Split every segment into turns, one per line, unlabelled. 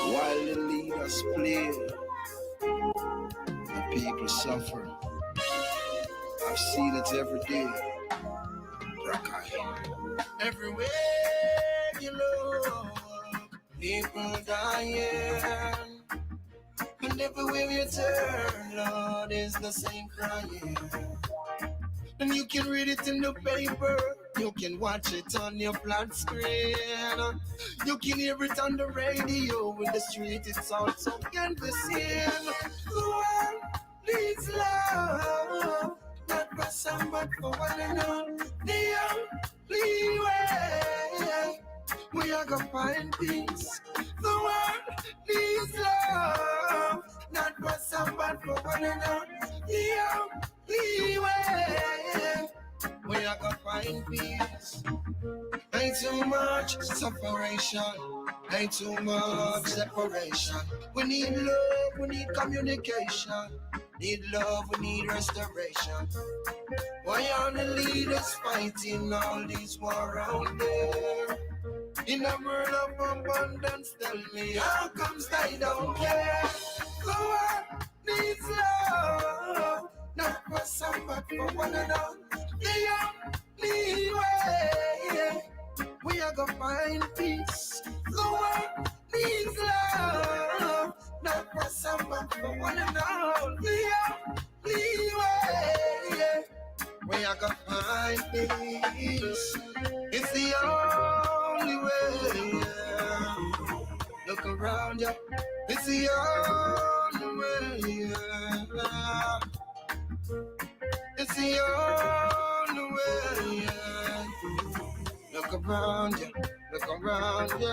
While the leaders play, the people suffer. I've seen it every day. Everywhere you look, people dying. And everywhere you turn, Lord, is the same crying. And you can read it in the paper, you can watch it on your flat screen, you can hear it on the radio, in the street it's also can be seen. The world needs love, not for some but for one and all. The only way we are gonna find peace. The world needs love, not for some but for one and all. The only way we are gonna find peace. Ain't too much separation, ain't too much separation. We need love, we need communication. Need love, we need restoration. Why are the leaders fighting all this war out there? In a world of abundance, tell me how comes they don't care? The world needs love, not for some but for one another. The only way we are gonna find peace. The world needs love, not for some but for one another. The only way we are gonna find peace. It's the only way. Look around you. It's the only way. It's the only way. Look around you. Look around you.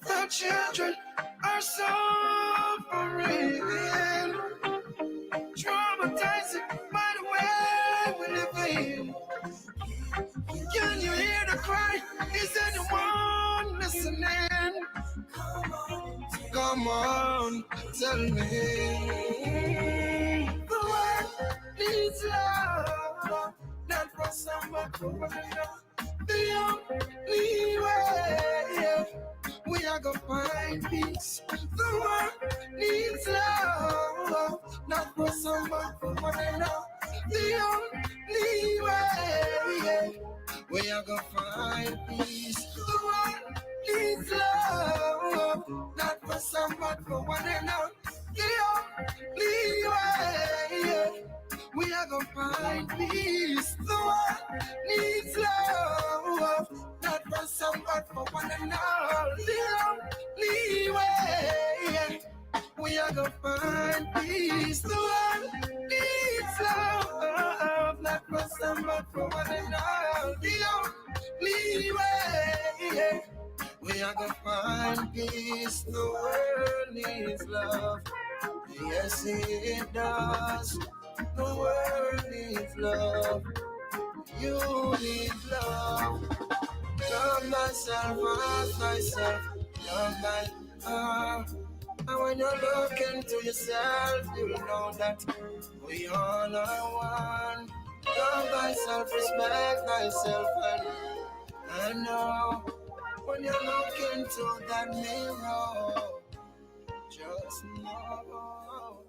The children are suffering, traumatizing by the way we live in. Can you hear the cry? Is anyone listening? Come on, tell me. The world needs love, not for some but for one another. The only way we are gonna find peace. The world needs love, not for some but for one another. The only way we are gonna find peace. The world needs love, not for some but for one another. The only way we are gonna find peace. The world needs love, not for some but for one another. The only way we are gonna find peace. The world needs love, not for some but for one another. The only way we are gonna find peace. The world needs love. Yes, it does. The world needs love. You need love. Love myself as myself. Love my heart. And when you look into yourself, you'll know that we all are one. Love thyself, respect thyself, and I know when you look into that mirror, just know.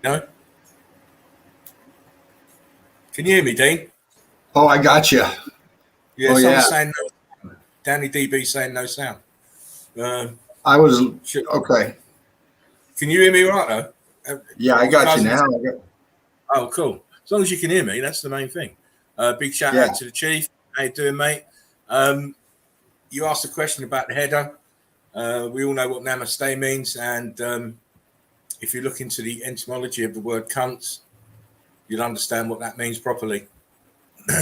No? Can you hear me, Dean?
Oh, I got you.
Yeah, someone's saying no. Danny DB saying no sound.
I was okay.
Can you hear me right though?
Yeah, I got you now.
Oh, cool. As long as you can hear me, that's the main thing. Big shout out to the Chief. How you doing, mate? You asked a question about the header. We all know what namaste means, and if you look into the etymology of the word cunts, you'll understand what that means properly.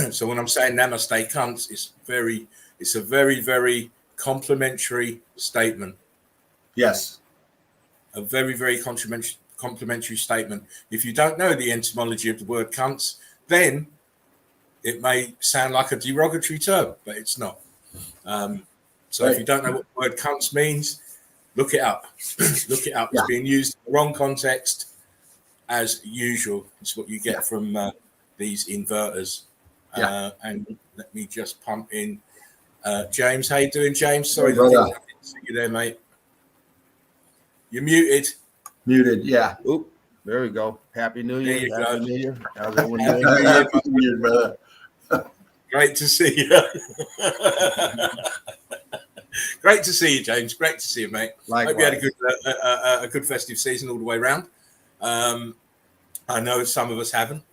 So when I'm saying namaste cunts, it's a very, very complimentary statement.
Yes.
A very, very complimentary statement. If you don't know the etymology of the word cunts, then it may sound like a derogatory term, but it's not. So if you don't know what the word cunts means, look it up. Look it up. It's being used in the wrong context as usual. It's what you get from these inverters. And let me just pump in James. How you doing, James? Sorry, I didn't see you there, mate. You're muted.
Muted, yeah. Oop, there we go. Happy New Year.
Happy
New Year. How's everyone
doing? Happy New Year, brother.
Great to see you. Great to see you, James. Great to see you, mate.
Likewise.
Hope you had a good festive season all the way around. I know some of us haven't,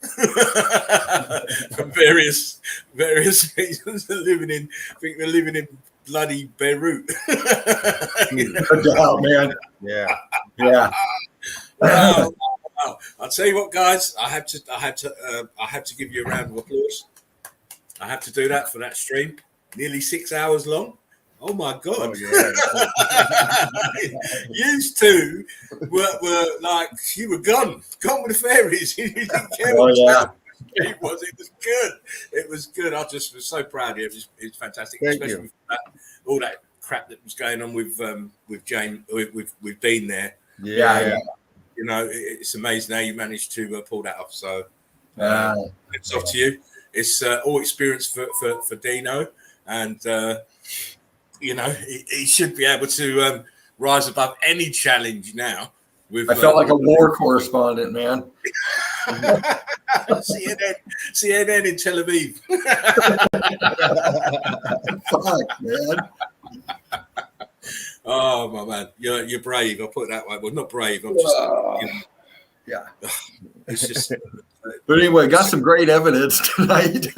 for various reasons. I think we're living in bloody Beirut.
Oh, man.
Yeah.
Wow. I'll tell you what, guys. I have to give you a round of applause. I have to do that for that stream. Nearly 6 hours long. Oh my God! Oh, yeah. Used to were like you were gone with the fairies. You didn't care what it was. It was good. It was good. I just was so proud of you. It was fantastic, especially with all that crap that was going on with James, with Dean there.
Yeah.
You know, it's amazing how you managed to pull that off. So it's off to you. It's all experience for Dino, and. You know, he should be able to rise above any challenge now.
I felt like a war correspondent, man.
CNN in Tel Aviv.
Fuck, man.
Oh my man, you're brave. I'll put it that way. Well, not brave. I'm just, it's just.
But anyway, got some great evidence tonight.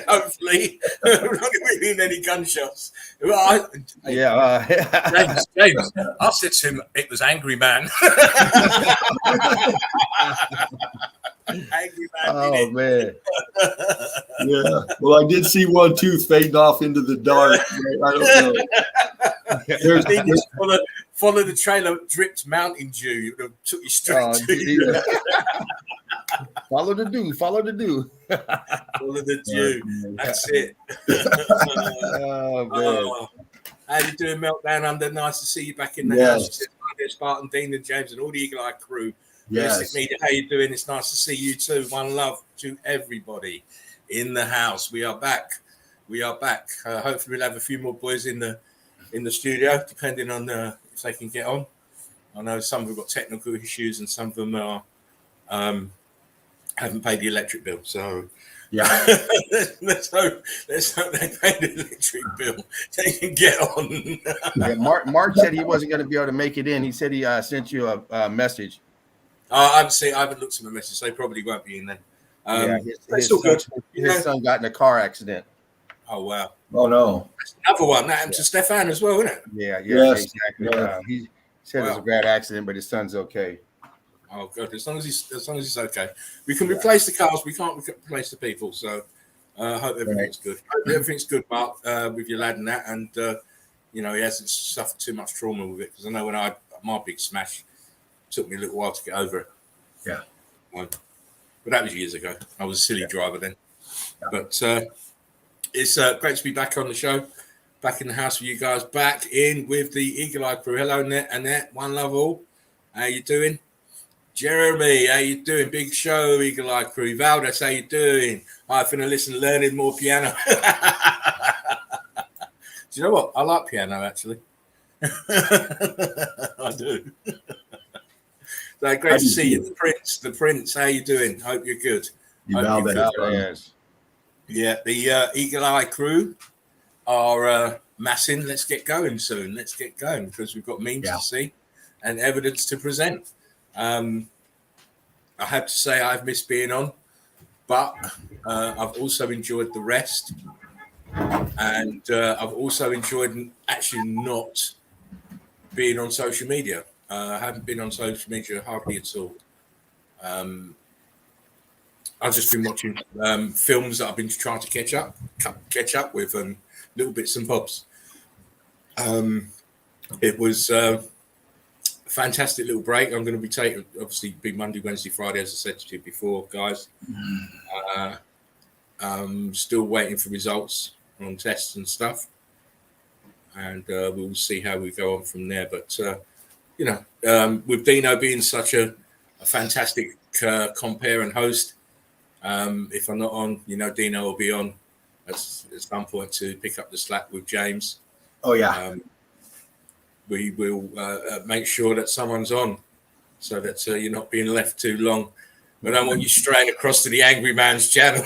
Hopefully, we're not going to be in any gunshots.
James,
I said to him, it was Angry Man. Angry Man.
Oh, man.
Yeah. Well, I did see one tooth fading off into the dark. I don't know.
Follow the trail of dripped mountain dew. It took you straight to
Follow the dew.
Follow the dew. That's it.
Oh, man.
How you doing, Meltdown Under? Nice to see you back in the house. Spartan, Dean and James and all the Eagle Eye crew.
Yes.
Media, how you doing? It's nice to see you too. One love to everybody in the house. We are back. Hopefully we'll have a few more boys in the studio, depending on if they can get on. I know some of them have got technical issues and some of them are haven't paid the electric bill. So let's hope they pay the electric bill. They can get on.
Mark said he wasn't going to be able to make it in. He said he sent you a message.
I haven't looked at my message. They probably won't be in then.
His son got in a car accident.
Oh wow!
Oh no!
That's another one that happened to Stefan as well, isn't it?
Yeah,
yes.
Exactly. He said it's a bad accident, but his son's okay.
Oh god! As long as he's okay, we can replace the cars. We can't replace the people. So I hope everything's good. Hope everything's good, Mark, with your lad and that, and he hasn't suffered too much trauma with it. Because I know when my big smash, it took me a little while to get over it.
Yeah.
But that was years ago. I was a silly driver then. Yeah. But it's great to be back on the show, back in the house with you guys, back in with the Eagle Eye crew. Hello, Annette. One love all. How you doing? Jeremy, how you doing? Big show, Eagle Eye crew. Valdes, how you doing? I'm finna listen, learning more piano. Do you know what? I like piano, actually. I do. So great to see you, the Prince. How you doing? Hope you're good. Hope you're good. Yeah, the Eagle Eye crew are massing. Let's get going soon. Let's get going because we've got memes to see and evidence to present. I have to say I've missed being on, but I've also enjoyed the rest, and I've also enjoyed actually not being on social media. I haven't been on social media hardly at all. I've just been watching films that I've been trying to catch up with, and little bits and bobs. It was a fantastic little break. I'm going to be taking, obviously, be Monday, Wednesday, Friday, as I said to you before, guys. I'm still waiting for results on tests and stuff, and we'll see how we go on from there. But with Dino being such a fantastic compare and host, if I'm not on, Dino will be on at some point to pick up the slack with James.
Oh yeah.
We will make sure that someone's on, so that you're not being left too long. I don't want you straying across to the Angry Man's channel.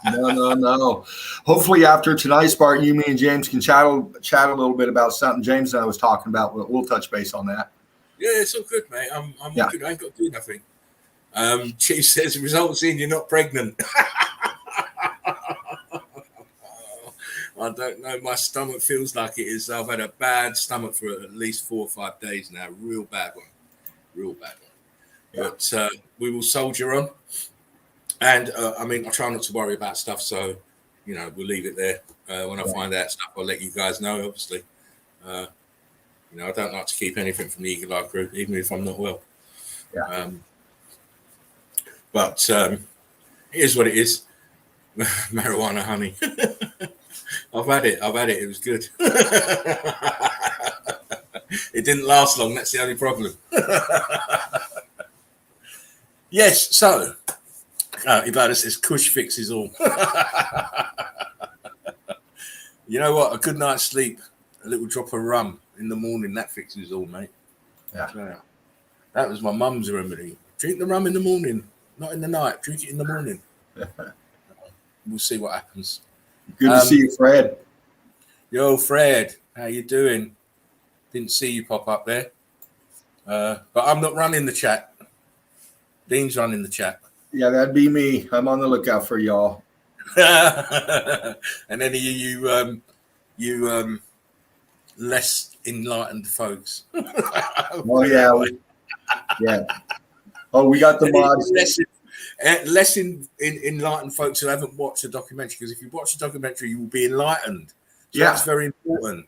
No. Hopefully after tonight, Spartan, you, me, and James can chat a little bit about something James and I was talking about. We'll touch base on that.
Yeah, it's all good, mate. I'm good. I ain't got to do nothing. Chief says results in, you're not pregnant. I don't know. My stomach feels like it is. I've had a bad stomach for at least 4 or 5 days now. Real bad one. Yeah. But we will soldier on. And I try not to worry about stuff. So, we'll leave it there. When I find out stuff, I'll let you guys know, obviously. I don't like to keep anything from the Eagle Eye crew, even if I'm not well.
Yeah.
But it is what it is. Marijuana honey. I've had it. It was good. It didn't last long. That's the only problem. Yes. So, Ivana says, "Kush fixes all." You know what? A good night's sleep, a little drop of rum in the morning, that fixes all, mate.
Yeah.
That was my mum's remedy. Drink the rum in the morning, not in the night. Drink it in the morning. We'll see what happens.
Good to see you, Fred.
Yo, Fred, how you doing? Didn't see you pop up there. But I'm not running the chat. Dean's running the chat.
Yeah, that'd be me. I'm on the lookout for y'all.
And any of you less enlightened folks.
Oh yeah, yeah. Oh, we got the mods.
Less enlightened folks who haven't watched the documentary, because if you watch the documentary, you will be enlightened. So that's very important.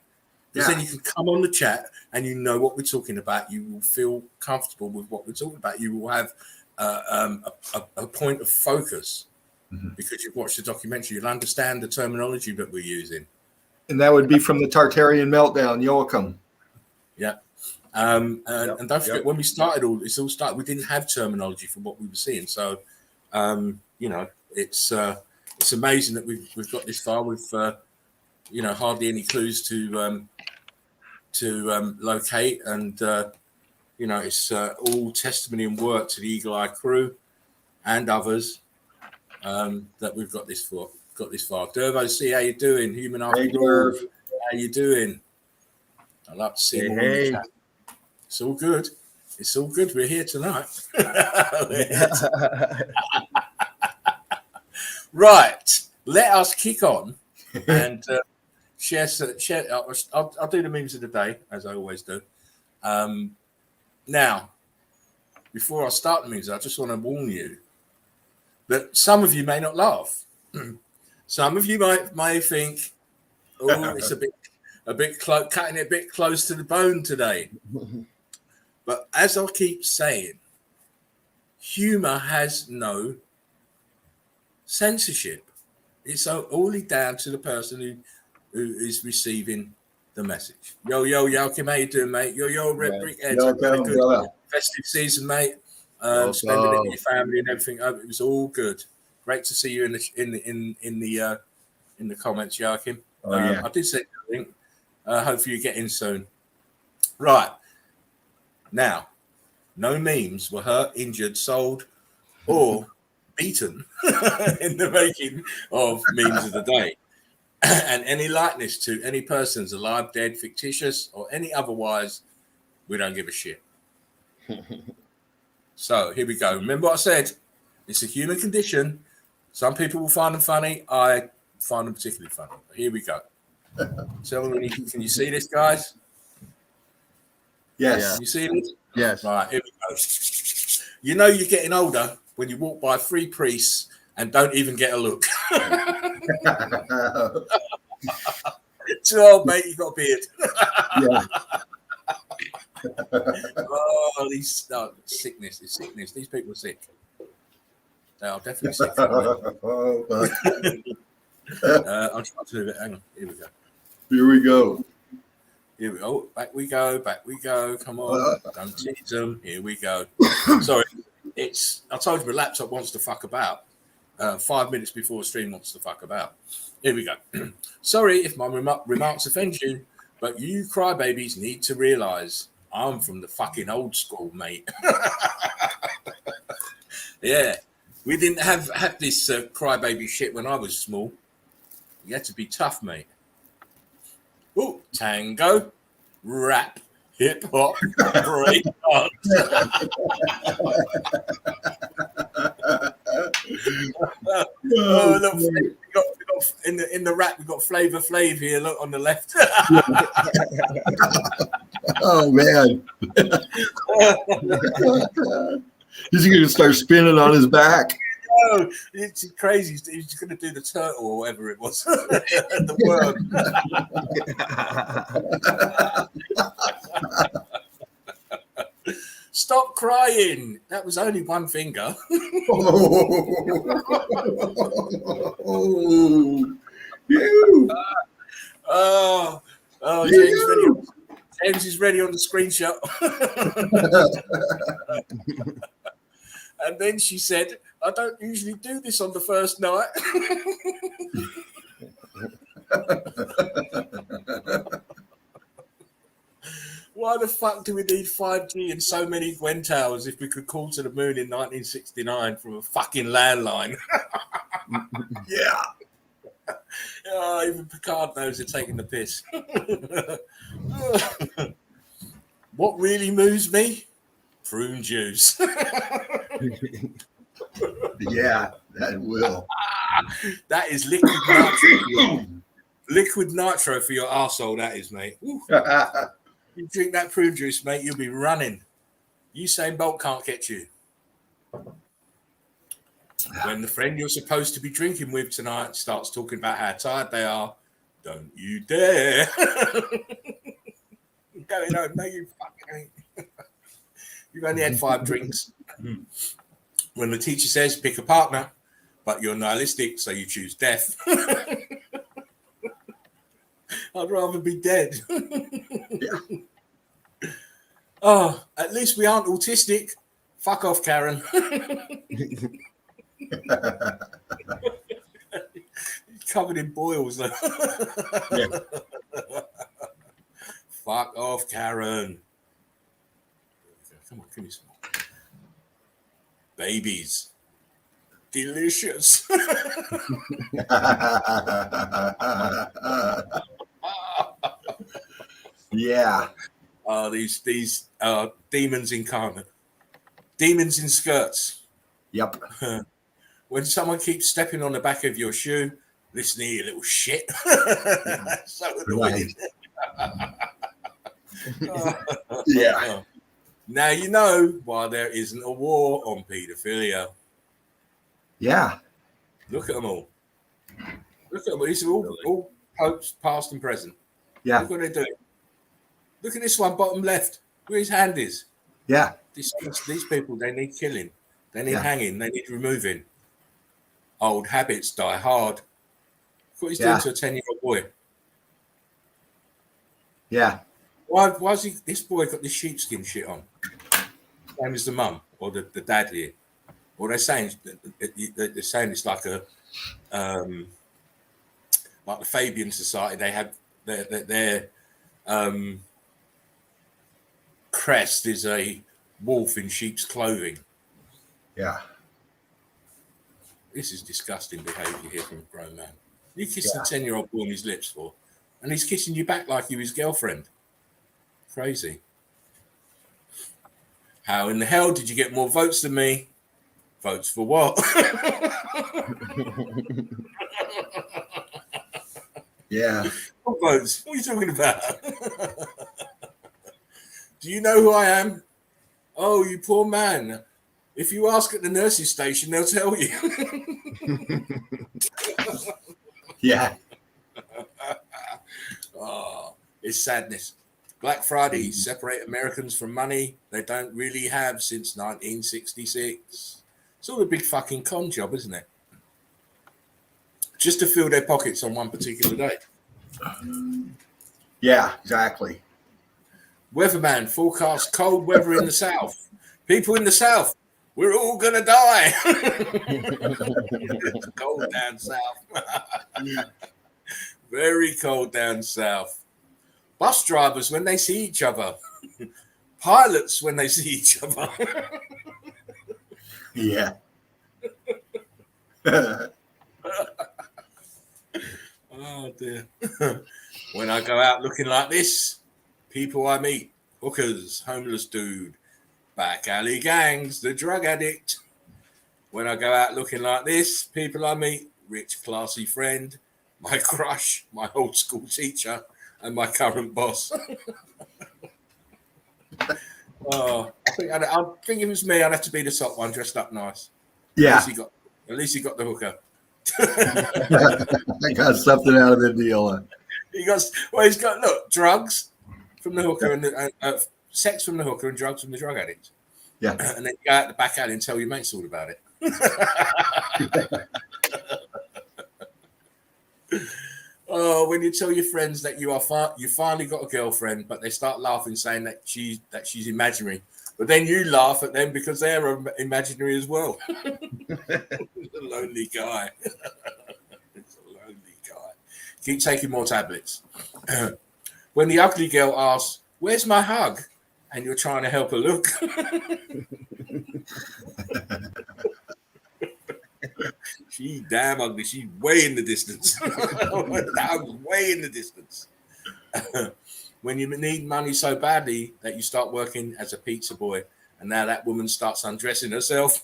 Because then you can come on the chat and you know what we're talking about. You will feel comfortable with what we're talking about. You will have a point of focus because you've watched the documentary. You'll understand the terminology that we're using.
And that would be from the Tartarian meltdown, Joachim.
Yeah. And don't forget, when we started we didn't have terminology for what we were seeing. So, it's amazing that we've got this far with, hardly any clues to locate. And, it's all testimony and work to the Eagle Eye crew and others that we've got this far. Dervo, see how you doing? Human after all. How you doing? I'd like to see more in the chat. It's all good. It's all good. We're here tonight. Right. Let us kick on and share. I'll do the memes of the day, as I always do. Now, before I start the memes, I just want to warn you that some of you may not laugh. Some of you may think, "Oh, it's a bit cutting it a bit close to the bone today." But as I keep saying, humor has no censorship. It's only down to the person who is receiving the message. Yo, Kim, how you doing, mate? Yo, Red Brick Heads. Good festive season, mate. Spending it with your family and everything. It was all good. Great to see you in the comments, Joachim. I did say something. Hopefully you get in soon. Right. Now, no memes were hurt, injured, sold, or beaten in the making of memes of the day. And any likeness to any persons alive, dead, fictitious, or any otherwise, we don't give a shit. So here we go. Remember what I said? It's a human condition. Some people will find them funny. I find them particularly funny. But here we go. Tell me can you see this, guys?
Yes.
Can you see this?
Yes.
Right, here we go. You know you're getting older when you walk by 3 priests and don't even get a look. Too old, mate. You got a beard.
Yeah.
Oh, sickness. It's sickness. These people are sick. They are definitely sick. I'm trying to do it. Hang on. Here we go.
Here we go.
Here we go. Back we go. Back we go. Come on. Don't tease them. Here we go. Sorry. I told you my laptop wants to fuck about. 5 minutes before the stream wants to fuck about. Here we go. Sorry if my remarks offend you, but you crybabies need to realize I'm from the fucking old school, mate. Yeah. We didn't have this crybaby shit when I was small. You had to be tough, mate. Oh, tango, rap, hip hop, break dance. Oh, look, we got in the rap, we got Flavor Flav here. Look on the left.
Oh man. He's going to start spinning on his back.
Oh, it's crazy. He's going to do the turtle or whatever it was. The worm. Stop crying. That was only one finger. Oh, James is ready on the screenshot. And then she said, I don't usually do this on the first night. Why the fuck do we need 5G and so many Gwen towers if we could call to the moon in 1969 from a fucking landline?
Yeah.
Oh, even Picard knows they're taking the piss. What really moves me? Prune juice.
Yeah, that will.
That is liquid nitro. Liquid nitro for your arsehole, that is, mate. You drink that prune juice, mate, you'll be running. Usain Bolt can't catch you. When the friend you're supposed to be drinking with tonight starts talking about how tired they are, don't you dare. Going home, no, you fucking ain't. You've only had 5 drinks. When the teacher says pick a partner, but you're nihilistic, so you choose death. I'd rather be dead.
Yeah.
Oh, at least we aren't autistic. Fuck off, Karen. Covered in boils, though.
Yeah.
Fuck off, Karen. Come on, give me some more. Babies. Delicious.
Yeah.
These demons incarnate. Demons in skirts.
Yep.
When someone keeps stepping on the back of your shoe, listen here, you little shit. So annoying.
Yeah.
Now you know why there isn't a war on paedophilia.
Yeah.
Look at them all. Look at them all. These are all popes, past and present.
Yeah.
Look what they're doing. Look at this one, bottom left, where his hand is.
Yeah.
These people, they need killing. They need hanging. They need removing. Old habits die hard. Look what he's doing to a 10-year-old boy.
Yeah.
Why's this boy got this sheepskin shit on? Same as the mum or the dad here. Or they're saying it's like a like the Fabian Society. They have their crest is a wolf in sheep's clothing.
Yeah.
This is disgusting behaviour here from a grown man. You kissed a 10-year-old boy on his lips for, and he's kissing you back like you his girlfriend. Crazy. How in the hell did you get more votes than me? Votes for what?
Yeah.
What votes? What are you talking about? Do you know who I am? Oh, you poor man. If you ask at the nurse's station, they'll tell you.
Yeah.
Oh, it's sadness. Black Friday separate Americans from money they don't really have since 1966. It's all a big fucking con job, isn't it? Just to fill their pockets on one particular day.
Yeah, exactly.
Weatherman forecasts cold weather in the south. People in the south, we're all gonna die. It's cold down south. Very cold down south. Bus drivers when they see each other. Pilots when they see each other.
Yeah.
Oh dear. When I go out looking like this, people I meet, hookers, homeless dude, back alley gangs, the drug addict. When I go out looking like this, people I meet, rich, classy friend, my crush, my old school teacher, and my current boss. Oh, I think if it was me, I'd have to be the top one, dressed up nice.
Yeah.
At least he got the hooker.
I got something out of the deal.
He's got look, drugs from the hooker and sex from the hooker and drugs from the drug addict.
Yeah.
And then you go out the back alley and tell your mates all about it. Oh, when you tell your friends that you finally got a girlfriend, but they start laughing, saying that she's imaginary, but then you laugh at them because they're imaginary as well. It's a lonely guy. It's a lonely guy. Keep taking more tablets. When the ugly girl asks, "Where's my hug?" and you're trying to help her look. She's damn ugly. She's way in the distance. Way in the distance. When you need money so badly that you start working as a pizza boy, and now that woman starts undressing herself.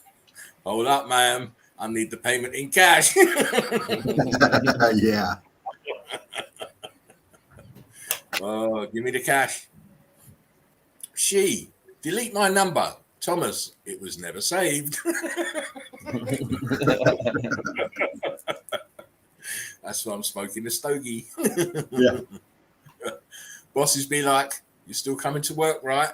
Hold up, ma'am. I need the payment in cash.
Yeah.
Oh, give me the cash. She, delete my number. Thomas, it was never saved. That's why I'm smoking the stogie.
Yeah.
Bosses be like, "You're still coming to work, right?"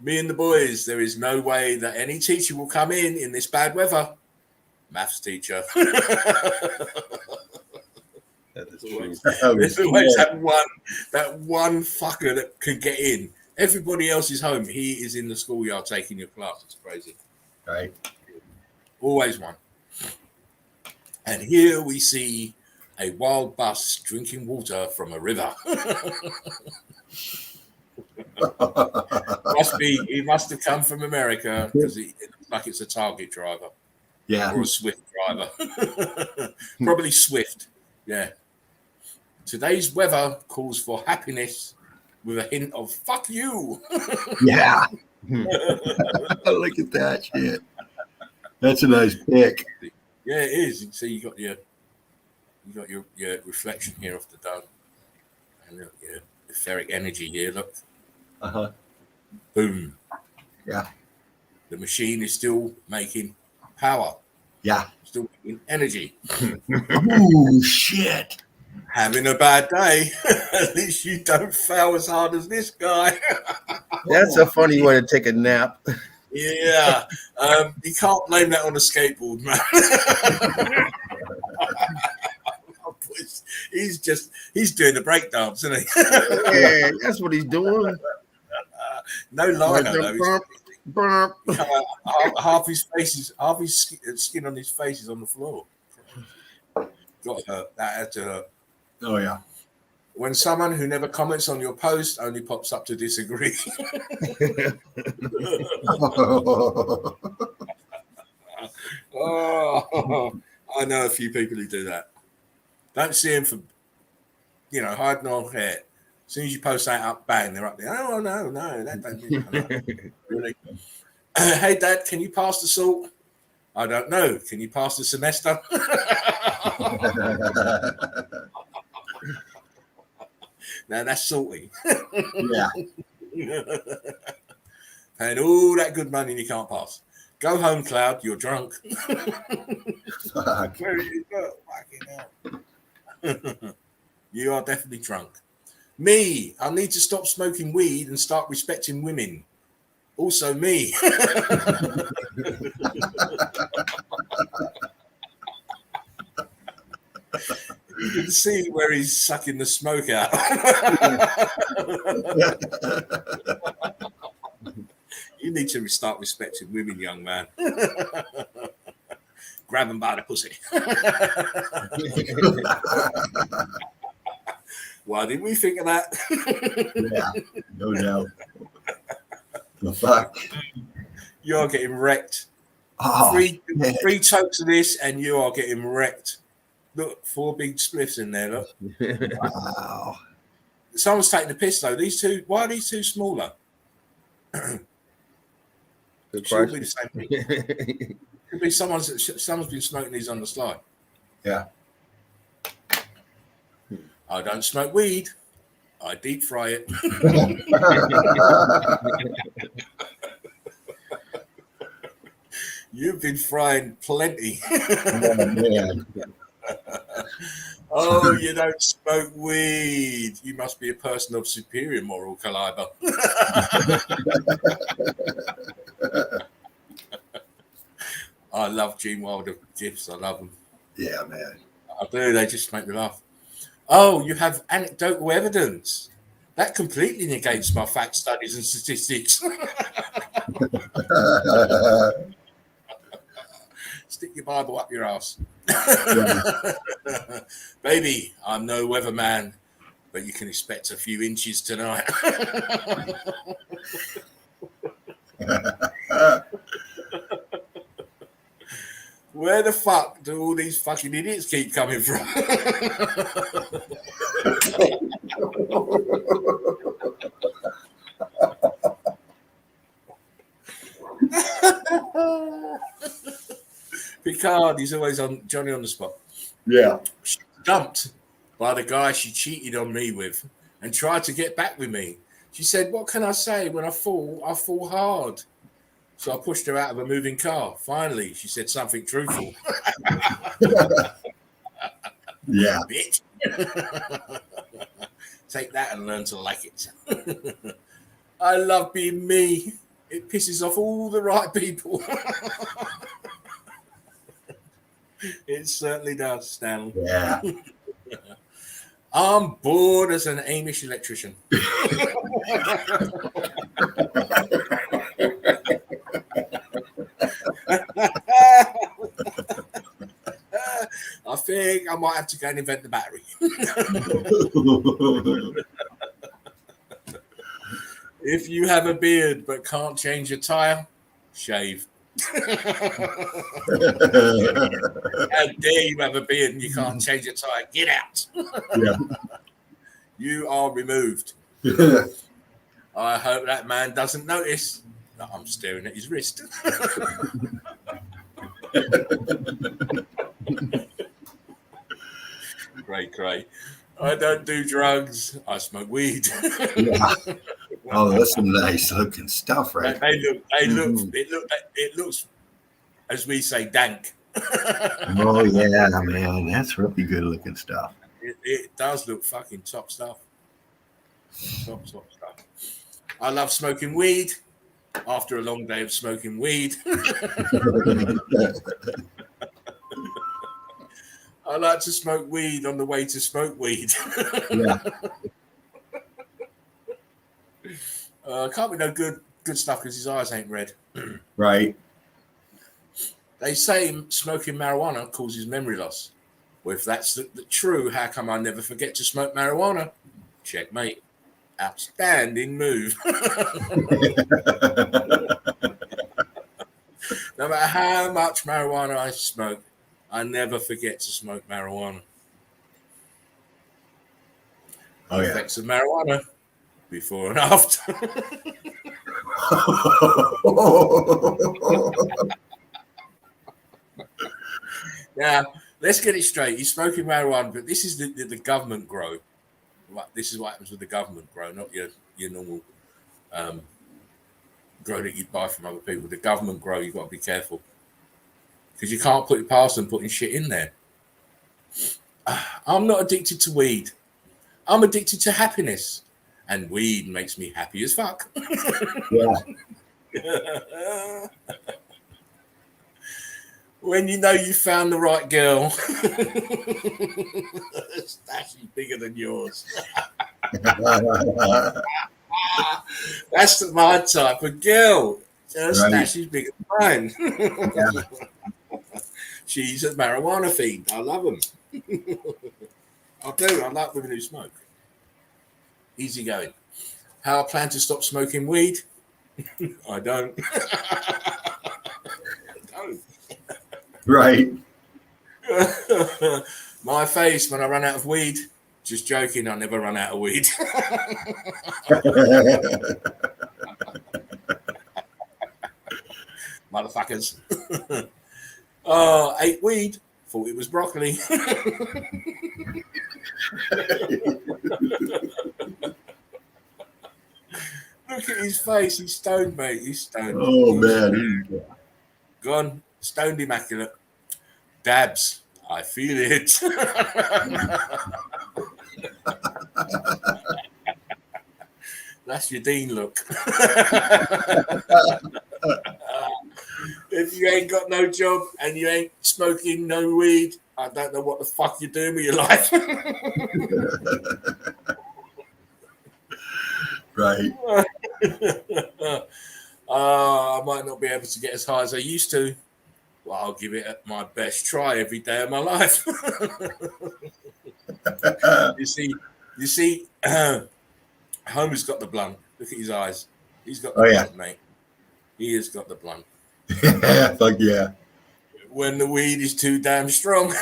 Me and the boys, there is no way that any teacher will come in this bad weather. Maths teacher. There's always that one fucker that can get in. Everybody else is home. He is in the schoolyard taking your class. It's crazy.
Right.
Always one. And here we see a wild bus drinking water from a river. He must have come from America because it looks like it's a Target driver.
Yeah.
Or a Swift driver. Probably Swift. Yeah. Today's weather calls for happiness with a hint of fuck you.
Yeah. Look at that shit. That's a nice pick.
Yeah, it is. You can see you got your reflection here off the dome. And look, your etheric energy here, look.
Uh-huh.
Boom.
Yeah.
The machine is still making power.
Yeah.
Still making energy.
Ooh, shit.
Having a bad day. At least you don't fail as hard as this guy.
That's a funny way to take a nap.
Yeah. You can't blame that on a skateboard, man. He's doing the breakdance, isn't he?
Yeah, that's what he's doing.
No liner, though. Half his skin on his face is on the floor. Got hurt. That had to hurt.
Oh, yeah.
When someone who never comments on your post only pops up to disagree. Oh, I know a few people who do that. Don't see them for, hiding all hair. As soon as you post that up, bang, they're up there. Oh, no, that don't mean really. Hey, Dad, can you pass the salt? I don't know. Can you pass the semester? Now that's salty.
Yeah.
Paying all that good money and you can't pass. Go home, Cloud. You're drunk.
Fuck.
Where are you go? You are definitely drunk. Me, I need to stop smoking weed and start respecting women. Also me. You can see where he's sucking the smoke out. You need to start respecting women, young man. Grab them by the pussy. Why didn't we think of that?
Yeah, no doubt. The fuck.
You're getting wrecked.
Oh,
Three tokes of this and you are getting wrecked. Look, 4 big spliffs in there, look.
wow.
Someone's taking the piss though. These two, why are these two smaller? Should be the same thing. Could be someone's been smoking these on the slide.
Yeah.
I don't smoke weed. I deep fry it. You've been frying plenty.
Oh, man.
Oh, you don't smoke weed. You must be a person of superior moral caliber. I love Gene Wilder gifs. I love them.
Yeah, man.
I do. They just make me laugh. Oh, you have anecdotal evidence. That completely negates my fact studies and statistics. Stick your Bible up your ass.
Yeah.
Baby, I'm no weatherman, but you can expect a few inches tonight. Where the fuck do all these fucking idiots keep coming from? Picard, he's always on Johnny on the spot.
Yeah.
She was dumped by the guy she cheated on me with and tried to get back with me. She said, what can I say? When I fall hard. So I pushed her out of a moving car. Finally, she said something truthful.
Yeah.
Bitch. Take that and learn to like it. I love being me. It pisses off all the right people. It certainly does, Stanley.
Yeah.
I'm bored as an Amish electrician. I think I might have to go and invent the battery. If you have a beard but can't change your tire, shave. How dare you have a beard and you can't change your tire? Get out.
Yeah.
You are removed. I hope that man doesn't notice that I'm staring at his wrist. Great. I don't do drugs. I smoke weed.
Yeah. Oh, that's some nice looking stuff, right?
It looks, as we say, dank.
Oh yeah, man, that's really good looking stuff.
It does look fucking top stuff. Top stuff. I love smoking weed. After a long day of smoking weed. I like to smoke weed on the way to smoke weed.
Yeah.
Can't be no good stuff because his eyes ain't red.
Right.
They say smoking marijuana causes memory loss. Well, if that's the true, how come I never forget to smoke marijuana? Checkmate. Outstanding move. No matter how much marijuana I smoke, I never forget to smoke marijuana.
Oh, yeah.
Effects of marijuana before and after. Now, let's get it straight. You're smoking marijuana, but this is the government grow. This is what happens with the government grow, not your normal grow that you'd buy from other people. The government grow, you've got to be careful. Because you can't put it past them putting shit in there. I'm not addicted to weed. I'm addicted to happiness. And weed makes me happy as fuck.
Yeah.
When you know you found the right girl, stash is bigger than yours. That's my type of girl. Her stash is bigger than mine.
Yeah.
She's a marijuana fiend. I love them. I do. I like women who smoke. Easy going. How I plan to stop smoking weed? I don't.
Right.
My face when I run out of weed. Just joking. I never run out of weed. Motherfuckers. Ate weed. Thought it was broccoli. Look at his face. He's stoned, mate. He's stoned.
Oh, man.
Gone. Stoned immaculate. Dabs. I feel it. That's your Dean look. If you ain't got no job and you ain't smoking no weed, I don't know what the fuck you're doing with your life.
Right.
I might not be able to get as high as I used to. Well, I'll give it my best try every day of my life. You see, Homer's got the blunt. Look at his eyes. He's got the blunt, mate. He has got the blunt.
Fuck yeah.
When the weed is too damn strong.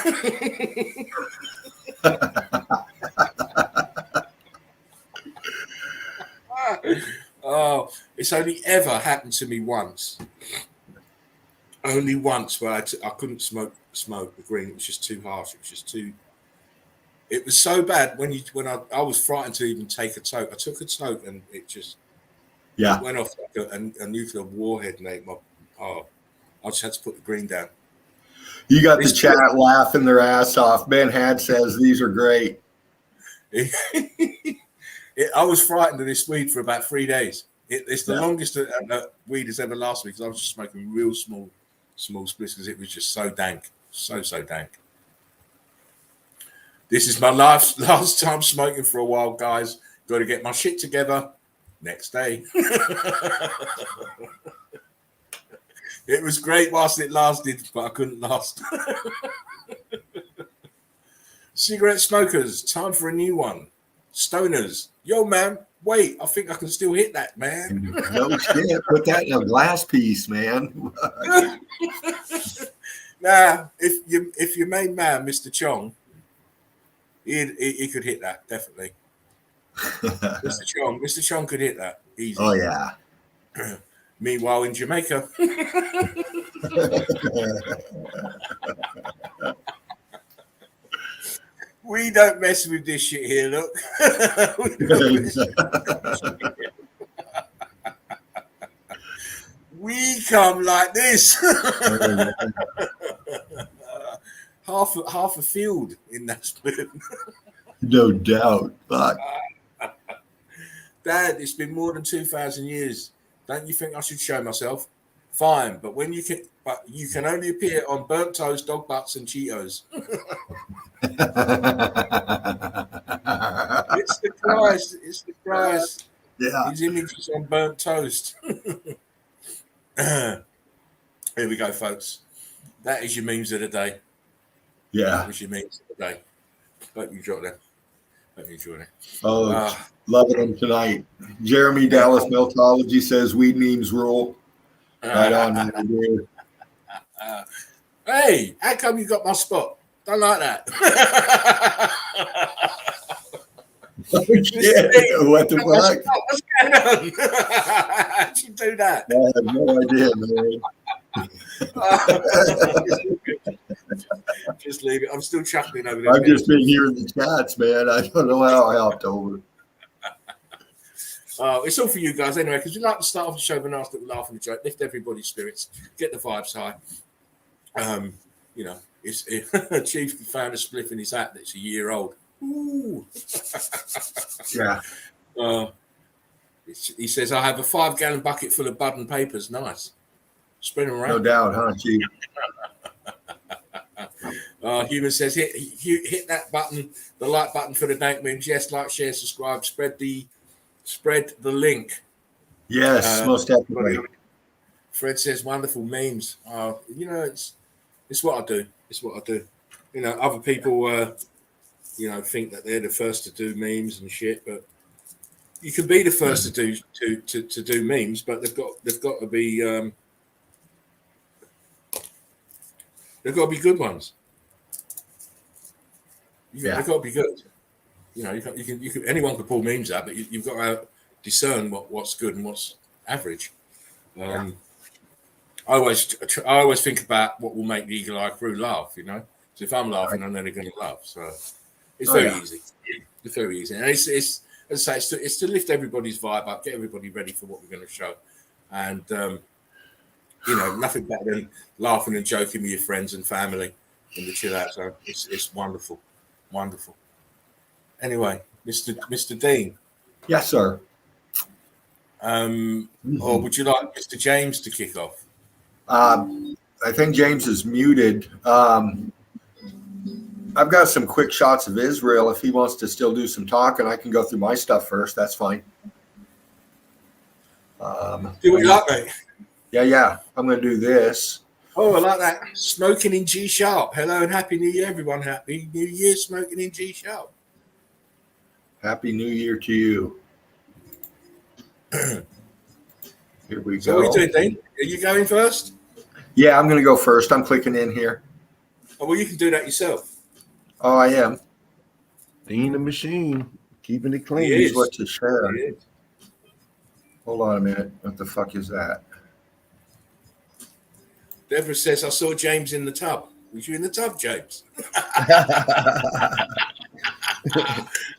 Oh, it's only ever happened to me once. Only once where I couldn't smoke the green. It was just too harsh. It was just too. It was so bad when I was frightened to even take a toke. I took a toke and it just went off like a nuclear warhead, mate. I just had to put the green down.
You got the chat laughing their ass off. Ben Had says these are great.
I was frightened of this weed for about 3 days. It's the longest that weed has ever lasted because I was just smoking real small splits because it was just so dank, so dank. This is my last time smoking for a while, guys. Got to get my shit together. Next day. It was great whilst it lasted, but I couldn't last. Cigarette smokers, time for a new one. Stoners, yo, man, wait, I think I can still hit that, man.
No shit, put that in a glass piece, man.
Now, if your main man, Mr. Chong, he could hit that, definitely. Mr. Chong could hit that easy.
Oh, yeah.
Meanwhile, in Jamaica, we don't mess with this shit here, look. We come like this. half a field in that spoon.
No doubt. Fuck.
Dad, it's been more than 2,000 years. Don't you think I should show myself? Fine, but you can only appear on burnt toast, dog butts, and Cheetos. It's the price. It's the price.
Yeah.
His image is on burnt toast. Here we go, folks. That is your memes of the day.
Yeah.
Which you means today. Hope you enjoy that. Hope you enjoy it.
Oh, loving them tonight. Jeremy Dallas Meltology says weed memes rule. Right on, man. Dude.
Hey, how come you got my spot? Don't like that.
Oh, shit. What the fuck?
What's going on? How'd you do that?
I have no idea, man.
Just leave it. I'm still chuckling over there.
I've just been hearing the chats, man. I don't know how I hopped over.
It's all for you guys anyway, because we like to start off the show with a nice little laugh and a joke, lift everybody's spirits, get the vibes high. You know, Chief found a spliff in his hat that's a year old. Ooh.
Yeah.
He says, I have a 5-gallon bucket full of bud and papers. Nice. Spread them around.
No doubt, huh, Chief?
Human says, hit that button, the like button for the dank memes. Yes, like, share, subscribe, spread the link.
Yes, most definitely.
Fred says, wonderful memes. You know, it's what I do. It's what I do. You know, other people, you know, think that they're the first to do memes and shit, but you can be the first to do memes, but they've got to be good ones.
Yeah,
they've got to be good. You know, you can anyone can pull memes out, but you've got to discern what's good and what's average. I always think about what will make the eagle-eye crew laugh. You know, so if I'm laughing, I know they're going to laugh. So it's very easy. It's very easy, and it's as I say, it's to lift everybody's vibe up, get everybody ready for what we're going to show, and you know, nothing better than laughing and joking with your friends and family in the chill out zone. It's wonderful, wonderful. Anyway, Mr. Dean.
Yes, sir.
Or would you like Mr. James to kick off?
I think James is muted. I've got some quick shots of Israel. If he wants to still do some talking, I can go through my stuff first. That's fine.
Do what you like, mate.
Yeah. I'm going to do this.
Oh, I like that. Smoking in G sharp. Hello and happy New Year, everyone. Happy New Year, smoking in G sharp.
Happy New Year to you. Here we go.
So what are you doing, Dean? Are you going first?
Yeah, I'm going to go first. I'm clicking in here.
Oh, well, you can do that yourself.
Oh, I am.
Being the machine, keeping it clean.
Here's what to share. Hold on a minute. What the fuck is that?
Deborah says, I saw James in the tub. Was you in the tub, James?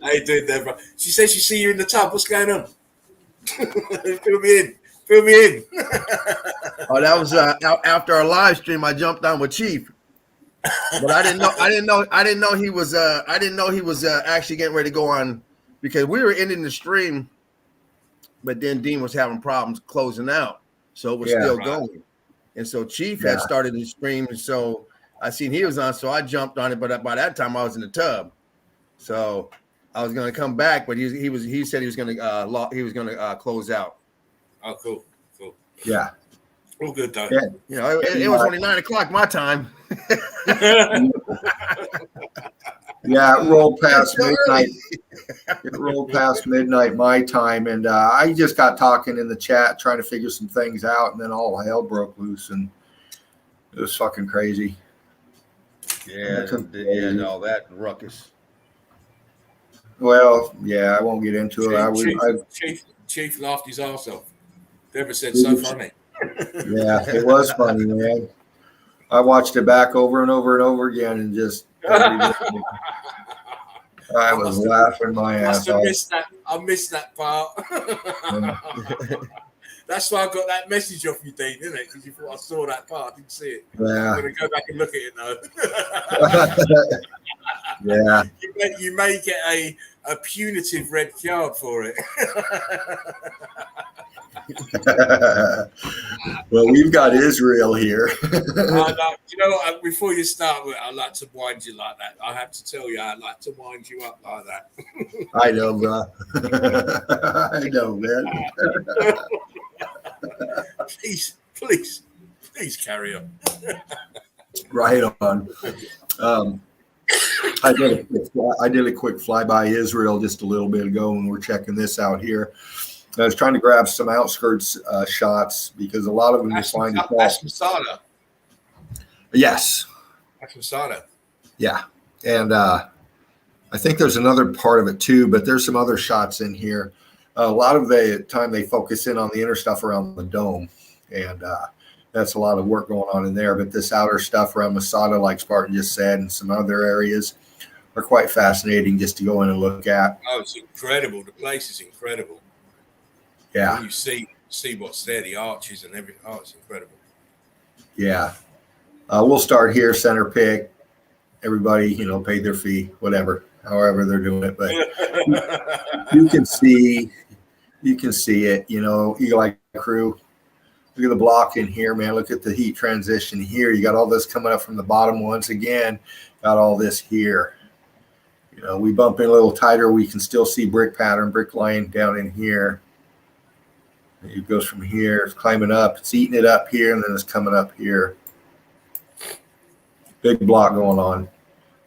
How you doing, Deborah? She says she see you in the tub. What's going on? Fill me in.
Oh, that was after our live stream. I jumped on with Chief, but I didn't know he was actually getting ready to go on, because we were ending the stream, but then Dean was having problems closing out, so it was still going. And so Chief had started the stream, and so I seen he was on, so I jumped on it. But by that time, I was in the tub, so I was going to come back, but he said he was going to close out.
Oh, cool.
Yeah.
All good though.
Yeah.
You know, it was only 9 o'clock my time.
Yeah, it rolled past midnight. It rolled past midnight my time, and I just got talking in the chat, trying to figure some things out, and then all hell broke loose, and it was fucking crazy.
Yeah, all that ruckus.
Well, yeah, I won't get into it.
Chief laughed his arse off. Deborah said, so funny.
Yeah, it was funny, man. I watched it back over and over and over again, and just I was laughing my ass off.
I missed that part. That's why I got that message off you, Dean, isn't it? Because you thought I saw that part, I didn't see it.
Yeah.
I'm going to go back and look at it now.
Yeah.
You may get a punitive red card for it.
Well, we've got Israel here.
You know what? Before you start with it, I like to wind you like that. I have to tell you, I like to wind you up like that.
I know, bro. I know, man. Please carry on. Right on. Um, I did a quick flyby Israel just a little bit ago when we're checking this out here. I was trying to grab some outskirts shots because a lot of them you find
that's Masada.
Yes.
That's Masada.
Yeah. And I think there's another part of it too, but there's some other shots in here. A lot of the time they focus in on the inner stuff around the dome, and that's a lot of work going on in there. But this outer stuff around Masada, like Spartan just said, and some other areas are quite fascinating just to go in and look at.
Oh, it's incredible. The place is incredible.
Yeah.
When you see what's there, the arches and everything. Oh, it's incredible.
Yeah. We'll start here, center pick. Everybody, paid their fee, whatever, however they're doing it. But you can see it, Eagle Eye Crew. Look at the block in here, man. Look at the heat transition here. You got all this coming up from the bottom once again. Got all this here. We bump in a little tighter. We can still see brick pattern, brick line down in here. It goes from here. It's climbing up. It's eating it up here, and then it's coming up here. Big block going on.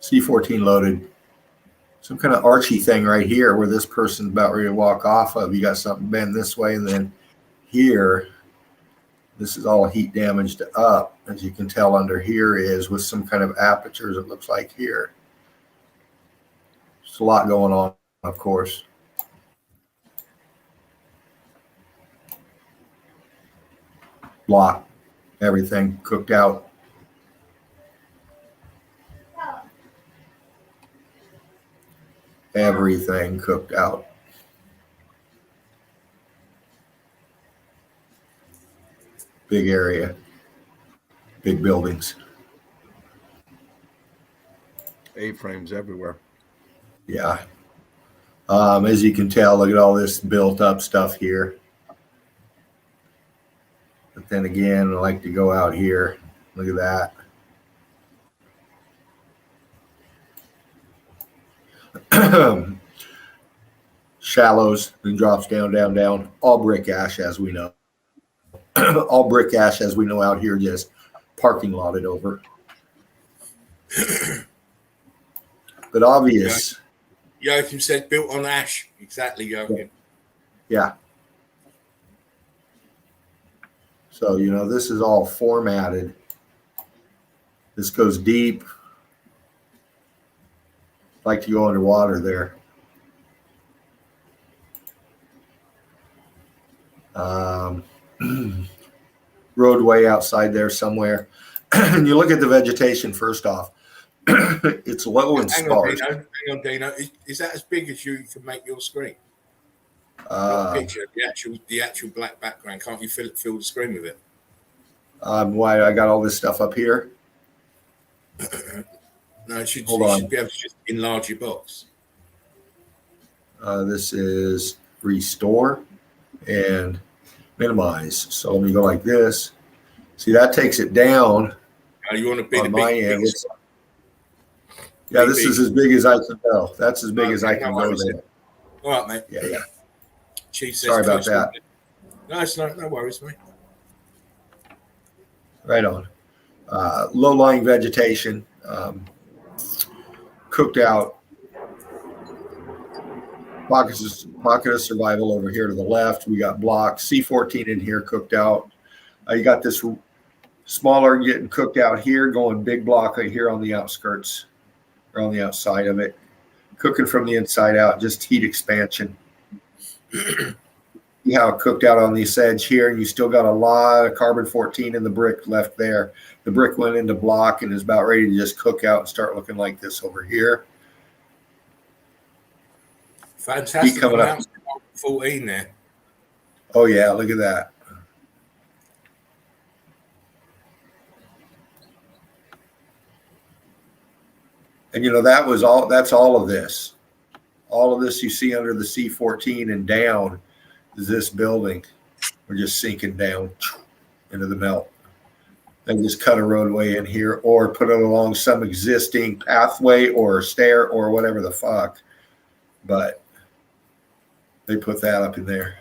C14 loaded. Some kind of archy thing right here where this person's about ready to walk off of. You got something bend this way, and then here, this is all heat damaged up. As you can tell under here is with some kind of apertures, it looks like here. There's a lot going on, of course. Block, everything cooked out. Everything cooked out. Big area, big buildings.
A-frames everywhere.
Yeah. As you can tell, look at all this built up stuff here. But then again, I like to go out here. Look at that. Shallows, then drops down, down, down. All brick ash, as we know. All brick ash, as we know out here, just parking lotted over. But obvious.
Joachim said built on ash. Exactly, Joachim.
Yeah. So, this is all formatted. This goes deep. Like to go underwater there. Roadway outside there somewhere. And you look at the vegetation first off. It's low and sparse.
Hang on, Dino. Is that as big as you can make your screen? Picture the actual black background. Can't you fill the screen with it?
Why I got all this stuff up here?
No, you should be able to just enlarge your box.
This is restore and minimize. So let me go like this. See, that takes it down.
You want to be
on my end. Yeah, this is as big as I can go. That's as big as I can go there.
All right, mate.
Yeah.
Chief says
sorry about that.
No, it's not. No worries, mate.
Right on. Low-lying vegetation, cooked out. Pocket of survival over here to the left. We got blocks. C14 in here cooked out. You got this smaller getting cooked out here, going big block right here on the outskirts or on the outside of it. Cooking from the inside out, just heat expansion. See how it cooked out on this edge here, and you still got a lot of carbon 14 in the brick left there. The brick went into block and is about ready to just cook out and start looking like this over here.
Fantastic.
Coming up.
14 there.
Oh yeah, look at that. And that's all of this. All of this you see under the C14 and down is this building. We're just sinking down into the melt. And just cut a roadway in here or put it along some existing pathway or stair or whatever the fuck. But they put that up in there.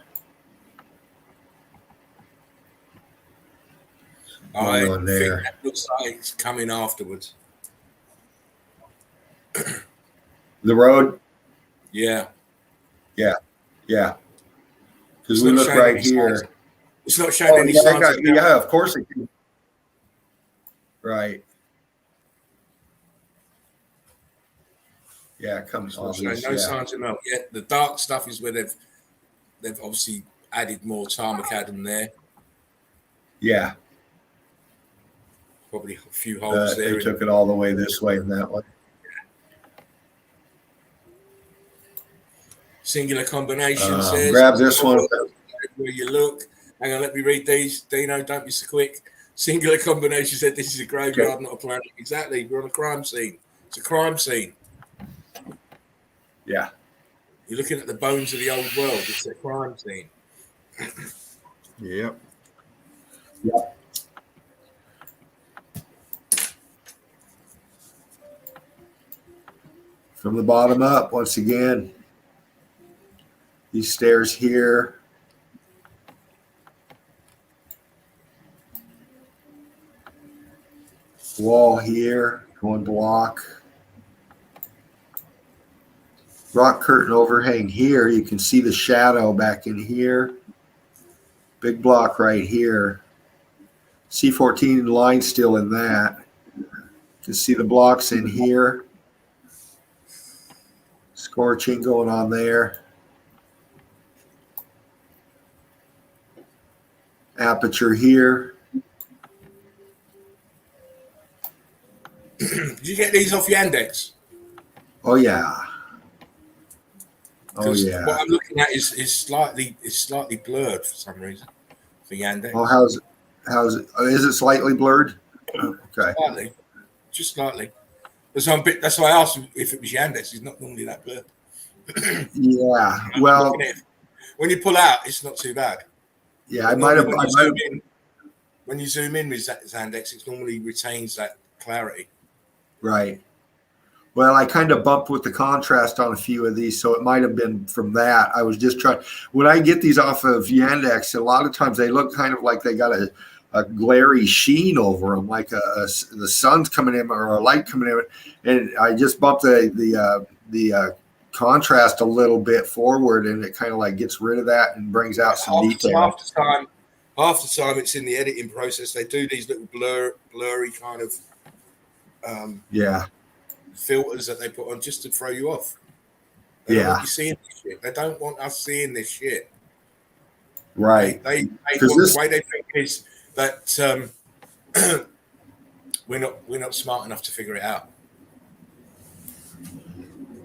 I think that looks like it's coming afterwards.
The road?
Yeah.
Yeah. Because
It's
we
not
look
showing
right
any signs.
here.
It's not showing
Oh,
any
yeah,
signs of melt.
yeah, of course it can. Right. Yeah, it comes
It's not
off.
showing no signs of melt yet. The dark stuff is where they've obviously added more tarmacadam there.
Yeah.
Probably a few holes there.
They took it all the way this way and that way.
Singular combination says.
Grab this one.
Where you look. Hang on, let me read these. Dino, don't be so quick. Singular combination said this is a graveyard, not a planet. Exactly. We're on a crime scene. It's a crime scene.
Yeah.
You're looking at the bones of the old world. It's a crime scene.
Yep. From the bottom up, once again, these stairs here. Wall here, one block. Rock curtain overhang here. You can see the shadow back in here. Big block right here. C14 line still in that. You can see the blocks in here. Scorching going on there. Aperture here.
Did you get these off Yandex?
Oh yeah. Oh yeah.
What I'm looking at is slightly blurred for some reason for Yandex.
Oh, how's it? Is it slightly blurred? Okay.
Slightly, just slightly. That's why I asked him if it was Yandex. It's not normally that blurred.
Yeah. Well,
when you pull out, it's not too bad.
Yeah, I might have.
When you zoom in with Yandex, it normally retains that clarity.
Right. Well, I kind of bumped with the contrast on a few of these, so it might have been from that. I was just trying. When I get these off of Yandex, a lot of times they look kind of like they got a glary sheen over them, like the sun's coming in or a light coming in. And I just bumped the contrast a little bit forward, and it kind of like gets rid of that and brings out some detail.
Half the time it's in the editing process. They do these little blurry kind of filters that they put on just to throw you off. They don't want you seeing this shit. They don't want us seeing this shit.
Right.
The way they think is that we're not smart enough to figure it out.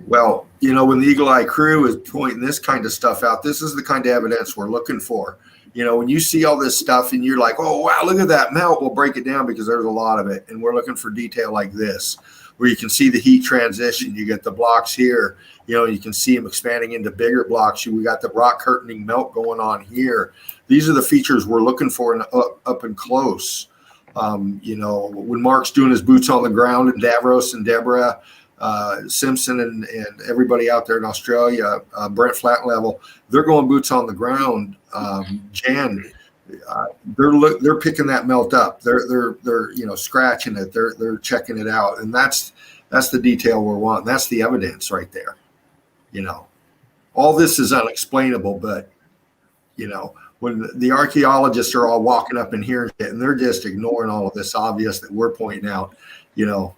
Well, when the Eagle Eye crew is pointing this kind of stuff out, this is the kind of evidence we're looking for. When you see all this stuff and you're like, oh, wow, look at that melt, we'll break it down because there's a lot of it. And we're looking for detail like this, where you can see the heat transition. You get the blocks here, you can see them expanding into bigger blocks. We got the rock curtaining melt going on here. These are the features we're looking for up and close. When Mark's doing his boots on the ground and Davros and Deborah, Simpson and everybody out there in Australia, Brent Flatlevel, they're going boots on the ground. Jan, they're picking that melt up. They're scratching it. They're checking it out, and that's the detail we're wanting. That's the evidence right there. All this is unexplainable, but when the archaeologists are all walking up in here and they're just ignoring all of this obvious that we're pointing out,
Yeah,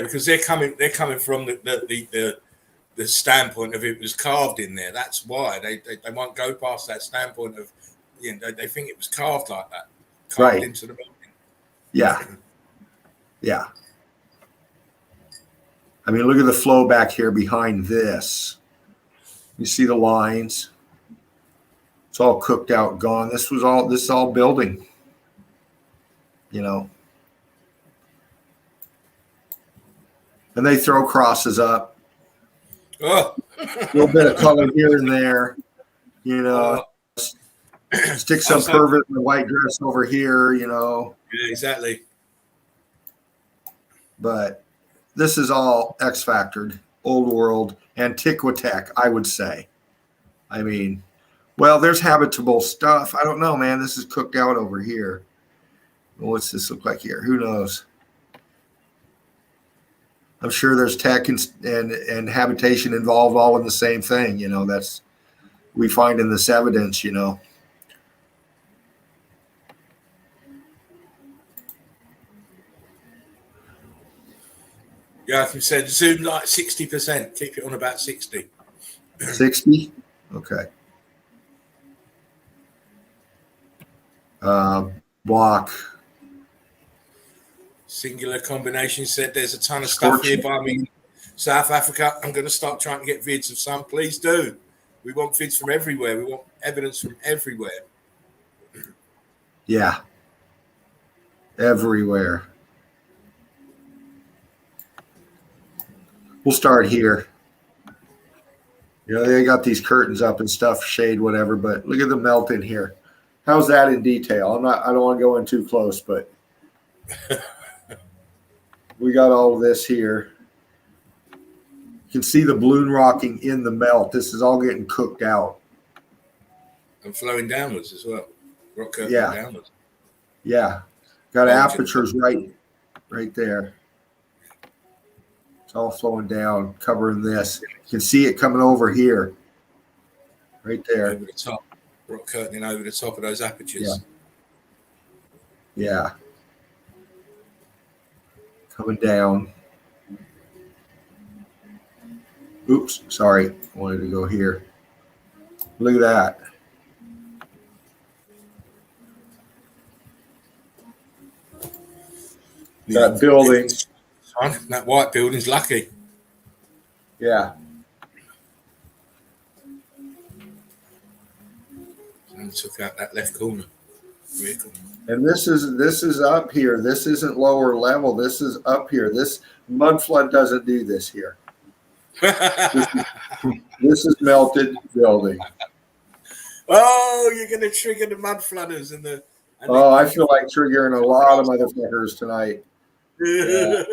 because they're coming from the standpoint of it was carved in there. That's why they won't go past that standpoint of they think it was carved like that, carved into the building.
Yeah. I mean, look at the flow back here behind this. You see the lines. It's all cooked out, gone. This is all building. And they throw crosses up.
Oh.
A little bit of color here and there. Stick some pervert in the white dress over here,
Yeah, exactly.
But this is all X-factored, old world, antiquitech, I would say. I mean, well, there's habitable stuff. I don't know, man. This is cooked out over here. What's this look like here? Who knows? I'm sure there's tech and habitation involved all in the same thing. That's we find in this evidence.
Yeah, like you said, zoom like 60%. Keep it on about 60.
60. Okay. Block.
Singular combination said there's a ton of stuff here by me. South Africa, I'm going to start trying to get vids of some. Please do. We want vids from everywhere. We want evidence from everywhere.
Yeah. Everywhere. We'll start here. They got these curtains up and stuff, shade, whatever, but look at the melt in here. How's that in detail? I don't want to go in too close, but we got all of this here. You can see the balloon rocking in the melt. This is all getting cooked out.
And flowing downwards as well. Rock curtain downwards.
Yeah. Got apertures right there. It's all flowing down, covering this. You can see it coming over here. Right there.
Over the top. Rock curtaining over the top of those apertures.
Yeah. Coming down. Oops, sorry. I wanted to go here. Look at that. That building.
That white building's lucky.
Yeah.
And took out that left corner.
And this is up here. This isn't lower level. This is up here. This mud flood doesn't do this here. This is melted building.
Oh, you're going to trigger the mud flooders
I feel like triggering a lot of motherfuckers tonight. Yeah.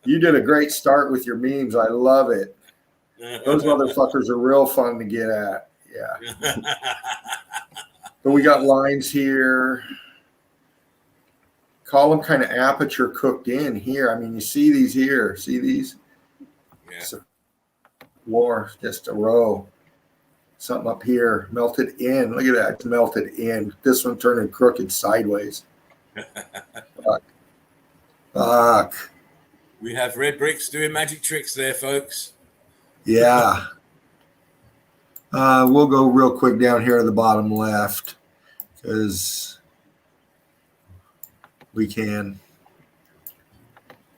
You did a great start with your memes. I love it. Those motherfuckers are real fun to get at. Yeah. But we got lines here. Column kind of aperture cooked in here. I mean, you see these here. See these? Yeah. War, just a row. Something up here melted in. Look at that. It's melted in. This one turning crooked sideways. Fuck.
We have red bricks doing magic tricks there, folks.
Yeah. We'll go real quick down here to the bottom left because we can.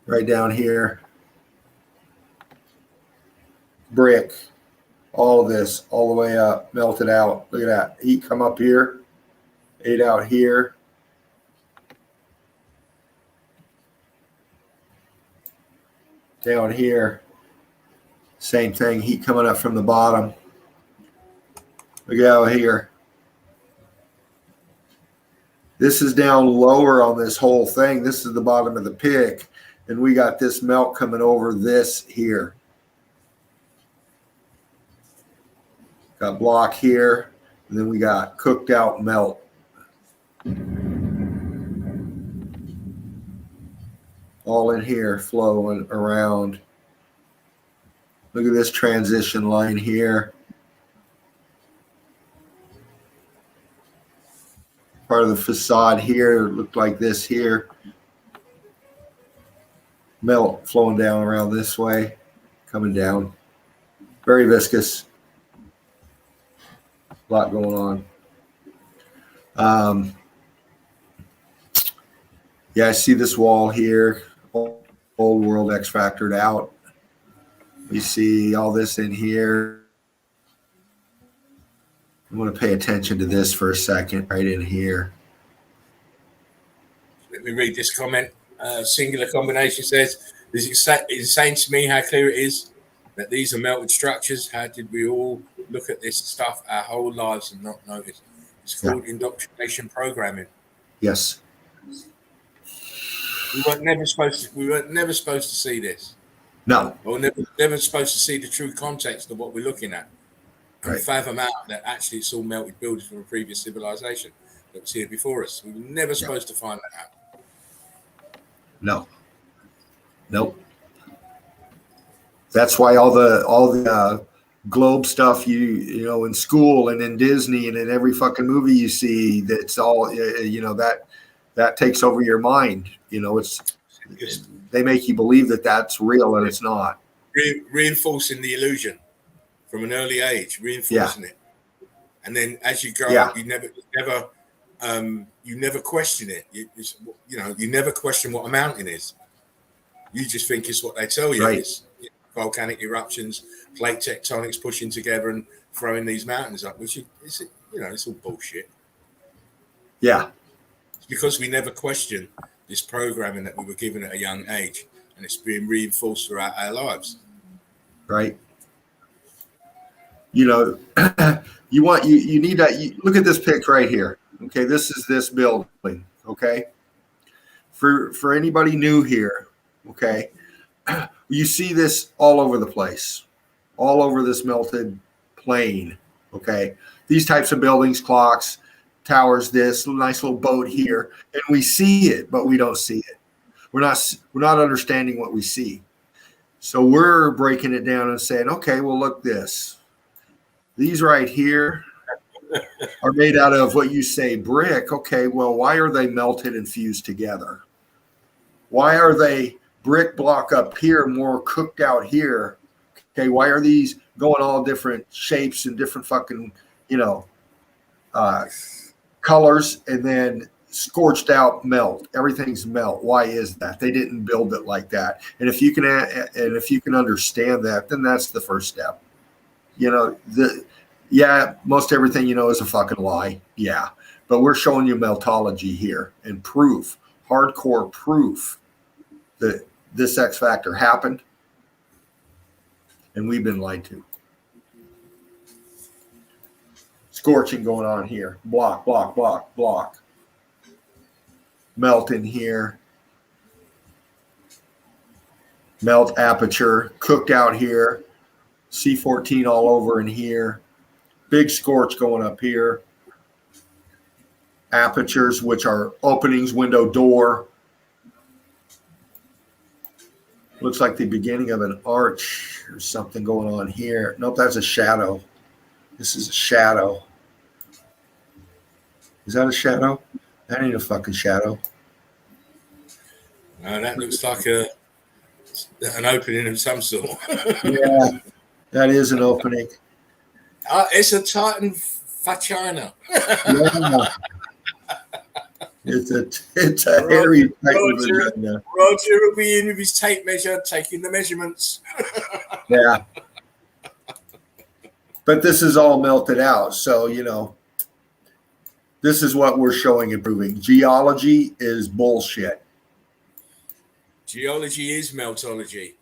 Right down here. Brick. All of this, all the way up, melted out. Look at that. Heat come up here. Ate out here. Down here. Same thing. Heat coming up from the bottom. Look out here. This is down lower on this whole thing. This is the bottom of the pick. And we got this melt coming over this here. Got block here. And then we got cooked out melt. All in here, flowing around. Look at this transition line here. Part of the facade here looked like this here. Melt flowing down around this way, coming down. Very viscous. A lot going on. Yeah, I see this wall here. Old world X factored out. We see all this in here. I'm going to pay attention to this for a second, right in here.
Let me read this comment. Singular combination says, it's insane to me how clear it is that these are melted structures. How did we all look at this stuff our whole lives and not notice? It's called indoctrination programming.
Yes.
We weren't never supposed to see this.
No.
Or never supposed to see the true context of what we're looking at. And fathom out that actually it's all melted buildings from a previous civilization that was here before us. We were never supposed to find that out.
No. Nope. That's why all the globe stuff you know in school and in Disney and in every fucking movie you see, that's all you know, that takes over your mind. You know,
Just
they make you believe that that's real and it's not.
reinforcing the illusion from an early age, reinforcing it, and then as you grow up, you never question it. You know, you never question what a mountain is. You just think it's what they tell you.
Right.
It's volcanic eruptions, plate tectonics pushing together and throwing these mountains up, which is, you know, it's all bullshit.
Yeah.
It's because we never question this programming that we were given at a young age, and it's being reinforced throughout our lives.
Right. You know, you need that. Look at this picture right here. Okay, this is this building. Okay, for anybody new here, okay, you see this all over the place, all over this melted plain. Okay, these types of buildings, clocks, towers, this nice little boat here, and we see it, but we don't see it. We're not understanding what we see. So we're breaking it down and saying, okay, well, look this. These right here are made out of what you say brick. Okay, well, why are they melted and fused together? Why are they brick block up here, more cooked out here? Okay, why are these going all different shapes and different fucking, you know, colors, and then scorched out melt? Everything's melt. Why is that? They didn't build it like that. And if you can understand that, then that's the first step. You know, most everything you know is a fucking lie. Yeah. But we're showing you meltology here and proof, hardcore proof that this X factor happened and we've been lied to. Scorching going on here. Block, block, block, block. Melt in here. Melt aperture. Cooked out here. C14 all over in here. Big scorch going up here. Apertures, which are openings, window, door. Looks like the beginning of an arch or something going on here. Nope, that's a shadow. This is a shadow. Is that a shadow? That ain't a fucking shadow.
That looks like an opening of some sort.
Yeah, that is an opening.
It's a Titan vagina.
Yeah. It's a hairy
Roger will be in with his tape measure, taking the measurements.
Yeah. But this is all melted out. So, you know, this is what we're showing and proving. Geology is bullshit.
Geology is meltology.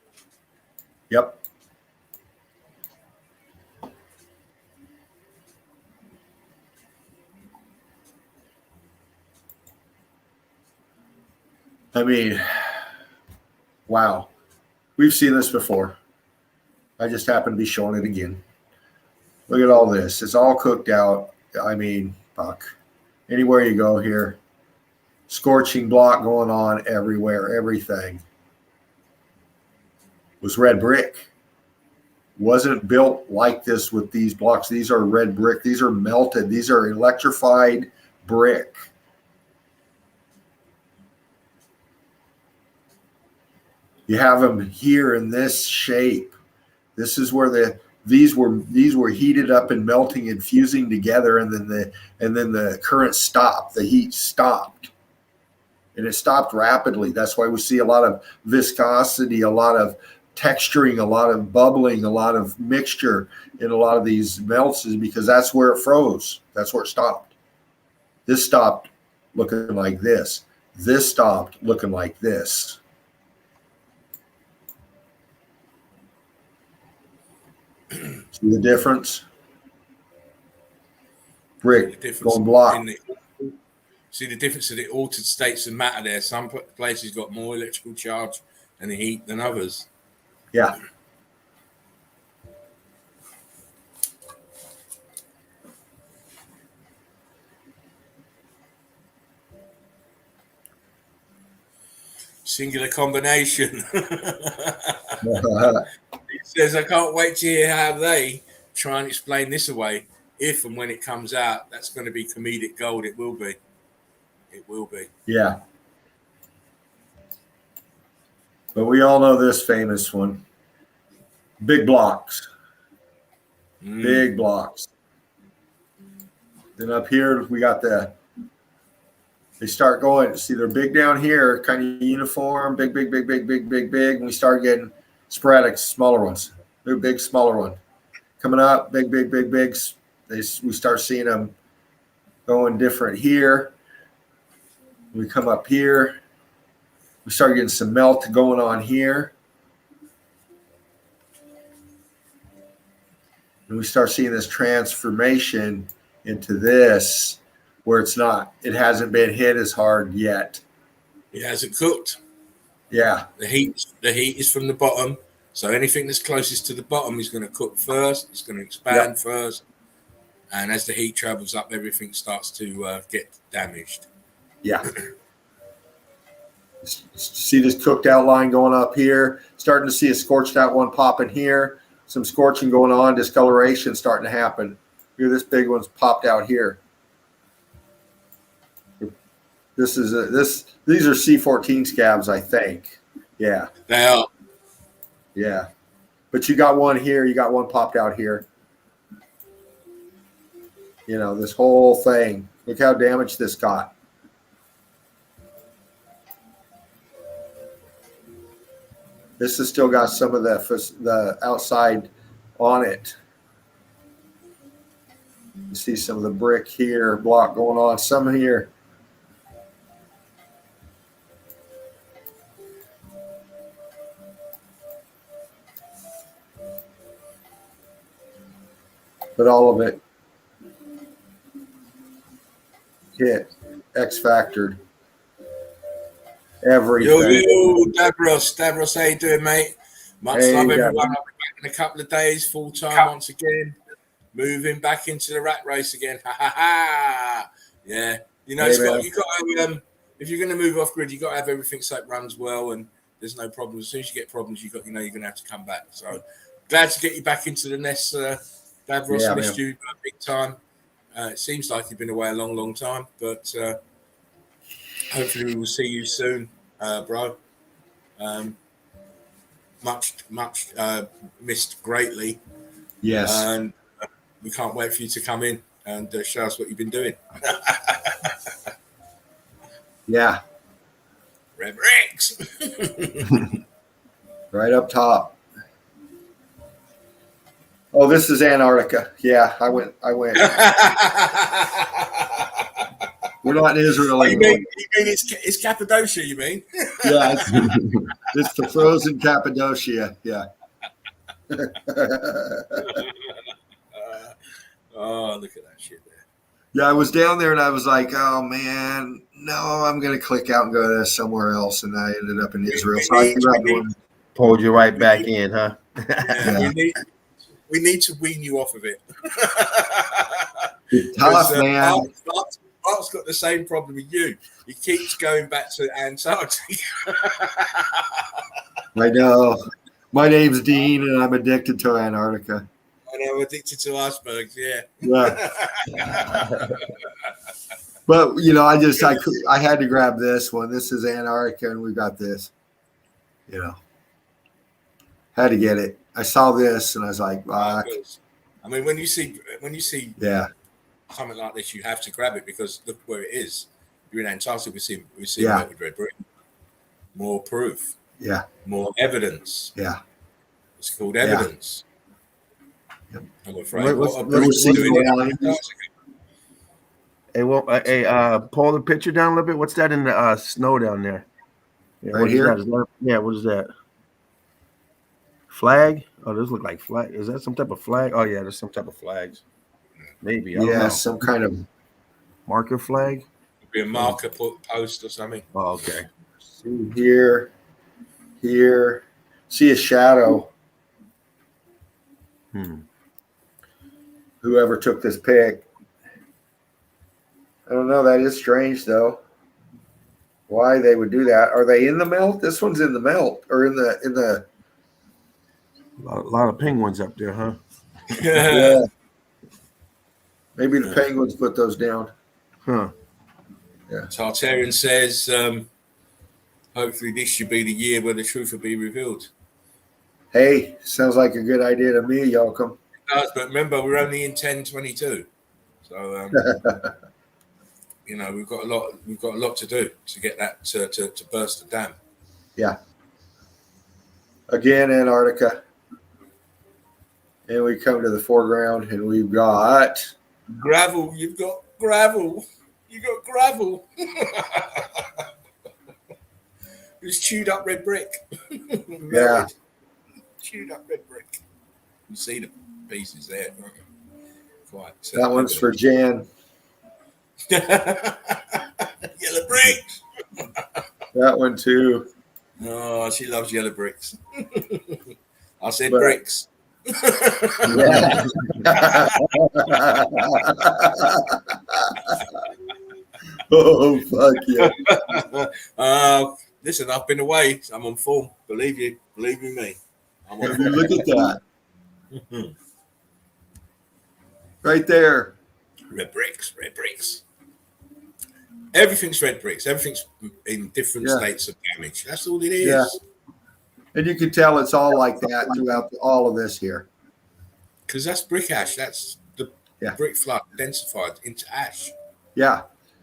Yep. I mean, wow. We've seen this before. I just happen to be showing it again. Look at all this. It's all cooked out. I mean, fuck. Anywhere you go here, scorching block going on everywhere. Everything was red brick. Wasn't built like this with these blocks. These are red brick. These are melted. These are electrified brick. You have them here in this shape. This is where these were heated up and melting and fusing together, and then the current stopped. The heat stopped, and it stopped rapidly. That's why we see a lot of viscosity, a lot of texturing, a lot of bubbling, a lot of mixture in a lot of these melts, is because that's where it froze. That's where it stopped. This stopped looking like this. This stopped looking like this. See the difference? Brick going block.
See the difference of the altered states of matter there. Some places got more electrical charge and heat than others.
Yeah.
Singular combination. It says, I can't wait to hear how they try and explain this away. If and when it comes out, that's going to be comedic gold. It will be. It will be.
Yeah. But we all know this famous one. Big blocks. Big blocks. Then up here, we got they start going, see, they're big down here, kind of uniform, big. And we start getting sporadic, smaller ones. They're big, smaller one. Coming up, big. We start seeing them going different here. We come up here. We start getting some melt going on here. And we start seeing this transformation into this where it hasn't been hit as hard yet.
It hasn't cooked.
Yeah.
The heat is from the bottom. So anything that's closest to the bottom is going to cook first. It's going to expand first. And as the heat travels up, everything starts to get damaged.
Yeah. See this cooked out line going up here. Starting to see a scorched out one popping here. Some scorching going on. Discoloration starting to happen. Here, this big one's popped out here. These are C14 scabs, I think. Yeah.
They are.
Yeah. But you got one here. You got one popped out here. You know, this whole thing. Look how damaged this got. This has still got some of the outside on it. You see some of the brick here, block going on, some here. But all of it hit, X-factored. Everything.
Yo, Davros, how you doing, mate? Much love, everyone. I'll be back in a couple of days, full time once again. Moving back into the rat race again. Ha ha ha! Yeah, you know, Scott, you got to, if you're going to move off grid, you got to have everything so it runs well, and there's no problems. As soon as you get problems, you're going to have to come back. So glad to get you back into the nest, Davros. Missed you big time. It seems like you've been away a long time, but hopefully we will see you soon, bro. Much missed greatly.
Yes.
And we can't wait for you to come in and show us what you've been doing.
Yeah.
Red Rex.
Right up top. Oh, this is Antarctica. Yeah, I went. We're not in Israel anymore.
You mean it's Cappadocia, you mean?
Yeah, it's the frozen Cappadocia. Yeah.
Oh, look at that shit there.
Yeah, I was down there and I was like, oh, man, no, I'm going to click out and go to somewhere else. And I ended up in Israel. So I
pulled you right back in, huh?
Yeah. We need to wean you off of it.
It's tough, man.
Mark's got the same problem with you. He keeps going back to Antarctic.
I know. My name's Dean, and I'm addicted to Antarctica.
And I'm addicted to icebergs, yeah.
But, you know, I had to grab this one. This is Antarctica, and we got this. You know. Had to get it. I saw this, and I was like,
I mean, when you see something like this, you have to grab it because look where it is. You're in Antarctica, we see melted red brick. More proof.
Yeah.
More evidence.
Yeah.
It's called evidence.
Yeah.
I'm afraid.
Pull the picture down a little bit. What's that in the snow down there? Yeah,
right here?
What is that? Flag? Oh, those look like flag. Is that some type of flag? Oh, yeah, there's some type of flags. Maybe. I don't know.
Some kind of
marker flag.
Could be a marker post or something.
Oh, okay.
See here. See a shadow. Whoever took this pic. I don't know. That is strange, though. why they would do that. Are they in the melt? This one's in the melt, or in the.
A lot of penguins up there, huh?
Yeah. Maybe the penguins put those down.
Huh.
Yeah.
Tartarian says, hopefully this should be the year where the truth will be revealed.
Hey, sounds like a good idea to me, Yoakum.
It does, but remember, we're only in 1022. So, you know, we've got a lot to do to get that to burst the dam.
Yeah. Again, Antarctica. And we come to the foreground and we've got
gravel. You've got gravel. You got gravel. It's chewed up red brick.
Yeah.
Chewed up red brick. You see the pieces there. Quite.
That one's for Jan.
Yellow bricks.
That one too.
Oh, she loves yellow bricks. I said bricks.
Yeah. Oh, fuck yeah.
Listen, I've been away. I'm on form. Believe me. I'm on form.
Look at that. Right there.
Red bricks. Everything's red bricks. Everything's in different states of damage. That's all it is.
Yeah. And you can tell it's all like that throughout all of this here.
Because that's brick ash. That's the brick flood densified into ash.
Yeah.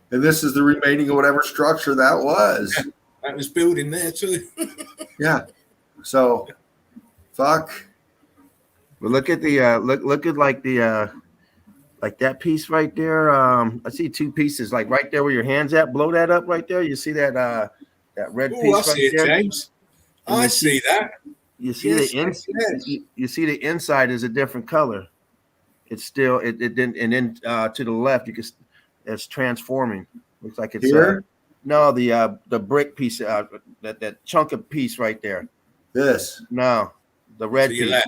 And this is the remaining of whatever structure that was.
Yeah, that was building there too.
Yeah. So, fuck.
But look at the look at like the like that piece right there. I see two pieces, like right there where your hand's at. Blow that up right there. You see that that red piece
I see
right there,
James. I see that.
You see the inside. You see the inside is a different color. It's still it didn't, and then to the left you can. It's transforming. Looks like it's
here.
No, the brick piece, that chunk of piece right there.
This.
No, the red piece.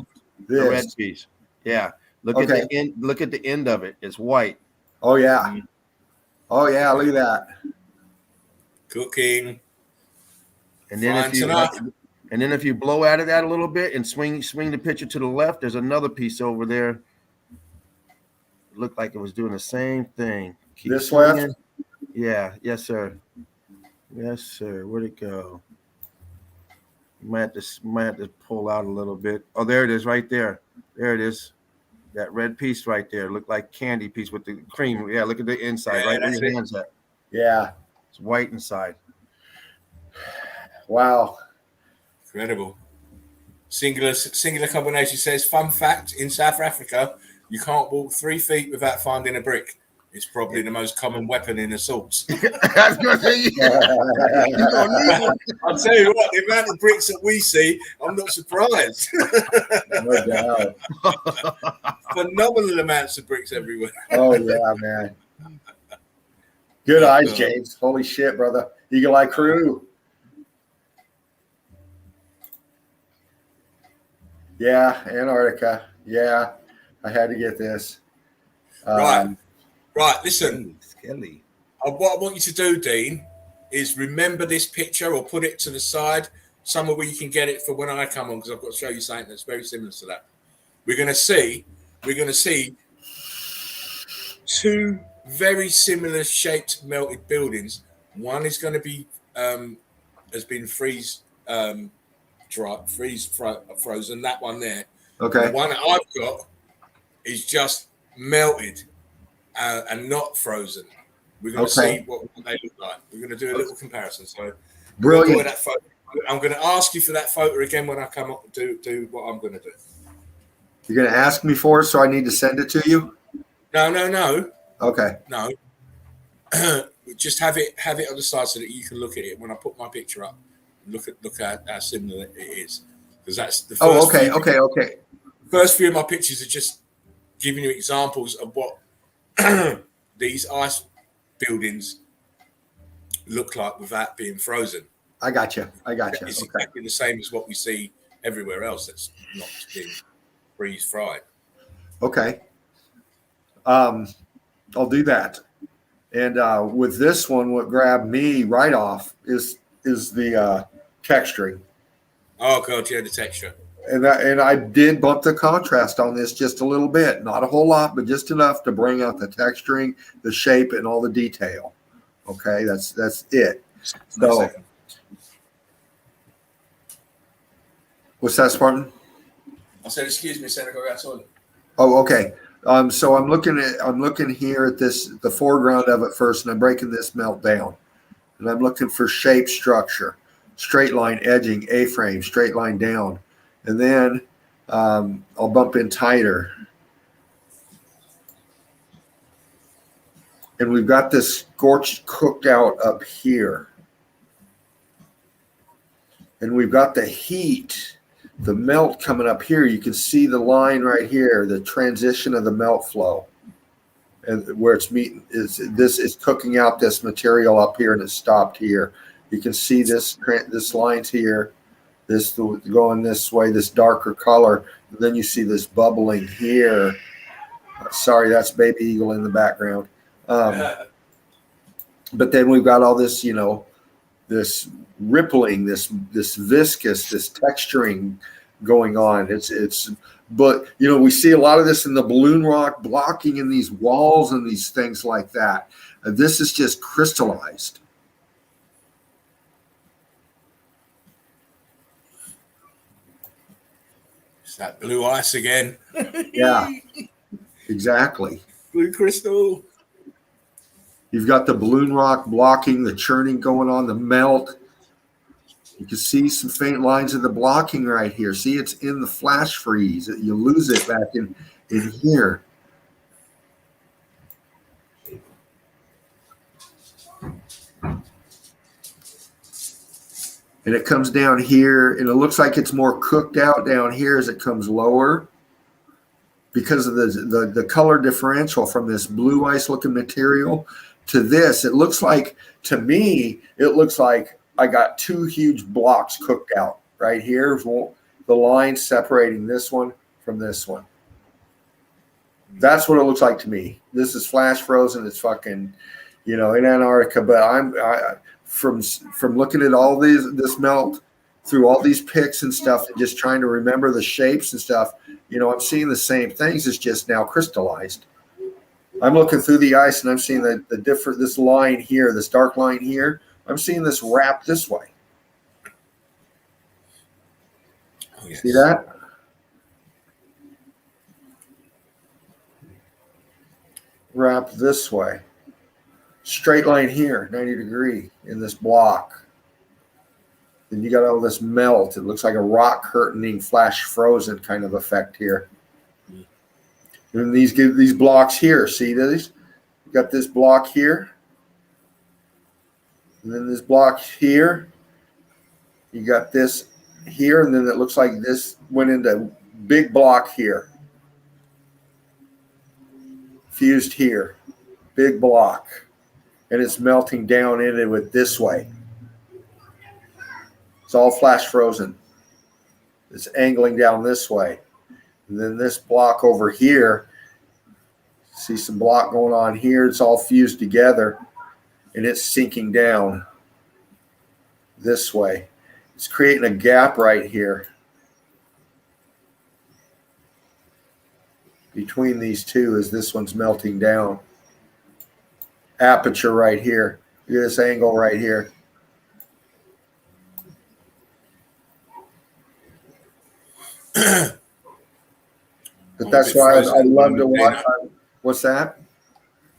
The red piece. Yeah. Look at the end. Look at the end of it. It's white.
Oh yeah. Oh yeah. Look at that.
Cooking.
And then if you blow out of that a little bit and swing the picture to the left, there's another piece over there. It looked like it was doing the same thing. Keep
this
swinging.
left?
Yeah. Yes, sir. Yes, sir. Where'd it go? You might have to pull out a little bit. Oh, there it is, right there. There it is. That red piece right there. Looked like candy piece with the cream. Yeah, look at the inside, right where your hand's at.
Yeah.
It's white inside.
Wow.
Incredible. Singular combination says, fun fact, in South Africa, you can't walk 3 feet without finding a brick. It's probably the most common weapon in assaults.
I was gonna say,
I'll tell you what, the amount of bricks that we see, I'm not surprised.
No doubt.
Phenomenal amounts of bricks everywhere.
Oh yeah, man. Good eyes, James. Holy shit, brother. Eagle Eye Crew. Yeah, Antarctica. Yeah, I had to get this.
Right, listen.
Skelly.
What I want you to do, Dean, is remember this picture or put it to the side, somewhere where you can get it for when I come on, because I've got to show you something that's very similar to that. We're going to see two very similar shaped melted buildings. One is going to be has been frozen. That one there.
Okay.
The one that I've got is just melted and not frozen. We're going to see what they look like. We're going to do a little comparison. So,
brilliant.
That photo. I'm going to ask you for that photo again when I come up to do what I'm going to do.
You're going to ask me for it, so I need to send it to you?
No.
Okay.
No. Just have it on the side so that you can look at it when I put my picture up. Look at how similar it is, because that's the first.
Okay.
First few of my pictures are just giving you examples of what these ice buildings look like without being frozen.
I got you.
It's exactly the same as what we see everywhere else that's not been freeze fried.
Okay. I'll do that. And with this one, what grabbed me right off is the texturing.
Oh god, yeah, the texture.
And I did bump the contrast on this just a little bit, not a whole lot, but just enough to bring out the texturing, the shape, and all the detail. Okay, that's it. So, what's that, Spartan?
I said, excuse me, Senator, that's all.
Oh, okay. So I'm looking here at the foreground of it first, and I'm breaking this melt down, and I'm looking for shape, structure, straight line edging, A-frame, straight line down, and then I'll bump in tighter, and we've got this scorched cooked out up here, and we've got the heat. The melt coming up here, you can see the line right here, the transition of the melt flow, and where it's meeting is cooking out this material up here, and it's stopped here. You can see this line's here, this going this way, this darker color, and then you see this bubbling here. Sorry, that's Baby Eagle in the background. But then we've got all this, this rippling, this viscous, this texturing going on. But we see a lot of this in the balloon rock blocking in these walls and these things like that. This is just crystallized.
It's that blue ice again.
Yeah, exactly.
Blue crystal.
You've got the balloon rock blocking, the churning going on, the melt. You can see some faint lines of the blocking right here. See, it's in the flash freeze. You lose it back in here. And it comes down here, and it looks like it's more cooked out down here as it comes lower because of the color differential from this blue ice looking material to this. It looks like, to me, it looks like I got two huge blocks cooked out right here. The line separating this one from this one. That's what it looks like to me. This is flash frozen. It's fucking, in Antarctica. But from looking at all this melt through all these pics and stuff, and just trying to remember the shapes and stuff. I'm seeing the same things. It's just now crystallized. I'm looking through the ice and I'm seeing this line here, this dark line here. I'm seeing this wrap this way.
Oh, yes.
See that? Wrap this way. Straight line here, 90 degree in this block. Then you got all this melt. It looks like a rock curtaining, flash frozen kind of effect here. And these give these blocks here. See these? You got this block here. And then this block here. You got this here, and then it looks like this went into big block here. Fused here. Big block. And it's melting down into it this way. It's all flash frozen. It's angling down this way. And then this block over here, see some block going on here. It's all fused together, and it's sinking down this way. It's creating a gap right here between these two as this one's melting down. Aperture right here. Look at this angle right here. But that's why I love to watch. What's that?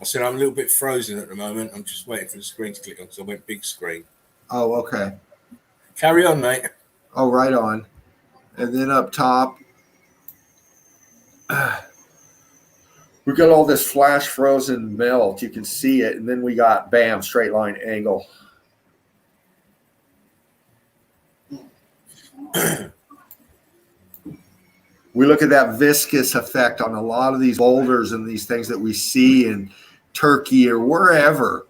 I said I'm a little bit frozen at the moment. I'm just waiting for the screen to click on because I went big screen.
Oh, okay.
Carry on, mate.
Oh, right on. And then up top, we got all this flash frozen melt. You can see it. And then we got, bam, straight line angle. We look at that viscous effect on a lot of these boulders and these things that we see in Turkey or wherever.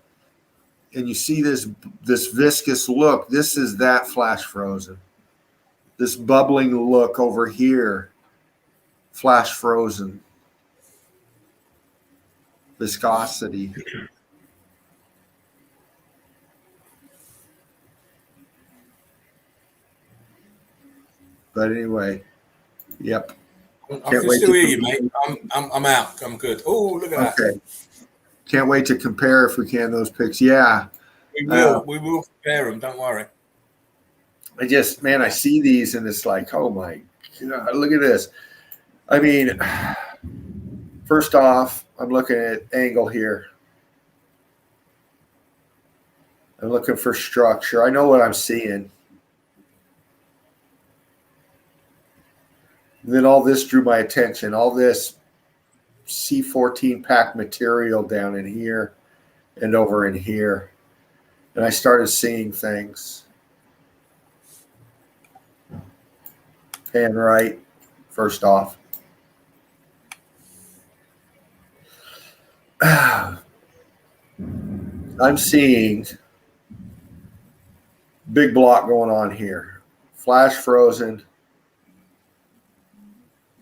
And you see this viscous look. This is that flash frozen. This bubbling look over here, flash frozen. Viscosity. But anyway, yep.
I
Can't
can
wait
still
to
hear you, mate. I'm out. I'm good. Oh, look at that.
Okay. Can't wait to compare if we can those pics. Yeah.
We will compare them. Don't worry.
I just, man, I see these and it's like, oh my God, look at this. I mean, first off, I'm looking at angle here. I'm looking for structure. I know what I'm seeing. And then all this drew my attention. All this C14 pack material down in here and over in here. And I started seeing things. Pan right, first off. I'm seeing big block going on here. Flash frozen.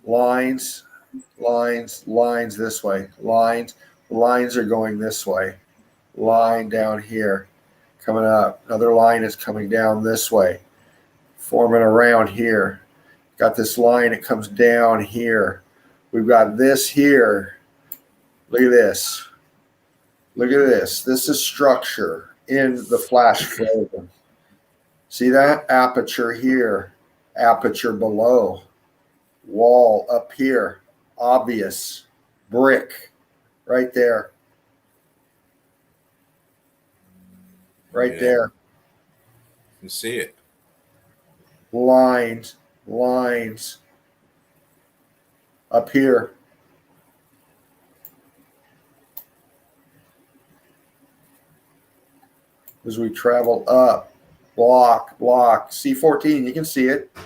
Lines this way. Lines are going this way. Line down here. Coming up. Another line is coming down this way. Forming around here. Got this line, it comes down here. We've got this here. Look at this. Look at this. This is structure in the flash frozen. See that? Aperture here. Aperture below. Wall up here. Obvious. Brick. Right there. Right there.
You can see it.
Lines. Up here. As we travel up, block, C14, you can see it.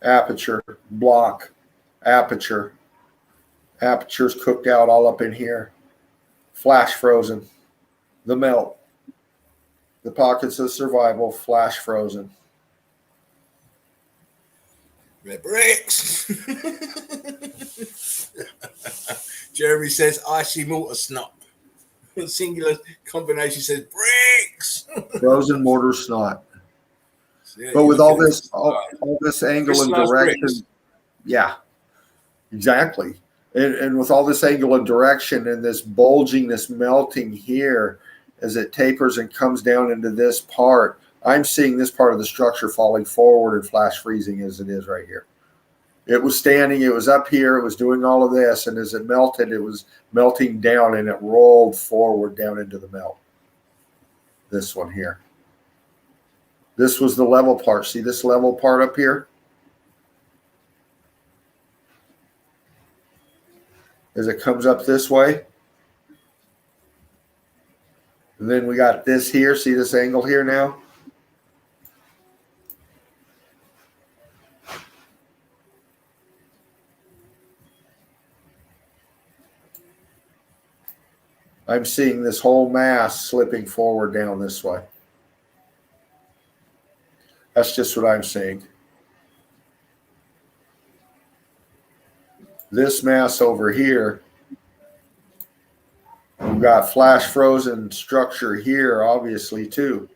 Aperture, block, aperture. Aperture's cooked out all up in here. Flash frozen. The melt. The pockets of survival, flash frozen.
Red bricks. Jeremy says icy mortar snot. Singular combination says bricks.
Frozen mortar snot.
Yeah,
but with all this angle and direction, bricks. Yeah, exactly. And with all this angle and direction and this bulging, this melting here, as it tapers and comes down into this part, I'm seeing this part of the structure falling forward and flash freezing as it is right here. It was standing, it was up here, it was doing all of this, and as it melted, it was melting down and it rolled forward down into the melt. This one here. This was the level part. See this level part up here? As it comes up this way. And then we got this here. See this angle here now? I'm seeing this whole mass slipping forward down this way. That's just what I'm seeing. This mass over here, we've got flash frozen structure here, obviously, too.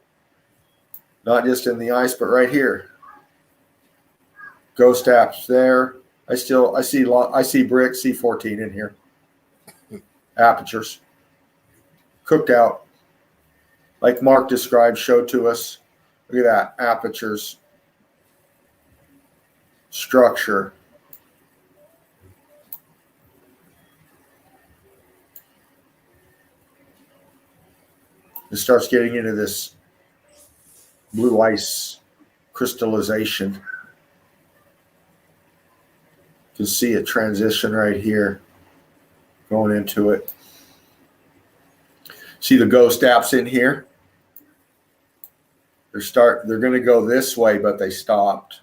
Not just in the ice, but right here. Ghost apps there. I see brick C14 in here. Apertures. Cooked out. Like Mark described, showed to us. Look at that. Apertures. Structure. It starts getting into this blue ice crystallization. You can see a transition right here going into it. See the ghost apps in here? They're going to go this way, but they stopped.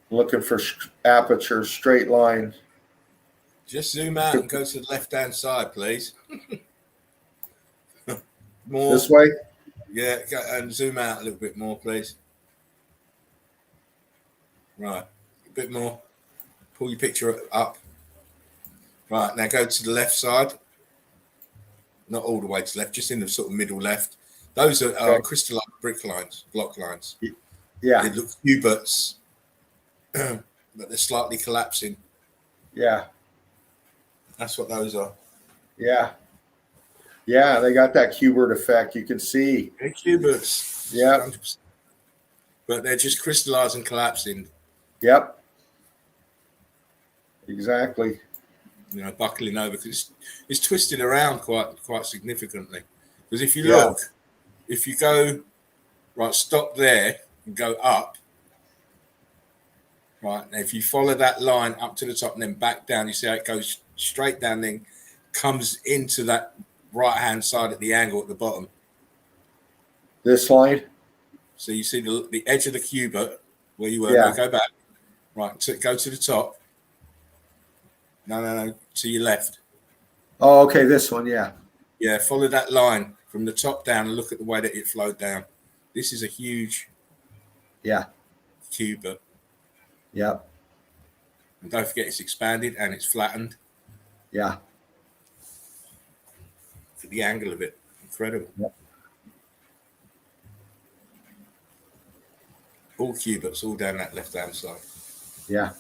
Looking for aperture, straight line.
Just zoom out and go to the left-hand side, please. More.
This way?
Yeah, and zoom out a little bit more, please. Right, a bit more. Pull your picture up. Right, now go to the left side. Not all the way to the left, just in the sort of middle left. Those are crystalline brick lines, block lines.
Yeah.
They look cubits, but they're slightly collapsing.
Yeah.
That's what those are.
Yeah. Yeah, they got that cubert effect. You can see.
They're cubits.
Yeah.
100%. But they're just crystallized and collapsing.
Yep. Exactly.
You know, buckling over because it's twisted around quite significantly. Because if you look, if you go right, stop there and go up, right, and if you follow that line up to the top and then back down, you see how it goes straight down, then comes into that right hand side at the angle at the bottom.
This line.
So you see the edge of the cubit where you were. Yeah. Go back. Right, go to the top. No, to your left.
Oh, okay, this one, yeah.
Yeah, follow that line from the top down and look at the way that it flowed down. This is a huge cubit.
Yeah.
And don't forget it's expanded and it's flattened.
Yeah.
Look at the angle of it. Incredible.
Yep.
All cubits, all down that left-hand side.
Yeah.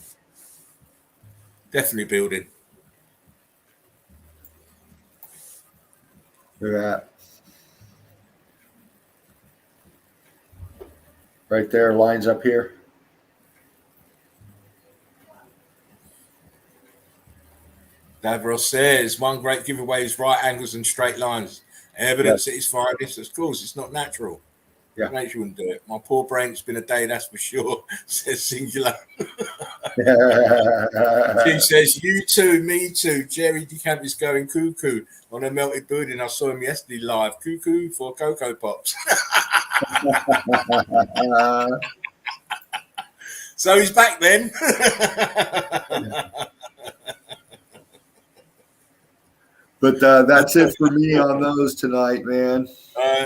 Definitely building.
Look at that. Right there, lines up here.
Davros says, one great giveaway is right angles and straight lines. Evidence that it's find this. Of course, it's not natural.
Yeah.
Nature wouldn't do it. My poor brain, it's been a day, that's for sure, says Singular. She says, you too, me too. Jerry DeCamp is going cuckoo on a melted building. I saw him yesterday live. Cuckoo for Cocoa Pops. So he's back then.
But that's it for me on those tonight, man.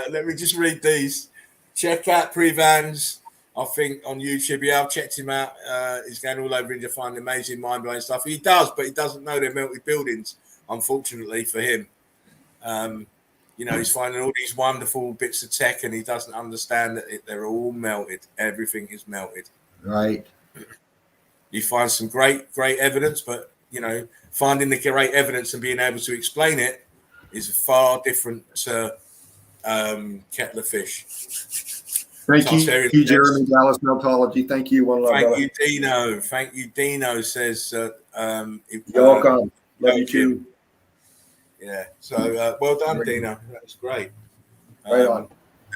Let me just read these. Check out Prevans, I think, on YouTube. Yeah, I've checked him out. He's going all over India, finding amazing, mind-blowing stuff. He does, but he doesn't know they're melted buildings, unfortunately for him. You know, he's finding all these wonderful bits of tech, and he doesn't understand that they're all melted. Everything is melted.
Right.
You find some great evidence, but, you know, finding the great evidence and being able to explain it is far different to kettle of fish.
Thank you, Jeremy Dallas Meltology. Thank you, one love.
Thank you, Dino. Thank you, Dino. Says
you're welcome. Love you too.
Yeah. So well done, Dino. That was great.
Right on.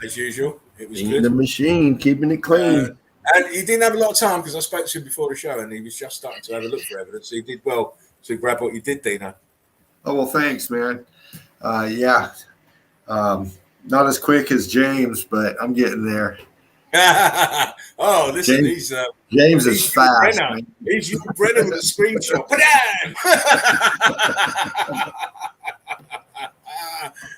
As usual, it was
in
good.
The machine, keeping it clean.
And he didn't have a lot of time because I spoke to him before the show, and he was just starting to have a look for evidence. So he did well to grab what you did, Dino. Oh
well, thanks, man. Yeah. Not as quick as James, but I'm getting there.
Oh, listen,
James is fast. Man.
He's you, Brennan, with a screenshot.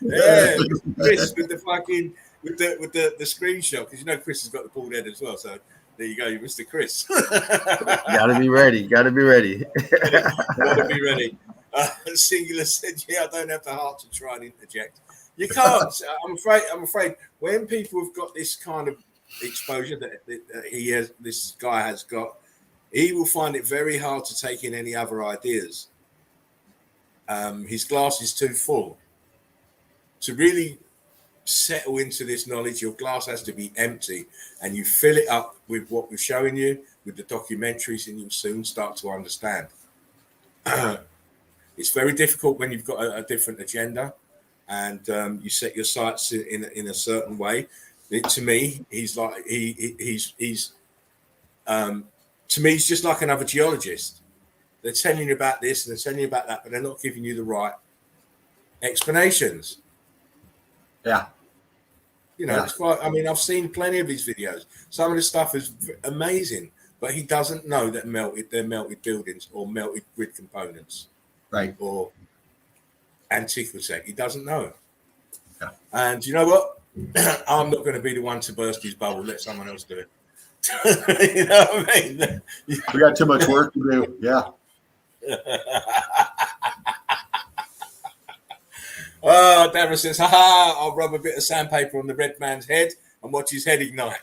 Yeah, Chris with the fucking with the screenshot, because you know Chris has got the bald head as well. So there you go, you Mr. Chris.
Gotta be ready. Gotta be ready.
Gotta be ready. Singular said, "Yeah, I don't have the heart to try and interject." You can't. I'm afraid when people have got this kind of exposure that this guy has got, he will find it very hard to take in any other ideas. His glass is too full. To really settle into this knowledge, your glass has to be empty, and you fill it up with what we're showing you, with the documentaries, and you'll soon start to understand. It's very difficult when you've got a different agenda. And you set your sights in a certain way. To me, he's like he's to me, he's just like another geologist. They're telling you about this and they're telling you about that, but they're not giving you the right explanations.
Yeah,
you know, it's quite. I mean, I've seen plenty of his videos. Some of the stuff is amazing, but he doesn't know that they're melted buildings or melted grid components,
right?
Or antiquity. He doesn't know.
Yeah.
And you know what? I'm not going to be the one to burst his bubble. Let someone else do it. You know what I mean?
We got too much work to do. Yeah.
Oh, Deborah says, haha, I'll rub a bit of sandpaper on the red man's head and watch his head ignite.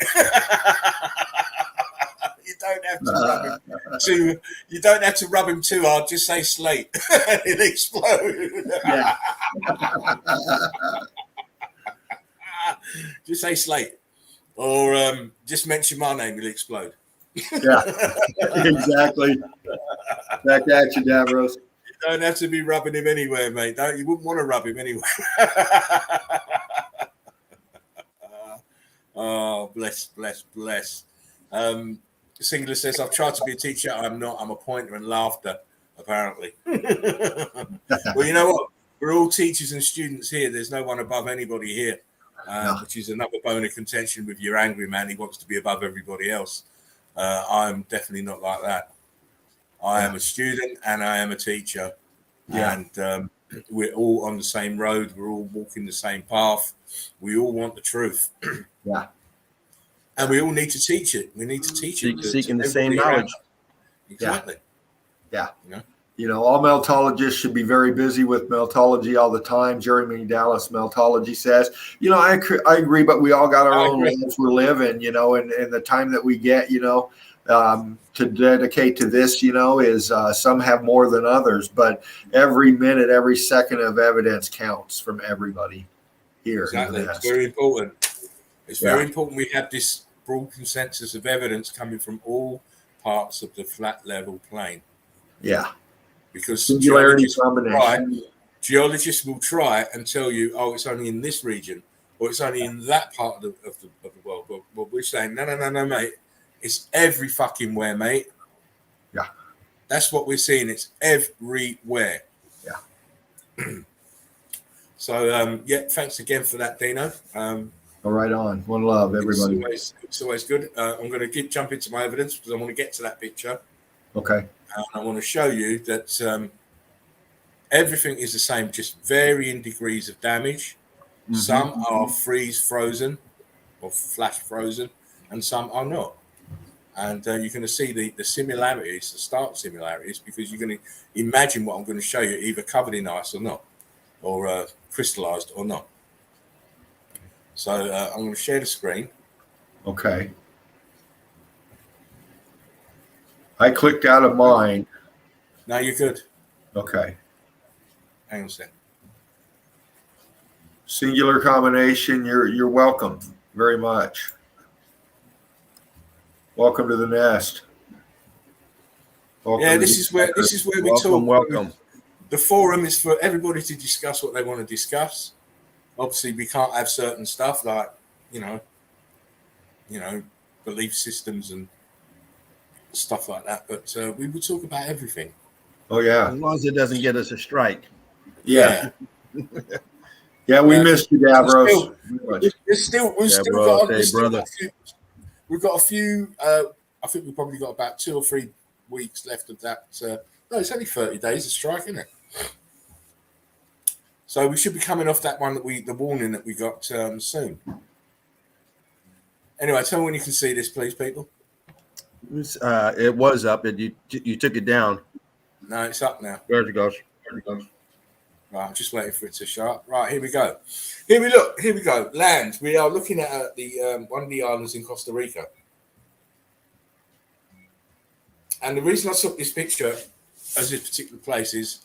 You don't have to rub him too. You don't have to rub him too hard. Just say slate, it'll explode.
Yeah.
Just say slate, or just mention my name. It'll explode.
Yeah, exactly. Back at you, Davros.
You don't have to be rubbing him anywhere, mate. You wouldn't want to rub him anywhere. Oh, bless. Singular says, I've tried to be a teacher. I'm not. I'm a pointer and laughter, apparently. Well, you know what? We're all teachers and students here. There's no one above anybody here, which is another bone of contention with your angry man. He wants to be above everybody else. I'm definitely not like that. I am a student and I am a teacher. Yeah. And we're all on the same road. We're all walking the same path. We all want the truth.
Yeah.
And we all need to teach it. We need to teach it.
Seeking the same knowledge.
Exactly.
Yeah. You know, all meltologists should be very busy with meltology all the time. Jeremy Dallas Meltology says, you know, I agree, but we all got our own lives we're living, you know, and the time that we get, you know, to dedicate to this, you know, is some have more than others, but every minute, every second of evidence counts from everybody here.
Exactly. It's very important. It's very important we have this broad consensus of evidence coming from all parts of the flat level plane.
Yeah.
Because
singularity combination.
Geologists will try and tell you, oh, it's only in this region or it's only in that part of the world. But we're saying, no, mate. It's every fucking where, mate.
Yeah. That's
what we're seeing. It's everywhere.
Yeah.
So, thanks again for that, Dino.
All right on. One love, everybody.
It's always good. I'm going to jump into my evidence because I want to get to that picture.
Okay.
And I want to show you that everything is the same, just varying degrees of damage. Mm-hmm. Some are freeze frozen or flash frozen, and some are not. And you're going to see the similarities, the stark similarities, because you're going to imagine what I'm going to show you either covered in ice or not, or crystallized or not. So I'm going to share the screen.
Okay. I clicked out of mine.
No, you're good.
Okay.
Hang on a second.
Singular combination. You're welcome very much. Welcome to the nest.
Welcome this is where we talk.
Welcome.
The forum is for everybody to discuss what they want to discuss. Obviously, we can't have certain stuff like, you know, belief systems and stuff like that. But we will talk about everything.
Oh yeah,
as long as it doesn't get us a strike.
Yeah. Yeah, we missed you, Davros.
We've got a few. I think we've probably got about 2 or 3 weeks left of that. No, it's only 30 days of strike, isn't it? So we should be coming off that one the warning that we got soon. Anyway, tell me when you can see this, please, people.
It was up, and you took it down.
No, it's up now.
There it goes.
Right, I'm just waiting for it to show up. Right, here we go. Here we go. Land. We are looking at the one of the islands in Costa Rica. And the reason I took this picture as this particular place is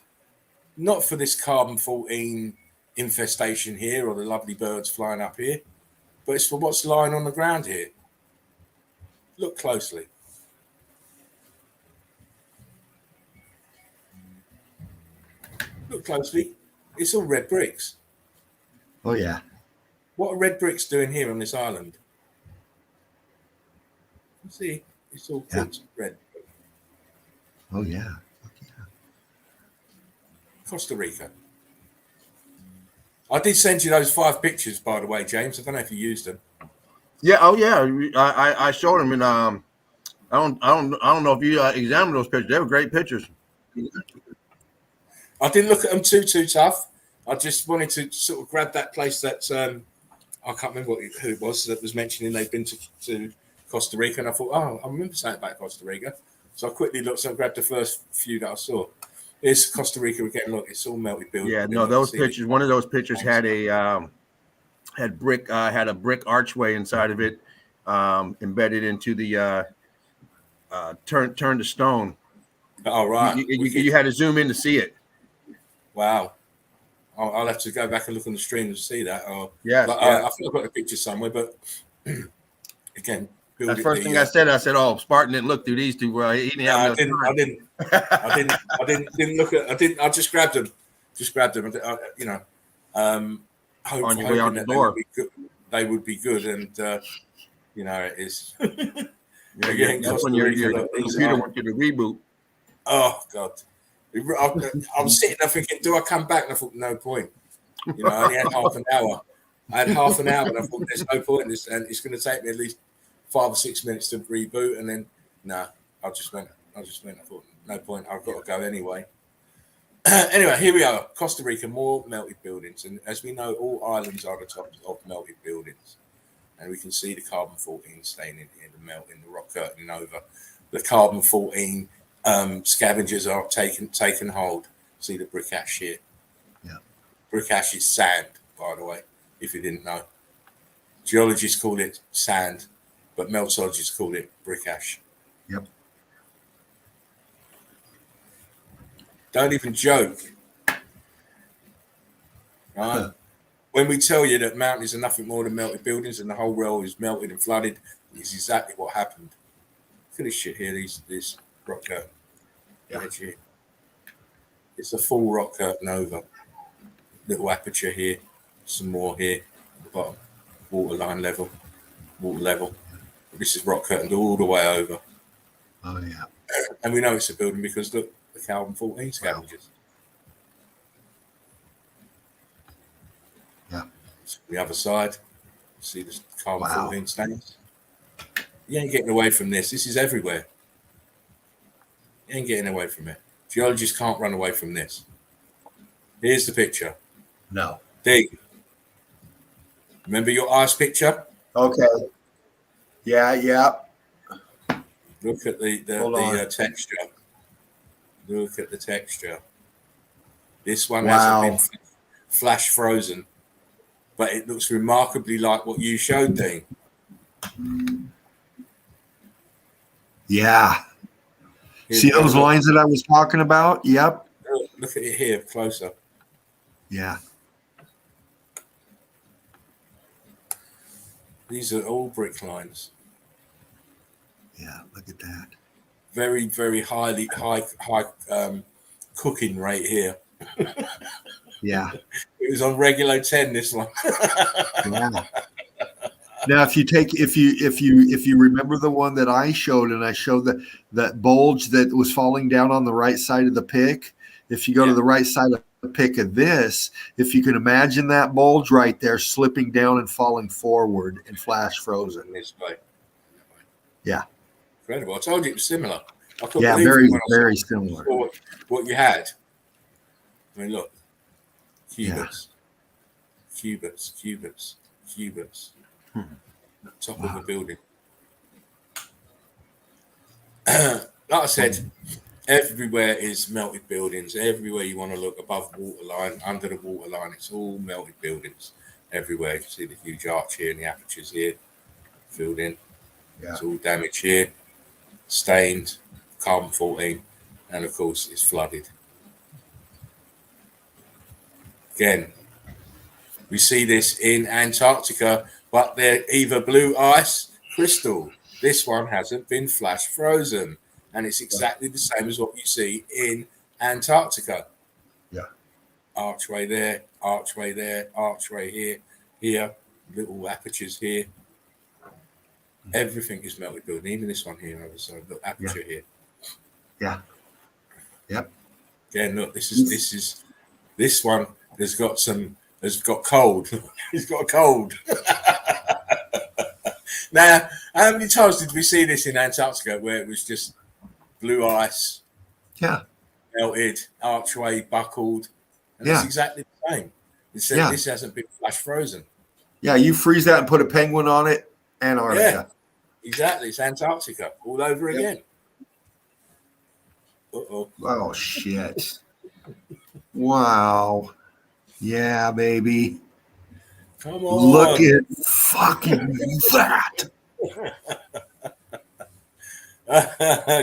not for this carbon-14 infestation here or the lovely birds flying up here, but it's for what's lying on the ground here. Look closely. Look closely. It's all red bricks.
Oh, yeah.
What are red bricks doing here on this island? You see, it's all red.
Oh, yeah.
Costa Rica. I did send you those 5 pictures, by the way, James. I don't know if you used them.
Yeah. Oh, yeah. I showed them, and I don't know if you examined those pictures. They were great pictures.
I didn't look at them too tough. I just wanted to sort of grab that place that I can't remember who it was that was mentioning they'd been to Costa Rica, and I thought, oh, I remember something about Costa Rica. So I quickly looked and grabbed the first few that I saw. It's Costa Rica again. Look, it's all melted building.
Yeah, no, those pictures. One of those pictures had a had a brick archway inside of it, embedded into the turned to stone.
Oh, right.
You had to zoom in to see it.
Wow. I'll have to go back and look on the stream to see that.
Yes,
I think I've got a picture somewhere, but again,
the first thing I said, "Oh, Spartan didn't look through these two. Well, he didn't have
I didn't look at. I just grabbed them. You know,
on your way out the door.
They would be good, and you know, it is.
That's when your computer wants you to reboot.
Oh God. I was sitting there thinking, do I come back? And I thought, no point. You know, I only had half an hour. I had half an hour, and I thought, there's no point in this, and it's going to take me at least 5 or 6 minutes to reboot. And then, I just went. I thought, no point. I've got to go anyway. Anyway, here we are, Costa Rica, more melted buildings, and as we know, all islands are the top of melted buildings, and we can see the carbon-14 staining in the melt in the rock curtain over the carbon-14. Scavengers are taken hold. See the brick ash here.
Yeah.
Brick ash is sand, by the way, if you didn't know. Geologists call it sand, but meltologists call it brick ash.
Yep.
Don't even joke. Right? When we tell you that mountains are nothing more than melted buildings and the whole world is melted and flooded, it's exactly what happened. Look at this shit here, this rock curtain. Yeah. It's a full rock curtain over. Little aperture here, some more here at the bottom. Water level. This is rock curtained all the way over.
Oh yeah.
And we know it's a building because look, the carbon-14 scavengers.
Yeah.
So the other side, see the carbon-14 stains. You ain't getting away from this. This is everywhere. You ain't getting away from it. Geologists can't run away from this. Here's the picture.
No.
Dig. Remember your ice picture?
Okay. Yeah.
Look at the texture. Look at the texture. This one hasn't been flash frozen, but it looks remarkably like what you showed, Dean.
Yeah. See those lines that I was talking about? Yep.
Look at it here, closer.
Yeah.
These are all brick lines.
Yeah, look at that.
Very, very high cooking rate here.
Yeah.
It was on Regulo 10, this one.
Yeah. Now, if you remember the one that I showed, and I showed that bulge that was falling down on the right side of the pick. If you go to the right side of the pick of this, if you can imagine that bulge right there slipping down and falling forward and flash frozen.
This way.
Yeah.
Incredible. I told you it was similar.
Yeah, very, very similar.
What you had. I mean, look. Cubits. Top of the building. Like I said, everywhere is melted buildings. Everywhere you want to look, above water line, under the water line, it's all melted buildings. Everywhere. You can see the huge arch here and the apertures here filled in. Yeah. It's all damaged here, stained, carbon-14, and of course it's flooded. Again, we see this in Antarctica, but they're either blue ice, crystal. This one hasn't been flash frozen, and it's exactly the same as what you see in Antarctica.
Yeah.
Archway there, archway here, little apertures here. Everything is melted building, even this one here, other the aperture here.
Yeah. Yep.
Again, look, this one has got cold. He's got a cold. Now, how many times did we see this in Antarctica where it was just blue ice?
Yeah.
Melted, archway buckled. And it's exactly the same. This hasn't been flash frozen. Yeah,
you freeze that and put a penguin on it, Antarctica.
Yeah, exactly. It's Antarctica all over again. Uh-oh.
Oh, shit. Wow. Yeah, baby.
Come on.
Look at fucking that.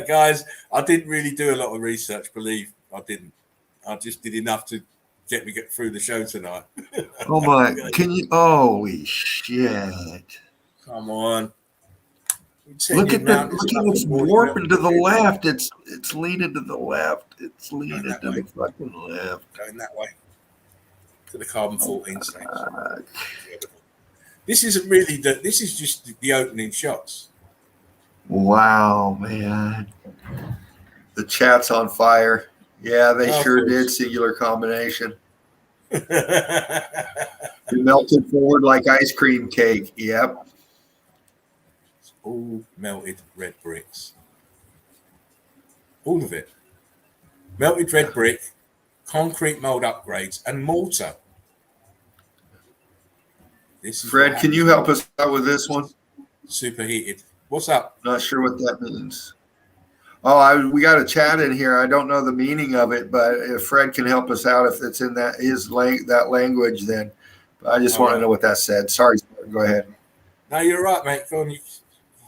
Guys, I didn't really do a lot of research, believe I didn't. I just did enough to get through the show tonight.
Oh my, can you, holy shit.
Come on.
Look at it's warping to the left. It's leaning to the left. It's leaning to the fucking left.
Going that way. To the carbon 14 stage. This isn't really this is just the opening shots.
Wow, man. The chat's on fire. Yeah, they sure did. Singular combination. It melted forward like ice cream cake. Yep.
It's all melted red bricks. All of it. Melted red brick, concrete mold upgrades, and mortar.
Fred, can you help us out with this one?
Superheated. What's up?
Not sure what that means. Oh, we got a chat in here. I don't know the meaning of it, but if Fred can help us out, if it's in that language, then I just want to know what that said. Sorry, go ahead.
No, you're right, mate. Go on. You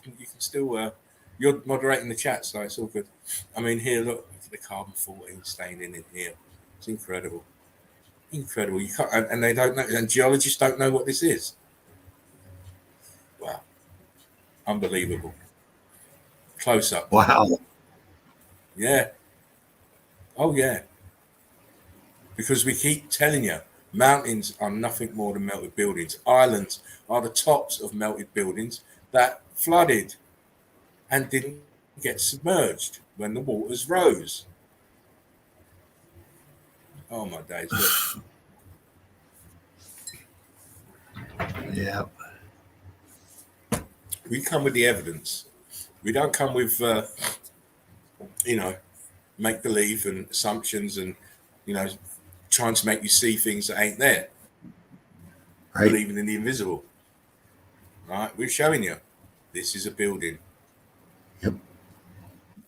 can still. You're moderating the chat, so it's all good. I mean, here, look at the carbon 14 staining in here. It's incredible. Incredible. You can't, and they don't know, and geologists don't know what this is. Wow. Unbelievable. Close up.
Wow.
Yeah. Oh, yeah. Because we keep telling you, mountains are nothing more than melted buildings. Islands are the tops of melted buildings that flooded and didn't get submerged when the waters rose. Oh, my days.
Yeah.
We come with the evidence. We don't come with, make believe and assumptions and, trying to make you see things that ain't there.
Right.
Believing in the invisible. Right? We're showing you this is a building.
Yep.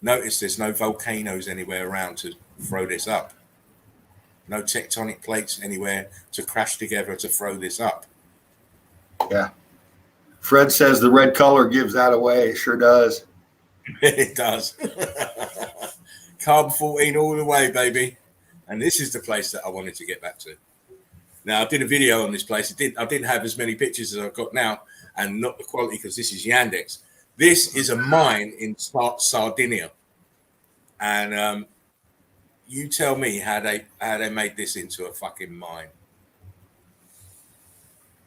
Notice there's no volcanoes anywhere around to throw this up. No tectonic plates anywhere to crash together to throw this up.
Yeah. Fred says the red color gives that away. It sure does.
It does. Carbon 14 all the way, baby. And this is the place that I wanted to get back to. Now, I did a video on this place. I didn't have as many pictures as I've got now, and not the quality because this is Yandex. This is a mine in Sardinia. And you tell me how they made this into a fucking mine.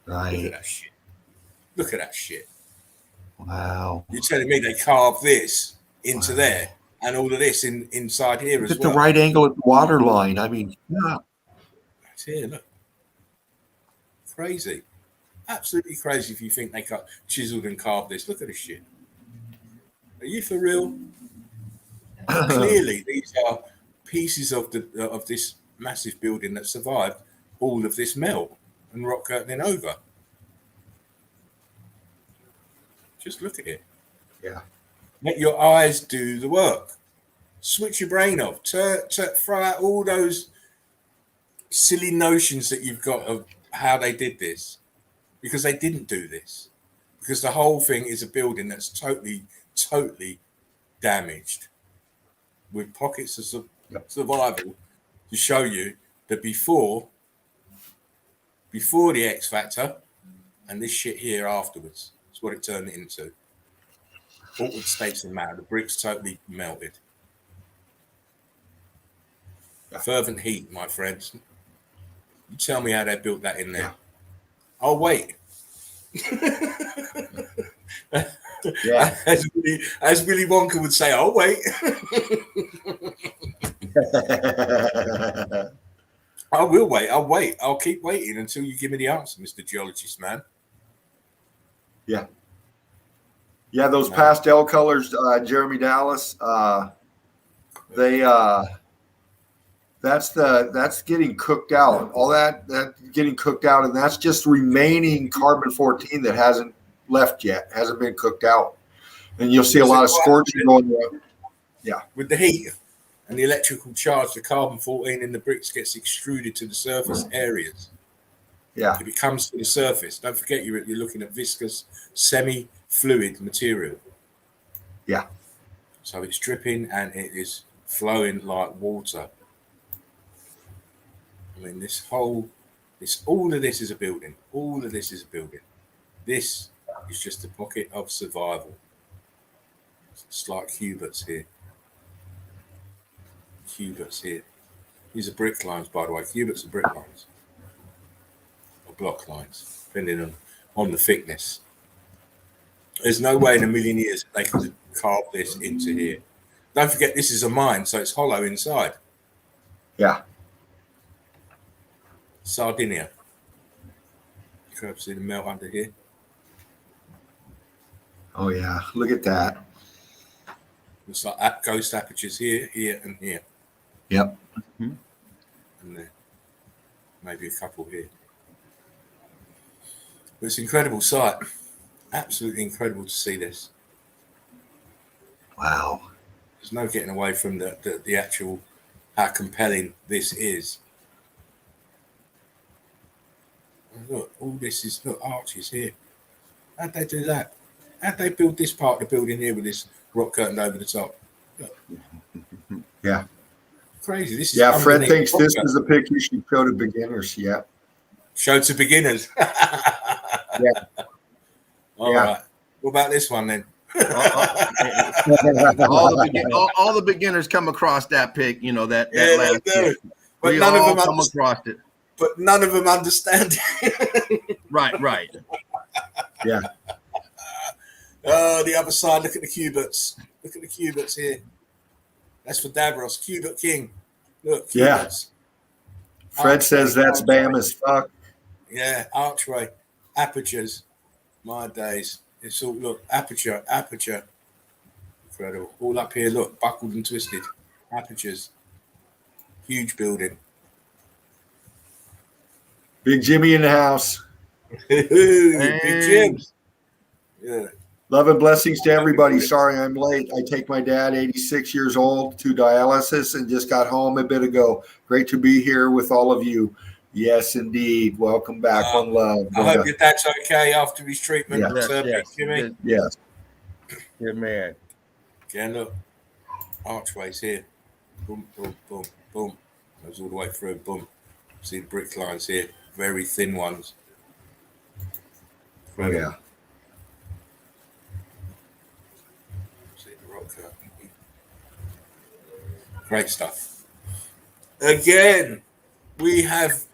Right.
Look at that shit. Look at that shit.
Wow.
You're telling me they carved this into there and all of this inside here
look
as
at
well.
the right angle at the water line. I mean, yeah.
It's here, look. Crazy. Absolutely crazy if you think they chiseled and carved this. Look at this shit. Are you for real? Clearly, these are pieces of this massive building that survived all of this melt and rock curtaining over. Just look at it.
Yeah.
Let your eyes do the work. Switch your brain off. Throw out all those silly notions that you've got of how they did this. Because they didn't do this. Because the whole thing is a building that's totally, totally damaged. With pockets of survival to show you that before the X Factor and this shit here afterwards. That's what it turned it into. Altered states of matter. The bricks totally melted. Fervent heat, my friends. You tell me how they built that in there. I'll wait.
Yeah.
As Willy Wonka would say, I'll wait. I will wait. I'll wait. I'll keep waiting until you give me the answer, Mr. Geologist, man.
Yeah. Yeah, those pastel colors, Jeremy Dallas, that's getting cooked out. All that getting cooked out, and that's just remaining carbon 14 that hasn't left yet, hasn't been cooked out. And you'll see a lot of scorching going on. Yeah.
With the heat. and the electrical charge, the carbon-14 in the bricks gets extruded to the surface areas.
Yeah.
If it comes to the surface, don't forget you're looking at viscous, semi-fluid material.
Yeah.
So it's dripping and it is flowing like water. I mean, all of this is a building. All of this is a building. This is just a pocket of survival. It's like cubits here. Cubits here. These are brick lines, by the way. Cubits are brick lines. Or block lines, depending on the thickness. There's no way in a million years they could have carved this into here. Don't forget, this is a mine, so it's hollow inside.
Yeah.
Sardinia. You can see the melt under here.
Oh yeah. Look at that.
Looks like ghost apertures here, here, and here.
Yep.
And there. Maybe a couple here. But it's an incredible sight. Absolutely incredible to see this.
Wow.
There's no getting away from the actual, how compelling this is. And look, all this is, look, arches here. How'd they do that? How'd they build this part of the building here with this rock curtain over the top? Look.
Yeah.
Crazy. This is
Fred thinks this is a pic you should show to beginners. Yeah.
Show to beginners.
Yeah.
All right. What about this one then?
all the beginners come across that pic, that last pic.
But none of them come across it. But none of them understand it.
Right.
Yeah.
Oh, the other side. Look at the cubits. Look at the cubits here. That's for Davros, Cubit King. Look, cubits.
Yeah. Fred says that's BAM as fuck.
Yeah, archway, apertures. My days. It's all, look, aperture. Incredible. All up here, look, buckled and twisted. Apertures. Huge building.
Big Jimmy in the house.
Big Jim. Yeah.
Love and blessings to everybody. Sorry I'm late. I take my dad, 86 years old, to dialysis and just got home a bit ago. Great to be here with all of you. Yes, indeed. Welcome back. One love.
I hope your dad's okay after his treatment.
Yes.
Jimmy.
Yes.
Good man.
Again, look. Archways here. Boom, boom, boom, boom. Goes all the way through. Boom. See the brick lines here. Very thin ones.
Oh, yeah.
Great stuff. Again, we have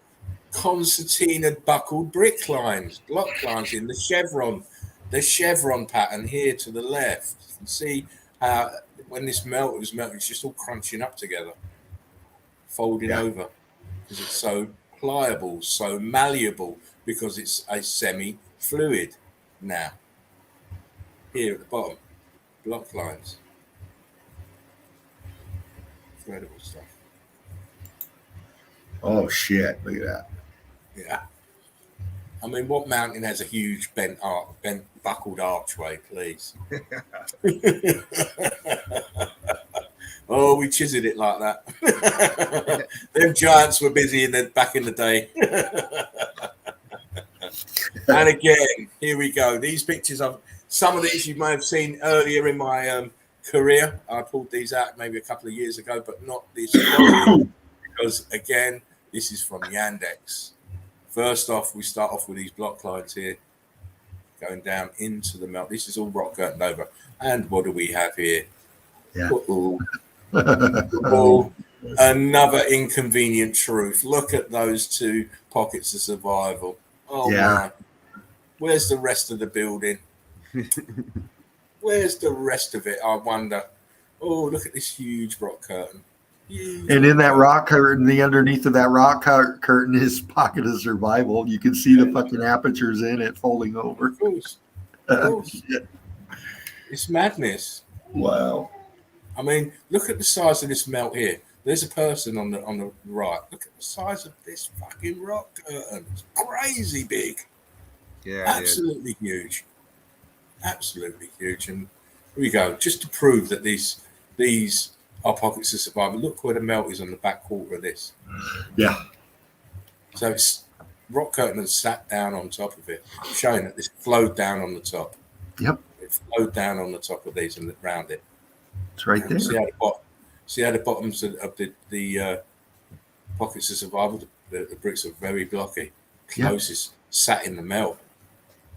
concertina buckled brick lines, block lines in the chevron pattern here to the left. You can see how when this was melting, it's just all crunching up together, folding over, because it's so pliable, so malleable, because it's a semi-fluid now. Here at the bottom, block lines. Incredible stuff.
Oh shit! Look at that.
Yeah. I mean, what mountain has a huge bent buckled archway, please? Oh, we chiseled it like that. Them giants were busy back in the day. And again, here we go. These pictures some of these you may have seen earlier in my career. I pulled these out maybe a couple of years ago, but not this because again, this is from Yandex. First off, we start off with these block lines here, going down into the melt. This is all rock curtained over. And what do we have here?
Yeah.
Oh, another inconvenient truth. Look at those two pockets of survival. Oh, man. Where's the rest of the building? Where's the rest of it? I wonder. Oh, look at this huge rock curtain.
And in that rock curtain, the underneath of that rock curtain is pocket of survival. You can see the fucking apertures in it folding over.
Of course. It's madness.
Wow.
I mean, look at the size of this melt here. There's a person on the right. Look at the size of this fucking rock curtain. It's crazy big.
Yeah.
Absolutely huge. Absolutely huge. And here we go. Just to prove that these our pockets of survival. Look where the melt is on the back quarter of this.
Yeah.
So it's rock curtain has sat down on top of it, showing that this flowed down on the top.
Yep.
It flowed down on the top of these and around it.
It's right there.
See how the bottoms of the pockets of survival, the bricks are very blocky. Closest sat in the melt.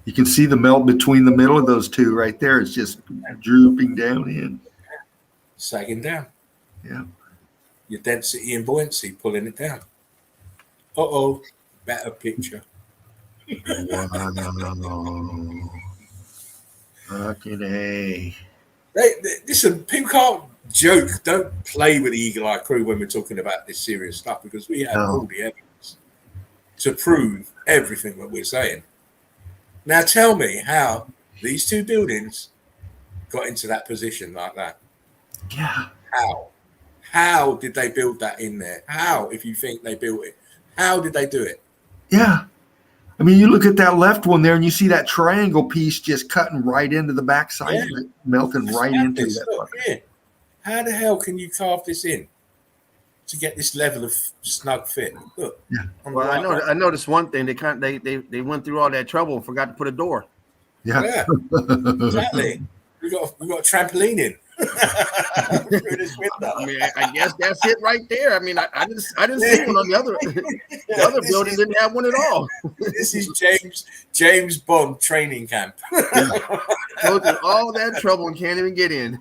You can see the melt between the middle of those two right there. It's just drooping down in.
Sagging down.
Yeah.
Your density and buoyancy pulling it down. Uh-oh. Better picture.
Wow. Fucking A.
Listen, people can't joke. Don't play with the Eagle Eye crew when we're talking about this serious stuff, because we have all the evidence to prove everything that we're saying. Now tell me how these two buildings got into that position like that.
Yeah.
How did they build that in there? How, if you think they built it, how did they do it?
Yeah. I mean, you look at that left one there and you see that triangle piece just cutting right into the backside of it, melting right into that.
Look, how the hell can you carve this in to get this level of snug fit? Look.
Yeah.
Well, I noticed one thing. They went through all that trouble and forgot to put a door.
Yeah.
Exactly. We got a trampoline in.
I mean, I guess that's it right there. I mean, I didn't see one on the other. The other building didn't have one at all.
This is James Bond training camp.
Go through all that trouble and can't even get in.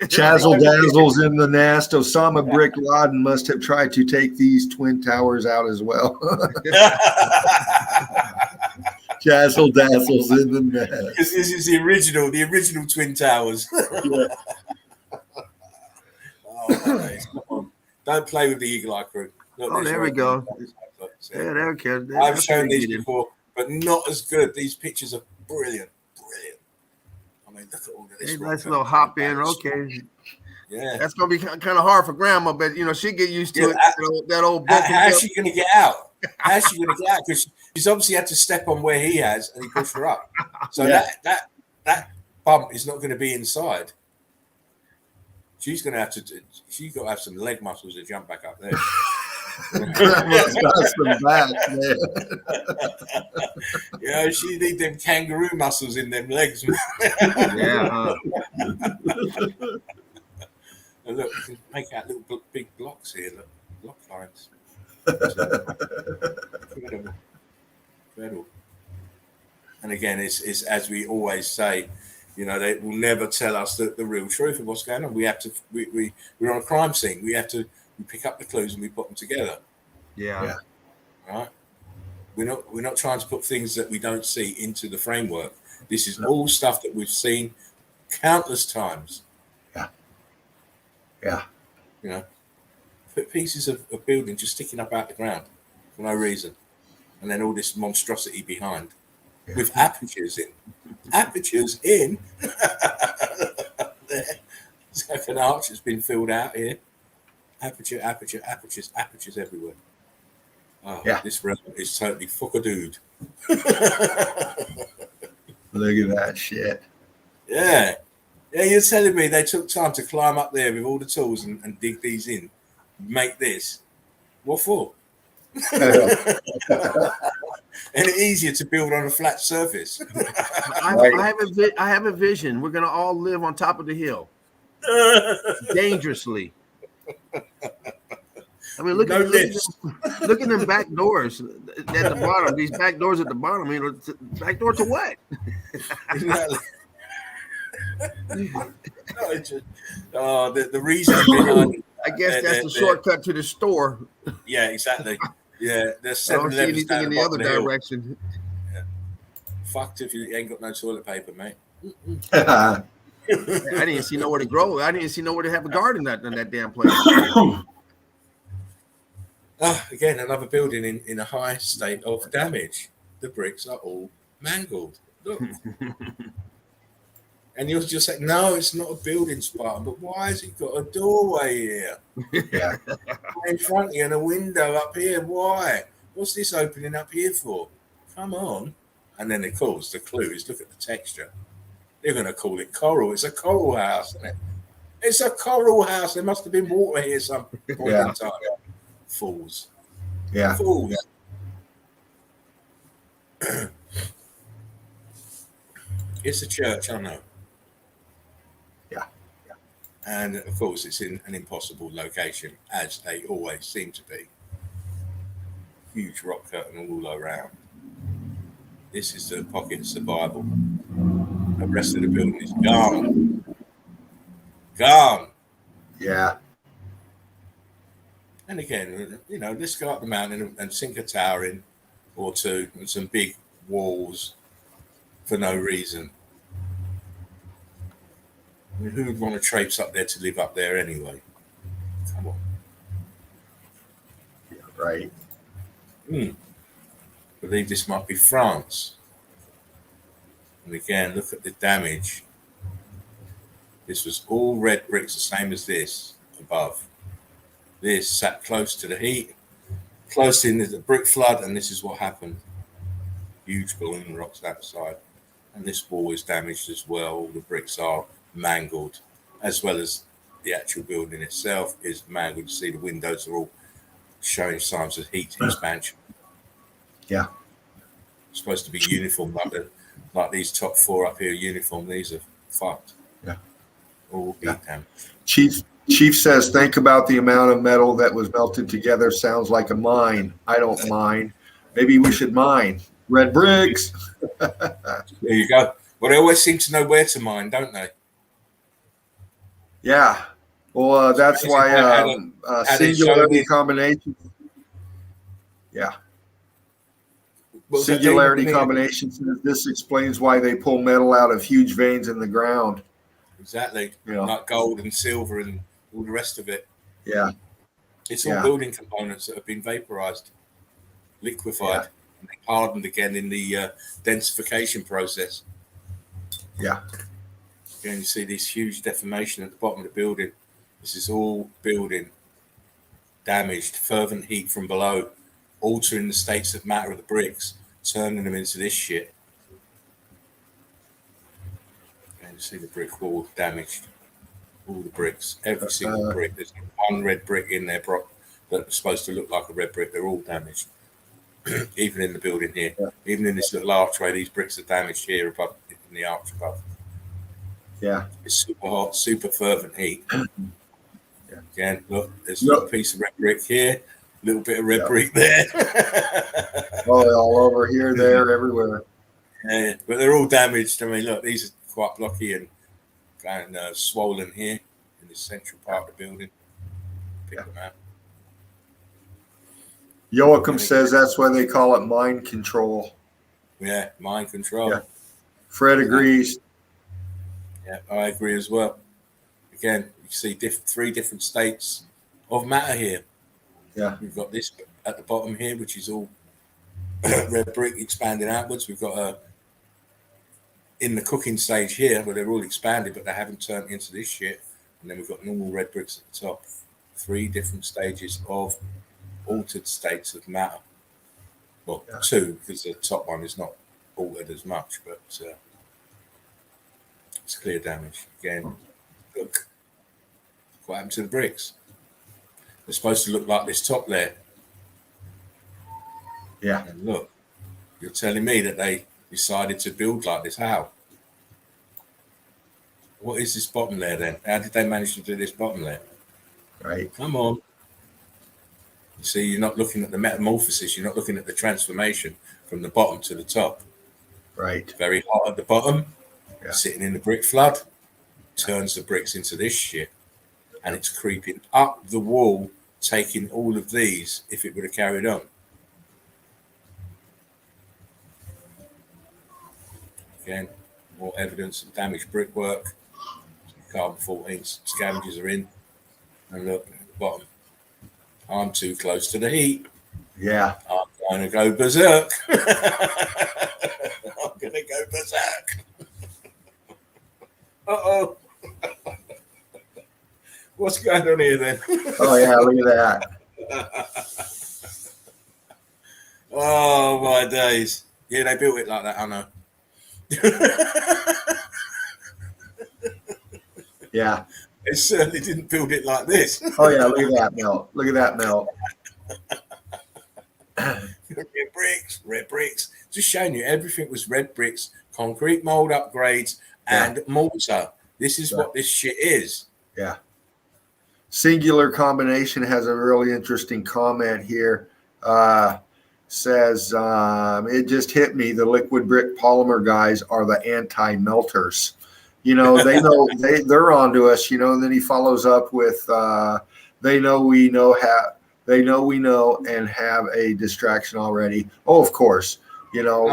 Chazzle dazzles in the nest. Osama Brick Laden must have tried to take these twin towers out as well. Chazzle dazzles in the nest.
This is the original twin towers.
Yeah.
Oh, nice. Come on. Don't play with the Eagle Eye crew.
Look, there we go. Yeah, there we go.
I've shown these before, but not as good. These pictures are brilliant. I mean, look at all of this.
Nice little hop in. Okay.
Yeah.
That's going to be kind of hard for Grandma, but, she get used to it. That old book.
How's she going to get out? How's she going to get out? Because she's obviously had to step on where he has, and he pushed her up. So that bump is not going to be inside. She's going to have to. She's got to have some leg muscles to jump back up there. She need them kangaroo muscles in them legs.
Yeah.
And look, you can make out little big blocks here. Look, block lines. Incredible. And again, it's as we always say. They will never tell us the real truth of what's going on. We have to. We're on a crime scene. We pick up the clues and we put them together.
Yeah.
Right. We're not trying to put things that we don't see into the framework. This is all stuff that we've seen countless times.
Yeah.
Put pieces of building just sticking up out the ground for no reason, and then all this monstrosity behind. With apertures in. There. It's like an arch that's been filled out here. Apertures everywhere. Oh, yeah. This realm is totally fuckadooed.
Look at that shit.
Yeah. Yeah, you're telling me they took time to climb up there with all the tools and dig these in, make this. What for? And it's easier to build on a flat surface.
I have a vision. We're gonna all live on top of the hill, dangerously. I mean, look at them back doors at the bottom. These back doors at the bottom. I mean, back door to what?
Exactly. The reason behind it.
I guess that's the shortcut to the store.
Yeah, exactly. Yeah, there's
I don't see anything in the other direction.
Yeah. Fucked if you ain't got no toilet paper, mate.
I didn't see nowhere to grow. I didn't see nowhere to have a garden in that damn place.
Again, another building in a high state of damage. The bricks are all mangled. Look. And you'll just say, no, it's not a building, Spartan, but why has it got a doorway here?
Yeah.
In front of you and a window up here. Why? What's this opening up here for? Come on. And then, of course, the clue is look at the texture. They're going to call it coral. It's a coral house, isn't it? It's a coral house. There must have been water here some point
Yeah.
in time. Fools.
Yeah.
Fools. It's a church, I know.
Yeah.
And of course, it's in an impossible location, as they always seem to be. Huge rock curtain all around. This is the pocket of survival. The rest of the building is gone. Gone.
Yeah.
And again, you know, let's go up the mountain and sink a tower in or two and some big walls for no reason. I mean, who would want to traipse up there to live up there anyway? Come on.
Yeah, right.
I believe this might be France. And again, look at the damage. This was all red bricks, the same as this above. This sat close to the heat, close in the brick flood, and this is what happened. Huge balloon rocks outside. And this wall is damaged as well. All the bricks are mangled, as well as the actual building itself is mangled. You see the windows are all showing signs of heat expansion.
Yeah.
It's supposed to be uniform, like these top four up here, uniform. These are fucked.
Yeah.
All heat damage.
Chief says, think about the amount of metal that was melted together. Sounds like a mine. I don't mind. Maybe we should mine red bricks.
There you go. Well, they always seem to know where to mine, don't they?
Yeah. Well, that's why singularity combination. Yeah. Singularity combination says this explains why they pull metal out of huge veins in the ground.
Exactly.
Yeah.
Like gold and silver and all the rest of it.
Yeah.
It's all building components that have been vaporized, liquefied, and hardened again in the densification process.
Yeah.
Again, you see this huge deformation at the bottom of the building. This is all building damaged, fervent heat from below, altering the states of matter of the bricks, turning them into this shit. And you see the brick wall damaged. All the bricks, every single brick. There's one red brick in there that's supposed to look like a red brick. They're all damaged. Even in the building here, even in this little archway, these bricks are damaged here above in the arch above.
Yeah.
It's super hot, super fervent heat. Again, look, there's a little piece of red brick here, a little bit of red brick there.
All over here, there, everywhere.
Yeah, but they're all damaged. I mean, look, these are quite blocky and kind of swollen here in the central part of the building. Pick them out.
Joachim says that's why they call it mind control.
Yeah, mind control.
Yeah. Fred agrees.
Yeah, I agree as well. Again, you see three different states of matter here.
Yeah.
We've got this at the bottom here, which is all red brick expanding outwards. We've got in the cooking stage here, where they're all expanded, but they haven't turned into this shit. And then we've got normal red bricks at the top. Three different stages of altered states of matter. Well, two, because the top one is not altered as much, but it's clear damage. Again, look what happened to the bricks. They're supposed to look like this top layer.
Yeah.
And look, you're telling me that they decided to build like this. How? What is this bottom layer then? How did they manage to do this bottom layer?
Right.
Come on. You see, you're not looking at the metamorphosis. You're not looking at the transformation from the bottom to the top.
Right.
Very hot at the bottom, sitting in the brick flood, turns the bricks into this shit. And it's creeping up the wall, taking all of these if it would have carried on. Again, more evidence of damaged brickwork. Carbon-14 scavengers are in. And look at the bottom. I'm too close to the heat.
Yeah.
I'm going to go berserk. I'm going to go berserk. Uh-oh. What's going on here then?
Oh, yeah, look at
that. Oh, my days. Yeah, they built it like that, I know.
Yeah.
It certainly didn't build it like this.
Oh yeah, look at that melt. Look at that melt.
Red bricks. Just showing you everything was red bricks, concrete mold upgrades, and mortar. This is what this shit is.
Yeah. Singular Combination has a really interesting comment here. Says, it just hit me. The liquid brick polymer guys are the anti-melters. You know, they know they're onto us, you know, and then he follows up with, they know we know and have a distraction already. Oh, of course, you know,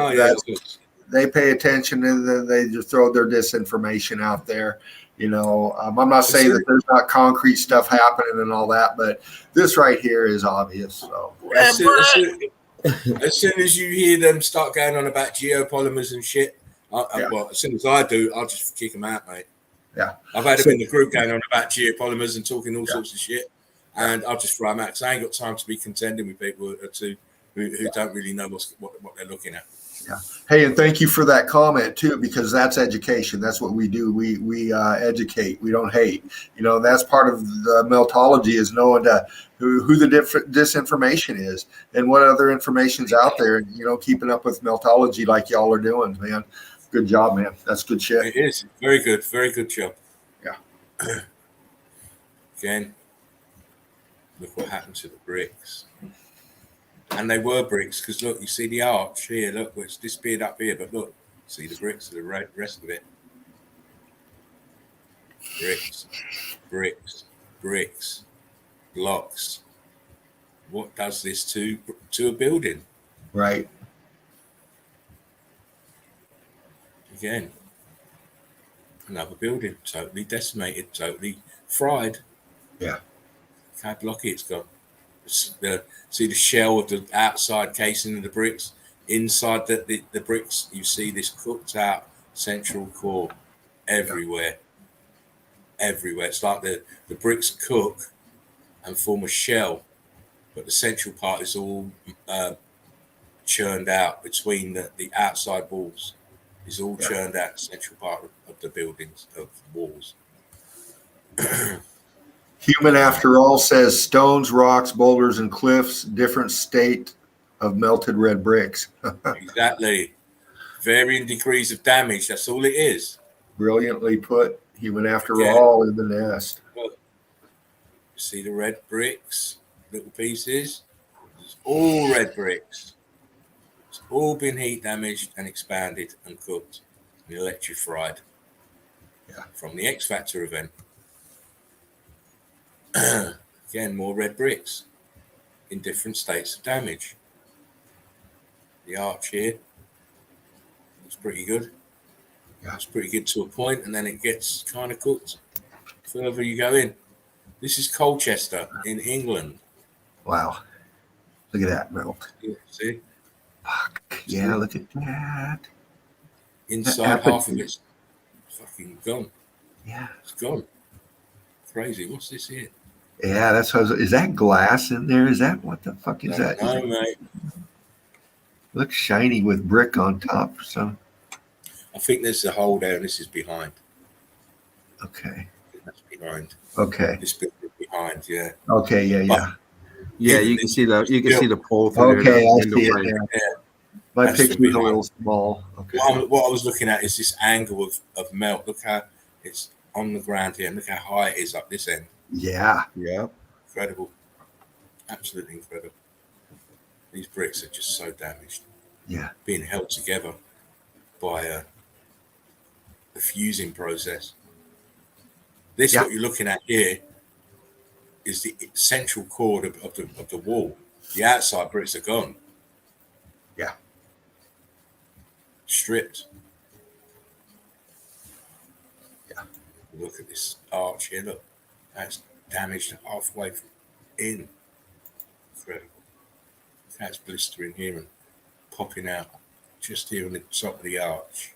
they pay attention and then they just throw their disinformation out there. You know, I'm not saying that there's not concrete stuff happening and all that, but this right here is obvious. So
as soon as you hear them start going on about geopolymers and shit, well, as soon as I do, I'll just kick them out, mate.
Yeah,
I've had them in the group going on about geopolymers and talking all sorts of shit, and I'll just throw them out because I ain't got time to be contending with people who don't really know what they're looking at.
Yeah. Hey, and thank you for that comment too, because that's education. That's what we do. We educate. We don't hate. You know, that's part of the meltology is knowing who the disinformation is and what other information's out there. You know, keeping up with meltology like y'all are doing, man. Good job, man. That's good shit.
It is very good job.
Yeah.
Again, look what happened to the bricks. And they were bricks because look, you see the arch here. Look, it's disappeared up here, but look, see the bricks, the rest of it. Bricks, blocks. What does this to a building?
Right.
Again, another building, totally decimated, totally fried.
Yeah.
Look how blocky it's got. See the shell of the outside casing of the bricks. Inside the bricks, you see this cooked out central core everywhere. It's like the bricks cook and form a shell, but the central part is all churned out between the outside walls. It's all churned out, the central part of the buildings, of the walls.
Human, after all, says stones, rocks, boulders, and cliffs, different state of melted red bricks.
Exactly. Varying degrees of damage. That's all it is.
Brilliantly put. Human, after all, in the nest.
Look, you see the red bricks, little pieces? It's all red bricks. It's all been heat damaged and expanded and cooked and electrified from the X Factor event. Again, more red bricks in different states of damage. The arch here looks pretty good. Yeah. It's pretty good to a point, and then it gets kind of cooked further you go in. This is Colchester in England.
Wow. Look at that melt.
Yeah, see?
Fuck. Yeah, look at that.
Inside half of it's fucking gone.
Yeah.
It's gone. Crazy. What's this here?
Yeah, that's what is that glass in there? Is that what the fuck is that?
No, mate.
Looks shiny with brick on top. So
I think there's a hole there, and this is behind.
Okay.
That's behind.
Okay.
This bit behind, yeah.
Okay, yeah.
Yeah, you can see the pole through
there. Okay, I see
it.
Yeah. My picture's a little small. Okay.
What I was looking at is this angle of melt. Look how it's on the ground here, and look how high it is up this end.
Yeah.
Incredible. Absolutely incredible. These bricks are just so damaged.
Yeah.
Being held together by the fusing process. This, what you're looking at here, is the central core of the wall. The outside bricks are gone.
Yeah.
Stripped. Yeah. Look at this arch here. Look, that's damaged halfway in. Incredible. That's blistering here and popping out just here on the top of the arch.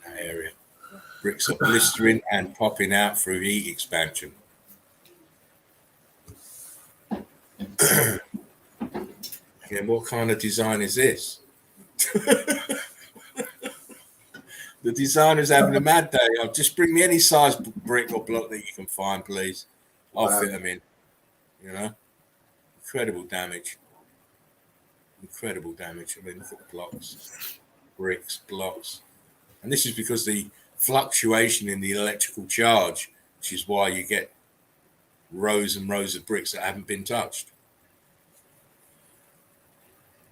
That area. Bricks are blistering and popping out through heat expansion. Again, what kind of design is this? The designer's having a mad day. Oh, just bring me any size brick or block that you can find, please. I'll fit them in. You know, incredible damage. Incredible damage. I mean, look at the blocks, bricks, blocks. And this is because the fluctuation in the electrical charge, which is why you get rows and rows of bricks that haven't been touched.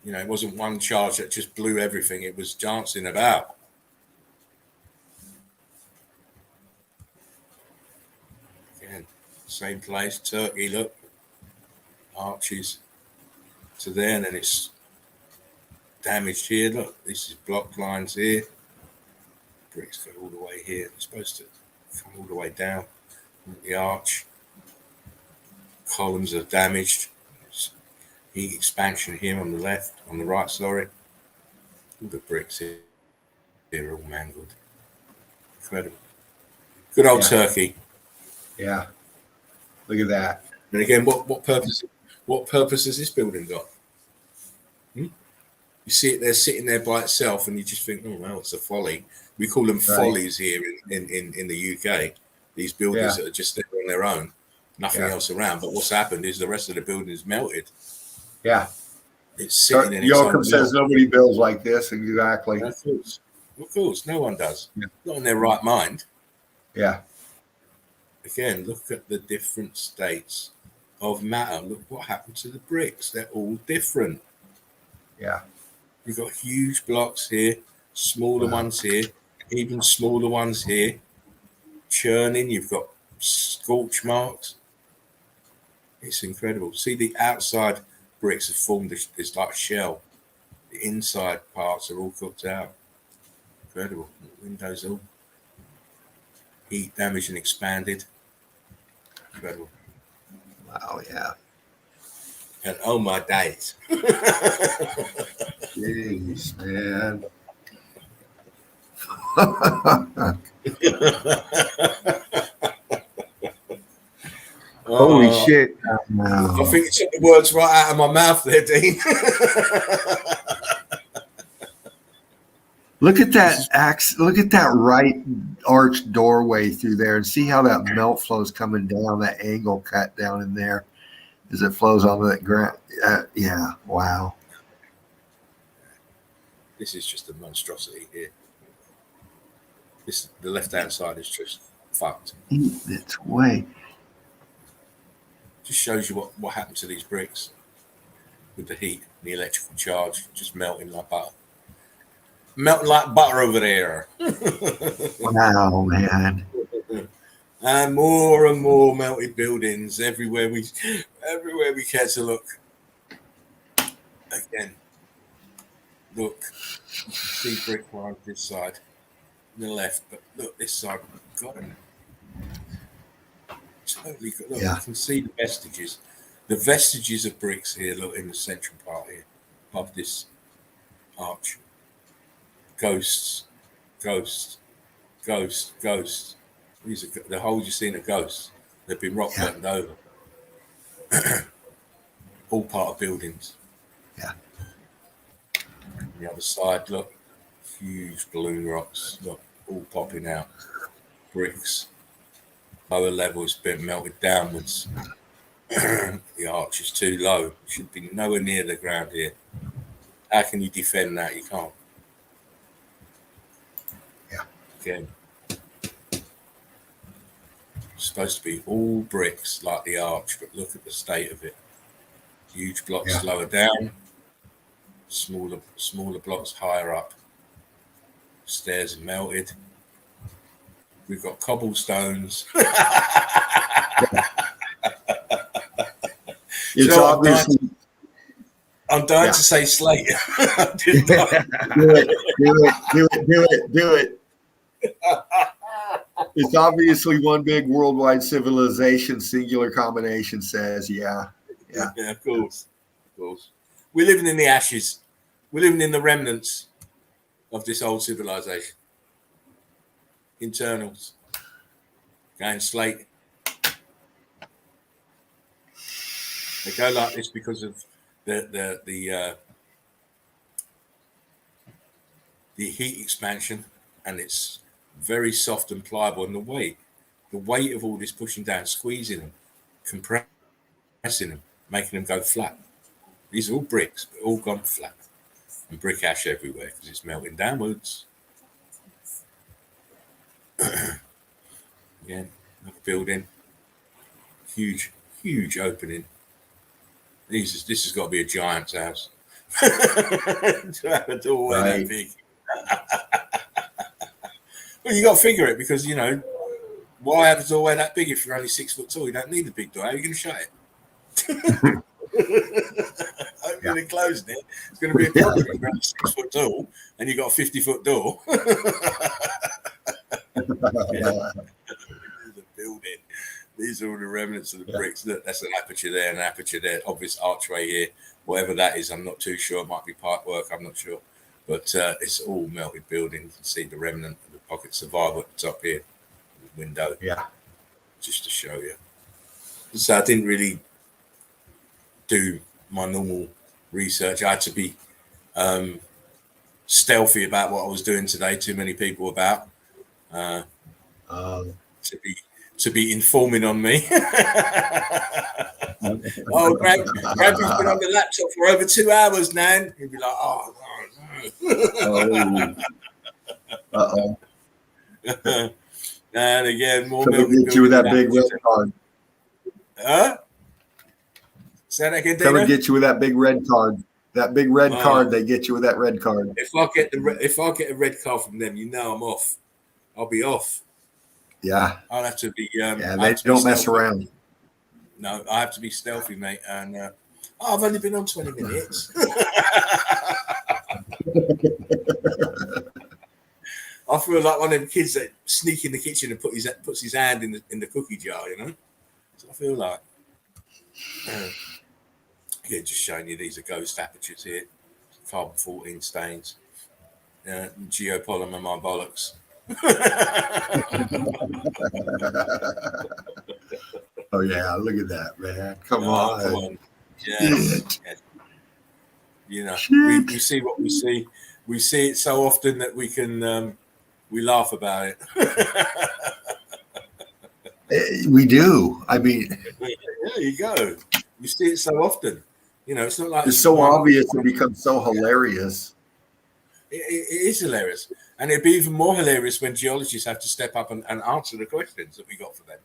You know, it wasn't one charge that just blew everything. It was dancing about. Again, same place, Turkey, look. Arches to there, and then it's damaged here. Look, this is block lines here. Bricks go all the way here. It's supposed to come all the way down. The arch. Columns are damaged. Heat expansion here on the left, on the right, sorry. All the bricks here, they're all mangled. Incredible. Good old Turkey.
Yeah. Look at that.
And again, what purpose has this building got? You see it there sitting there by itself, and you just think, oh well, it's a folly. We call them follies here in the UK. These buildings that are just there on their own, nothing else around. But what's happened is the rest of the building is melted.
Yeah.
It's sitting in
Joachim says nobody builds like this. Exactly.
Of course, no one does.
Yeah.
Not in their right mind.
Yeah.
Again, look at the different states of matter. Look what happened to the bricks. They're all different.
Yeah.
You've got huge blocks here, smaller ones here, even smaller ones here. Churning, you've got scorch marks. It's incredible. See, the outside bricks have formed this like shell. The inside parts are all cooked out. Incredible. The windows all heat damaged and expanded. Incredible.
Wow, yeah.
And oh my days.
Jeez, man. Holy shit.
I think you took the words right out of my mouth there, Dean.
Look at that look at that right arched doorway through there, and see how that melt flow is coming down, that angle cut down in there as it flows onto that ground. Yeah, wow.
This is just a monstrosity here. The left-hand side is just fucked.
It's way.
Just shows you what happened to these bricks with the heat and the electrical charge, just melting like butter. Melting like butter over there.
Wow, man.
And more melted buildings everywhere we care to look. Again, look, you can see brick lines this side, on the left, but look this side. Got them. Totally good. Look, you can see the vestiges. The vestiges of bricks here, look, in the central part here of this arch. Ghosts. These are the holes you've seen are ghosts. They've been rock burned over. All part of buildings.
Yeah.
On the other side, look, huge balloon rocks, look, all popping out. Bricks. Lower levels been melted downwards. The arch is too low. It should be nowhere near the ground here. How can you defend that? You can't.
Yeah.
Again. It's supposed to be all bricks like the arch, but look at the state of it. Huge blocks lower down, smaller blocks higher up. Stairs are melted. We've got cobblestones.
It's obviously.
I'm dying to say slate.
Do it. It's obviously one big worldwide civilization. Singular combination says, yeah,
of course. We're living in the ashes. We're living in the remnants of this old civilization. Internals. Going slate. They go like this because of the heat expansion and it's very soft and pliable. And the weight of all this pushing down, squeezing them, compressing them, making them go flat. These are all bricks, but all gone flat, and brick ash everywhere because it's melting downwards. Again, another building, huge opening. This has got to be a giant's house to have a doorway that big. Well, you got to figure it because why have a doorway that big if you're only 6 foot tall? You don't need a big door. How are you going to shut it? Opening and closing it. It's going to be a problem if you're only 6 foot tall and you've got a 50-foot door. The building. These are all the remnants of the bricks. Look, that's an aperture there, an aperture there, obvious archway here. Whatever that is, I'm not too sure. It might be pipe work, I'm not sure. But it's all melted building. You can see the remnant of the pocket survival at the top here. The window. Yeah. Just to show you. So I didn't really do my normal research. I had to be stealthy about what I was doing today. Too many people about. To be informing on me. Oh, Grampy's been on the laptop for over 2 hours now. He'd be like, oh,
Uh-oh.
And again, more
milk. Get you with that big red card.
Huh? Say that again, Dino?
Come and get you with that big red card. That big red card, they get you with that red card.
If I get a red card from them, I'm off. I'll be off.
Yeah.
I'll have to be.
They don't mess around.
No, I have to be stealthy, mate. And I've only been on 20 minutes. I feel like one of them kids that sneak in the kitchen and puts his hand in the cookie jar, That's what I feel like. Just showing you these are ghost apertures here, carbon 14 stains, geopolymer my bollocks.
Oh yeah, look at that, man! Come on.
Yeah. We see what we see. We see it so often that we can we laugh about it.
We do. I mean,
there you go. You see it so often. It's not like
it's so obvious. It becomes so hilarious.
It is hilarious. And it'd be even more hilarious when geologists have to step up and answer the questions that we got for them.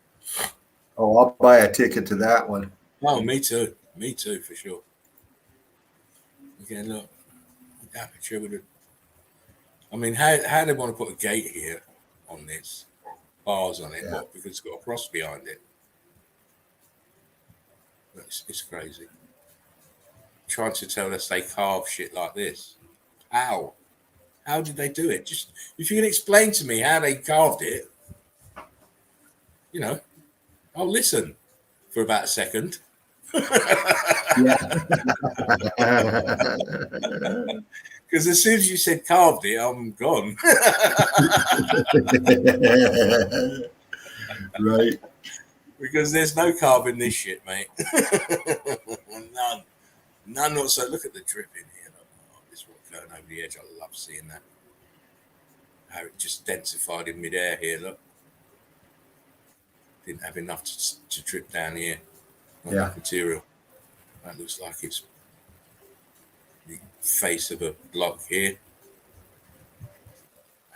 Oh, I'll buy a ticket to that one.
Oh, me too. Me too, for sure. Again, look. Aperture with it. I mean, how they want to put a gate here on this? Bars on it. Yeah. What? Because it's got a cross behind it. It's crazy. Trying to tell us they carve shit like this. How? How did they do it? Just if you can explain to me how they carved it, I'll listen for about a second. Because as soon as you said carved it, I'm gone.
Right.
Because there's no carving this shit, mate. None whatsoever. Look at the drip in here. This rock going over the edge. I love seeing that. How it just densified in midair here. Look. Didn't have enough to drip down here. Not enough material. That looks like it's the face of a block here.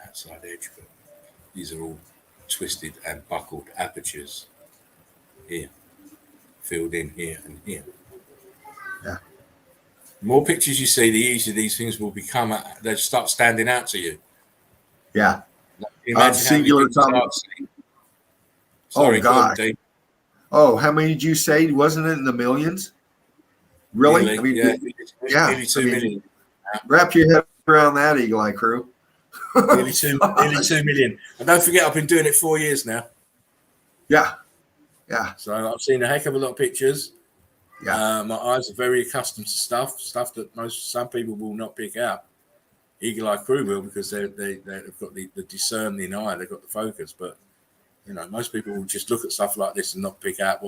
Outside edge, but these are all twisted and buckled apertures here. Filled in here and here.
Yeah.
The more pictures you see, the easier these things will become. They start standing out to you.
Yeah.
Singular time. Sorry,
oh God. How many did you say? Wasn't it in the millions? Really? I mean,
nearly 2 million.
Wrap your head around that, Eagle Eye Crew.
nearly 2 million. And don't forget, I've been doing it 4 years now.
Yeah.
So I've seen a heck of a lot of pictures.
Yeah.
My eyes are very accustomed to stuff that some people will not pick out. Eagle Eye Crew will, because they've got the discerning eye, they've got the focus. But most people will just look at stuff like this and not pick out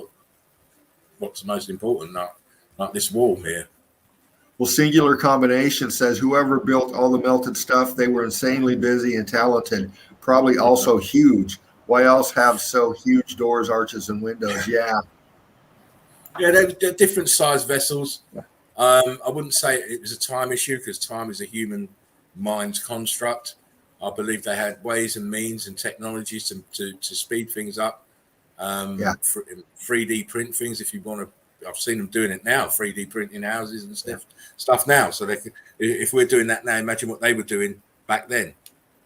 what's most important, like this wall here.
Well, Singular Combination says whoever built all the melted stuff, they were insanely busy and talented, probably also huge. Why else have so huge doors, arches, and windows? Yeah.
Yeah, they're different size vessels. I wouldn't say it was a time issue because time is a human mind's construct. I believe they had ways and means and technologies to speed things up. 3D print things if you want to. I've seen them doing it now, 3D printing houses and stuff now. So they could, if we're doing that now, imagine what they were doing back then.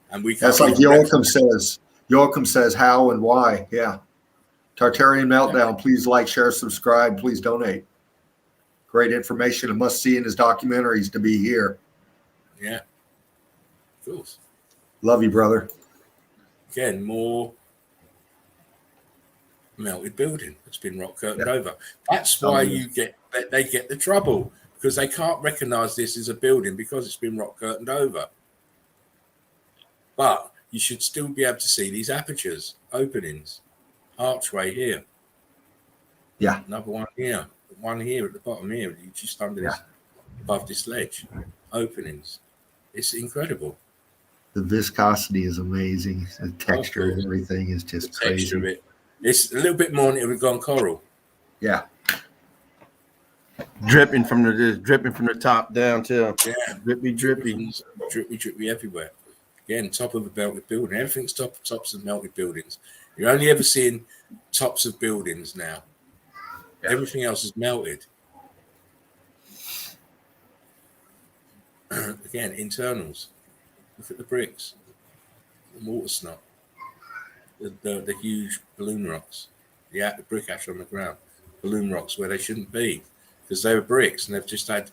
And we can't.
That's like Joachim says. Joachim says how and why. Yeah. Tartarian Meltdown. Yeah. Please like, share, subscribe. Please donate. Great information. A must see in his documentaries to be here.
Yeah. Of course.
Love you, brother.
Again, more melted building that's been rock curtained over. That's why they get the trouble, because they can't recognize this as a building because it's been rock curtained over. But you should still be able to see these apertures, openings, archway here.
Yeah.
Another one here at the bottom here, just under this, above this ledge. Openings. It's incredible.
The viscosity is amazing. The texture and everything is just
the
crazy.
Of it. It's a little bit more than it would have gone coral.
Yeah.
Dripping from the top down too.
Yeah. Drippy everywhere. Again, top of a melted building. Everything's tops of melted buildings. You're only ever seeing tops of buildings now. Yeah. Everything else is melted. Again, internals. Look at the bricks, the water snot, the huge balloon rocks, the brick ash on the ground, balloon rocks where they shouldn't be because they were bricks and they've just had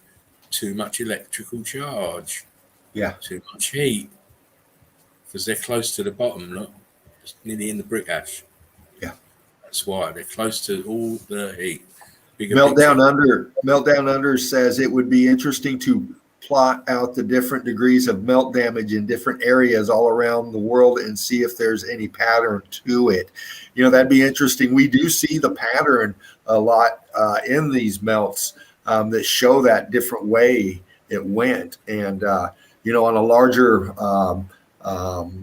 too much electrical charge.
Yeah.
Too much heat because they're close to the bottom, look, just nearly in the brick ash.
Yeah.
That's why they're close to all the heat.
Meltdown Under says it would be interesting to plot out the different degrees of melt damage in different areas all around the world and see if there's any pattern to it. You know, that'd be interesting. We do see the pattern a lot in these melts that show that different way it went. And, you know, on a larger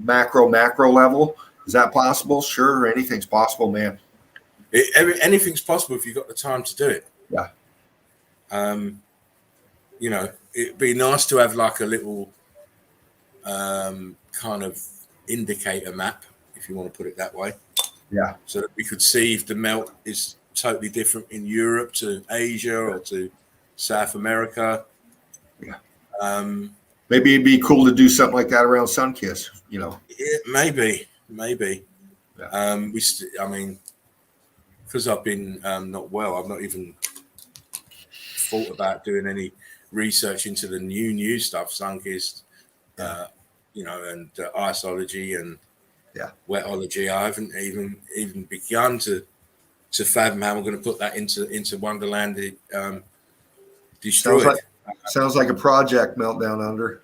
macro level, is that possible? Sure. Anything's possible, man.
Anything's possible if you've got the time to do it.
Yeah.
You know, it'd be nice to have like a little kind of indicator map, if you want to put it that way.
Yeah.
So that we could see if the melt is totally different in Europe to Asia or to South America.
Yeah. Maybe it'd be cool to do something like that around Sunkiss, you know.
Yeah, maybe.
Yeah.
I mean, because I've been not well, I've not even thought about doing any research into the new stuff, Sunkist, you know, and iceology and wetology. I haven't even begun to fathom how I'm going to put that into Wonderland. Destroyed.
Sounds like a project, Meltdown Under.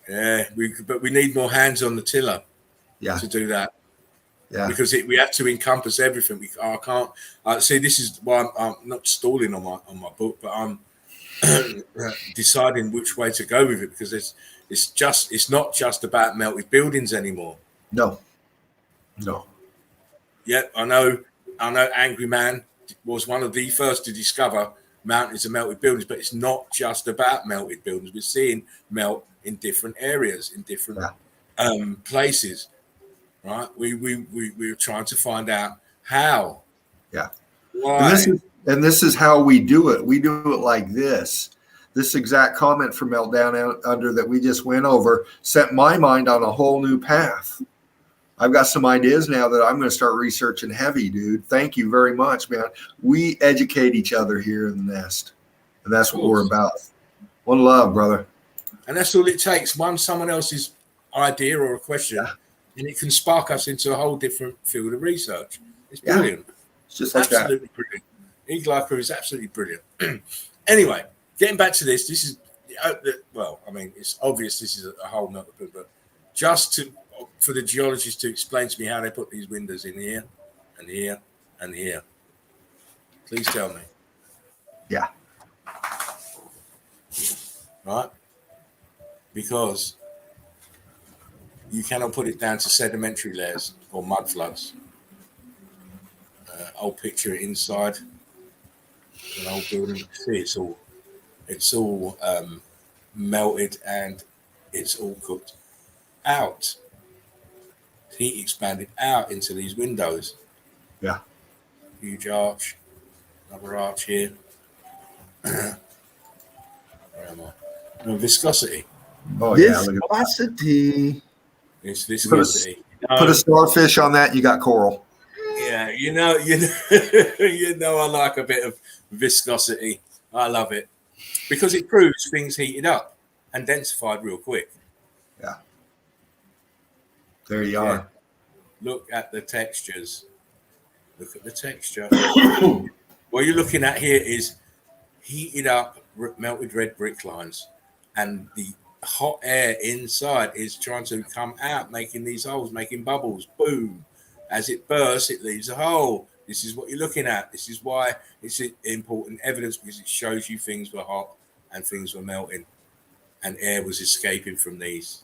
Yeah, but we need more hands on the tiller.
Yeah.
To do that.
Yeah.
Because we have to encompass everything. I can't see. This is why I'm not stalling on my book, but I'm deciding which way to go with it, because it's not just about melted buildings anymore.
No.
Yeah, I know Angry Man was one of the first to discover mountains of melted buildings, but it's not just about melted buildings. We're seeing melt in different areas, in different places, right? We're trying to find out how.
Yeah.
Why.
And this is how we do it. We do it like this. This exact comment from Meltdown Under that we just went over set my mind on a whole new path. I've got some ideas now that I'm going to start researching heavy, dude. Thank you very much, man. We educate each other here in the nest, and that's what we're about. One love, brother.
And that's all it takes. Someone else's idea or a question, and it can spark us into a whole different field of research. It's brilliant.
It's just like
absolutely brilliant. Eglaker is absolutely brilliant. Anyway, getting back to this is, well, I mean, it's obvious this is a whole nother book, but just for the geologists to explain to me how they put these windows in here and here and here. Please tell me.
Yeah.
right? Because you cannot put it down to sedimentary layers or mud floods. I'll picture it inside an old building. See, it's all melted and it's all cooked out. Heat expanded out into these windows.
Yeah.
Huge arch, another arch here. Where am I? No, viscosity.
Oh yeah. Look at that.
Viscosity.
It's viscosity.
Put a starfish on that, you got coral.
Yeah, you know, I like a bit of viscosity. I love it because it proves things heated up and densified real quick.
Yeah. There you are.
Look at the textures. Look at the texture. What you're looking at here is heated up, melted red brick lines, and the hot air inside is trying to come out, making these holes, making bubbles. Boom. As it bursts, it leaves a hole. This is what you're looking at. This is why it's important evidence, because it shows you things were hot and things were melting and air was escaping from this.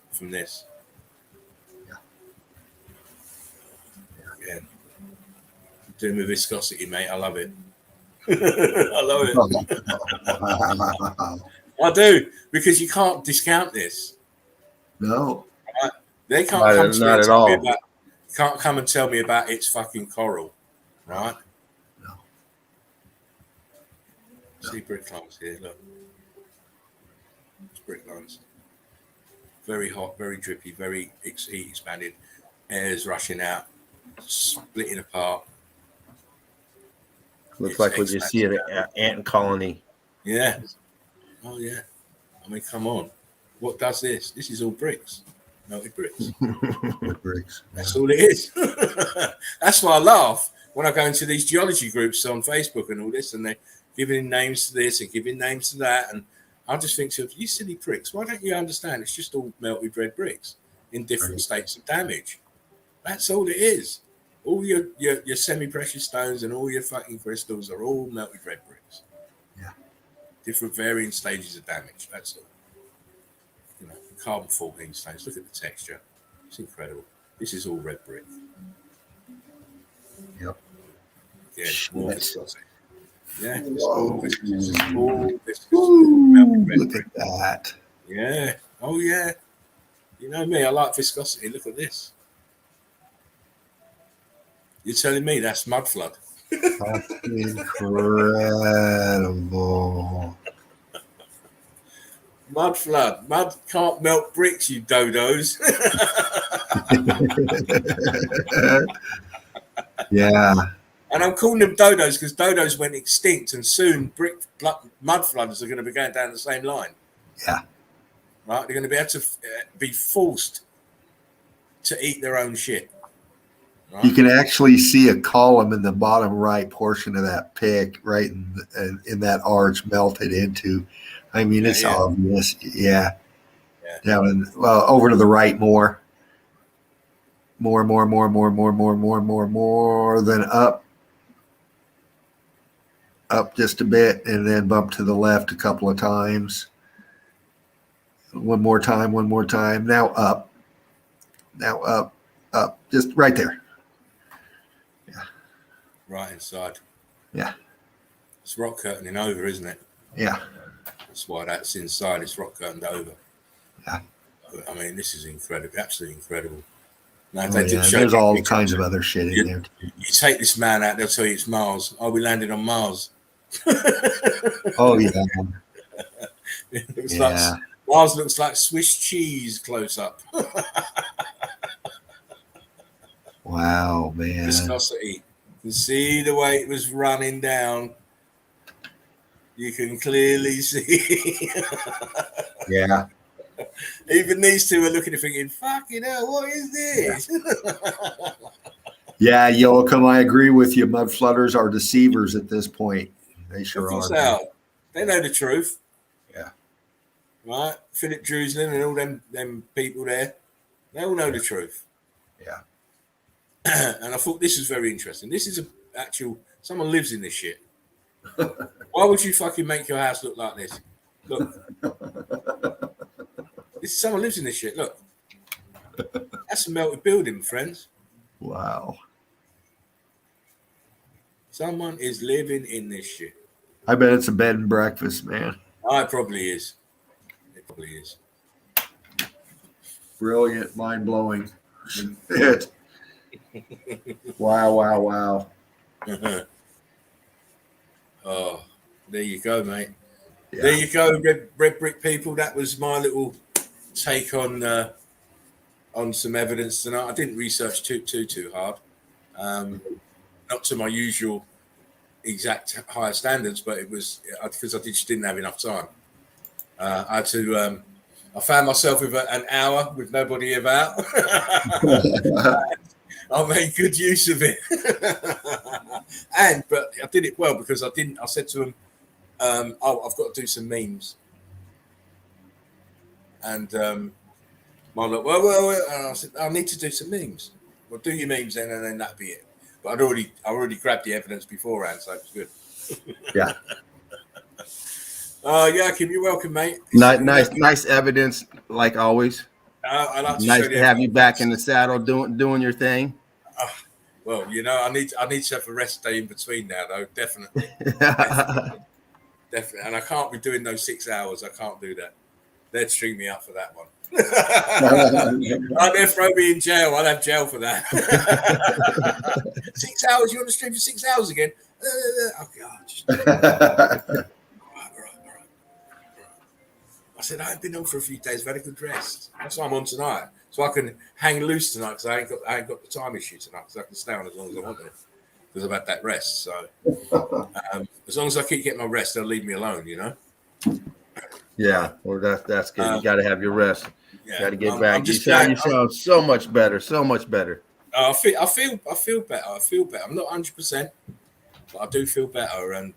Yeah. Doing with viscosity, mate. I love it. I love it. I do, because you can't discount this.
No.
Right? They can't
Not at all.
Can't come and tell me about its fucking coral, right?
No.
See brick lines here, look. It's brick lines. Very hot, very drippy, very heat expanded. Air's rushing out, splitting apart.
Looks
It's
like what you see at an ant colony.
Yeah. Oh, yeah. I mean, come on. What does this? This is all bricks. Melted bricks.
Bricks.
That's all it is. That's why I laugh when I go into these geology groups on Facebook and all this, and they're giving names to this and giving names to that. And I just think to you silly pricks, why don't you understand? It's just all melted red bricks in different states of damage. That's all it is. All your semi-precious stones and all your fucking crystals are all melted red bricks.
Yeah.
Different varying stages of damage. That's all. You know, carbon 14 stones. Look at the texture. It's incredible. This is all red brick.
Yep.
Yeah, more viscosity. Yeah.
Whoa.
Look
at that.
Yeah. Oh, yeah. You know me, I like viscosity. Look at this. You're telling me that's mud flood?
That's incredible.
Mud flood. Mud can't melt bricks, you dodos.
Yeah.
And I'm calling them dodos because dodos went extinct, and soon mud flooders are going to be going down the same line.
Yeah.
Right? They're going to be able to be forced to eat their own shit. Right?
You can actually see a column in the bottom right portion of that pic, right in that arch melted into. I mean, it's obvious. Yeah. Down over to the right more than up just a bit, and then bump to the left a couple of times. One more time. Now up, just right there. Yeah.
Right inside.
Yeah.
It's rock curtaining over, isn't it?
Yeah.
That's why that's inside. It's rock curtained over.
Yeah.
I mean, this is incredible. Absolutely incredible. Now,
there's all kinds of other shit in there.
You take this man out, they'll tell you it's Mars. Oh, we landed on Mars.
Oh, yeah.
Mars looks like Swiss cheese close up.
Wow, man.
Viscosity. You can see the way it was running down. You can clearly see.
Yeah.
Even these two are looking and thinking, fucking hell, what is this?
Yeah, Yoakum, I agree with you. Mud flooders are deceivers at this point. They sure are.
They know the truth.
Yeah.
Right? Philip Drusling and all them people there, they all know the truth.
Yeah.
And I thought this was very interesting. This is someone lives in this shit. Why would you fucking make your house look like this? Look. Someone lives in this shit. Look, that's a melted building, friends.
Wow.
Someone is living in this shit.
I bet it's a bed and breakfast, man.
Oh, it probably is. It probably is.
Brilliant, mind blowing. It. Wow, wow, wow.
Oh, there you go, mate.
Yeah.
There you go, red brick people. That was my little take on some evidence tonight. I didn't research too hard, not to my usual exact higher standards, but it was because I just didn't have enough time. I had to. I found myself with an hour with nobody about. I made good use of it, but I did it well because I said to them, I've got to do some memes, and Mine like, well, and I said, I need to do some memes. Well, do your memes then, and then that'd be it. But I already grabbed the evidence beforehand, so it was good.
Yeah.
Yeah, Kim, you're welcome, mate.
Nice evidence, like always.
I like to
Nice
show
to have you back in the saddle doing your thing.
Well, I need to have a rest day in between now, though. Definitely. Definitely. And I can't be doing those 6 hours. I can't do that. They'd string me up for that one. They'd throw me in jail. I'd have jail for that. 6 hours? You want to stream for 6 hours again? Oh, God. All right. I said, I've been on for a few days. I've had a good rest. That's why I'm on tonight. So I can hang loose tonight because I ain't got the time issue tonight, because I can stay on as long as I want to because I've had that rest. So as long as I keep getting my rest, they'll leave me alone,
Yeah, well, that's good. You got to have your rest.
Yeah,
Got to get back.
You
sound so much better. So much better.
I feel better. I feel better. I'm not 100%, but I do feel better, and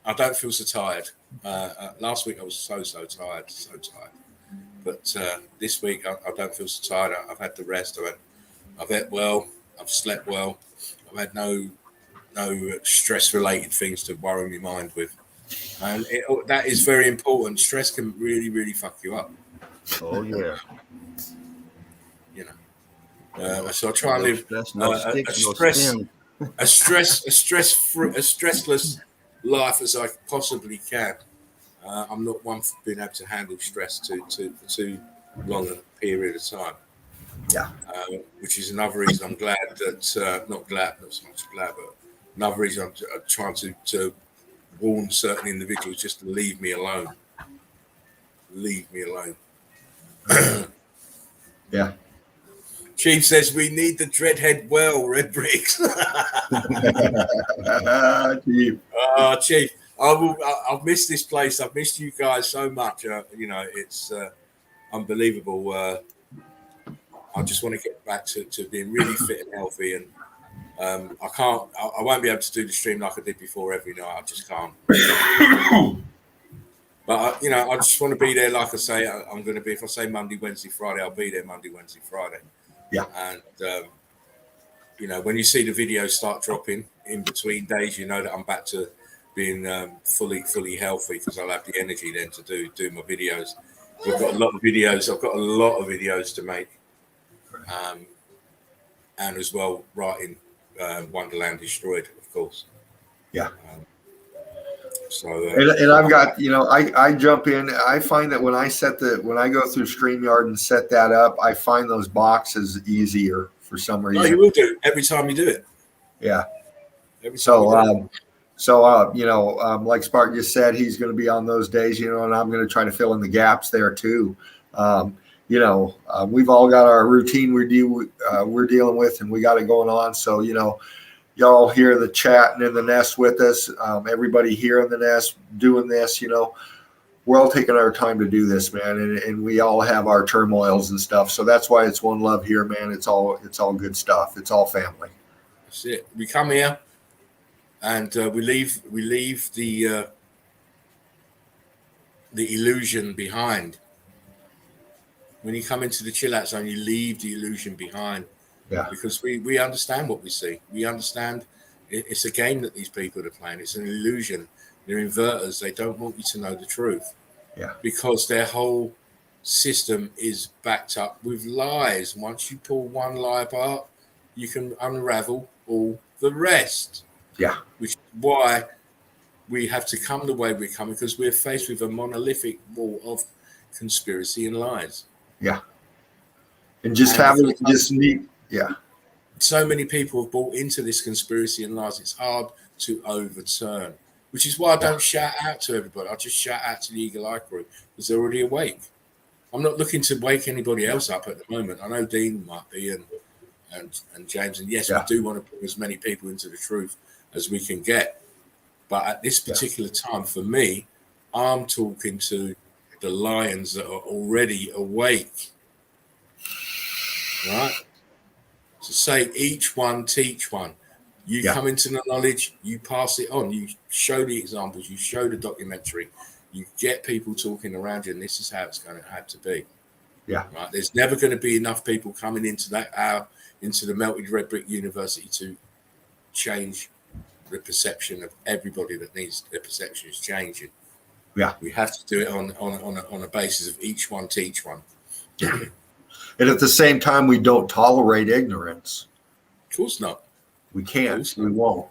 I don't feel so tired. Last week I was so tired. But this week I don't feel so tired. I've had the rest. I've ate well. I've slept well. I've had no stress-related things to worry my mind with, and that is very important. Stress can really, really fuck you up.
Oh yeah.
So I try and live a stressless life as I possibly can. I'm not one for being able to handle stress for too long a period of time.
Yeah.
Which is another reason I'm glad that not so much glad, but another reason I'm trying to warn certain individuals just to leave me alone. Leave me alone.
Yeah.
Chief says we need the dreadhead well, red bricks. Chief, I've missed this place. I've missed you guys so much. It's unbelievable. I just want to get back to being really fit and healthy, and I won't be able to do the stream like I did before every night. I just can't. But I just want to be there. Like I say, I'm going to be. If I say Monday, Wednesday, Friday, I'll be there Monday, Wednesday, Friday.
Yeah.
And when you see the videos start dropping in between days, you know that I'm back to being fully healthy, because I'll have the energy then to do my videos. I've got a lot of videos. I've got a lot of videos to make, and as well writing Wonderland Destroyed, of course.
Yeah.
And
I've got, I jump in. I find that when I go through StreamYard and set that up, I find those boxes easier for some reason.
No, you will do every time you do it.
Yeah.
Like
Spartan just said, he's going to be on those days, and I'm going to try to fill in the gaps there too. We've all got our routine we're dealing with, and we got it going on. So, y'all hear the chatting in the nest with us. Everybody here in the nest doing this, we're all taking our time to do this, man. And we all have our turmoils and stuff. So that's why it's one love here, man. It's all good stuff. It's all family.
That's it. We come here and we leave the illusion behind. When you come into the chill out zone, you leave the illusion behind.
Yeah.
Because we understand what we see. We understand it's a game that these people are playing. It's an illusion. They're inverters. They don't want you to know the truth.
Yeah.
Because their whole system is backed up with lies. Once you pull one lie apart, you can unravel all the rest.
Yeah.
Which is why we have to come the way we're coming, because we're faced with a monolithic wall of conspiracy and lies.
Yeah. And just having just neat. Yeah.
So many people have bought into this conspiracy and lies, it's hard to overturn, which is why I don't shout out to everybody. I just shout out to the Eagle Eye crew because they're already awake. I'm not looking to wake anybody else up at the moment. I know Dean might be and James, and yes, we do want to put as many people into the truth as we can get. But at this particular time, for me, I'm talking to the lions that are already awake. Right? To say each one teach one. You come into the knowledge, you pass it on, you show the examples, you show the documentary, you get people talking around you, and this is how it's going to have to be.
Yeah.
Right. There's never going to be enough people coming into into the Melted Red Brick University to change the perception of everybody that needs their perception is changing.
Yeah.
We have to do it on a basis of each one teach one.
And at the same time, we don't tolerate ignorance.
Of course not.
We can't. We won't.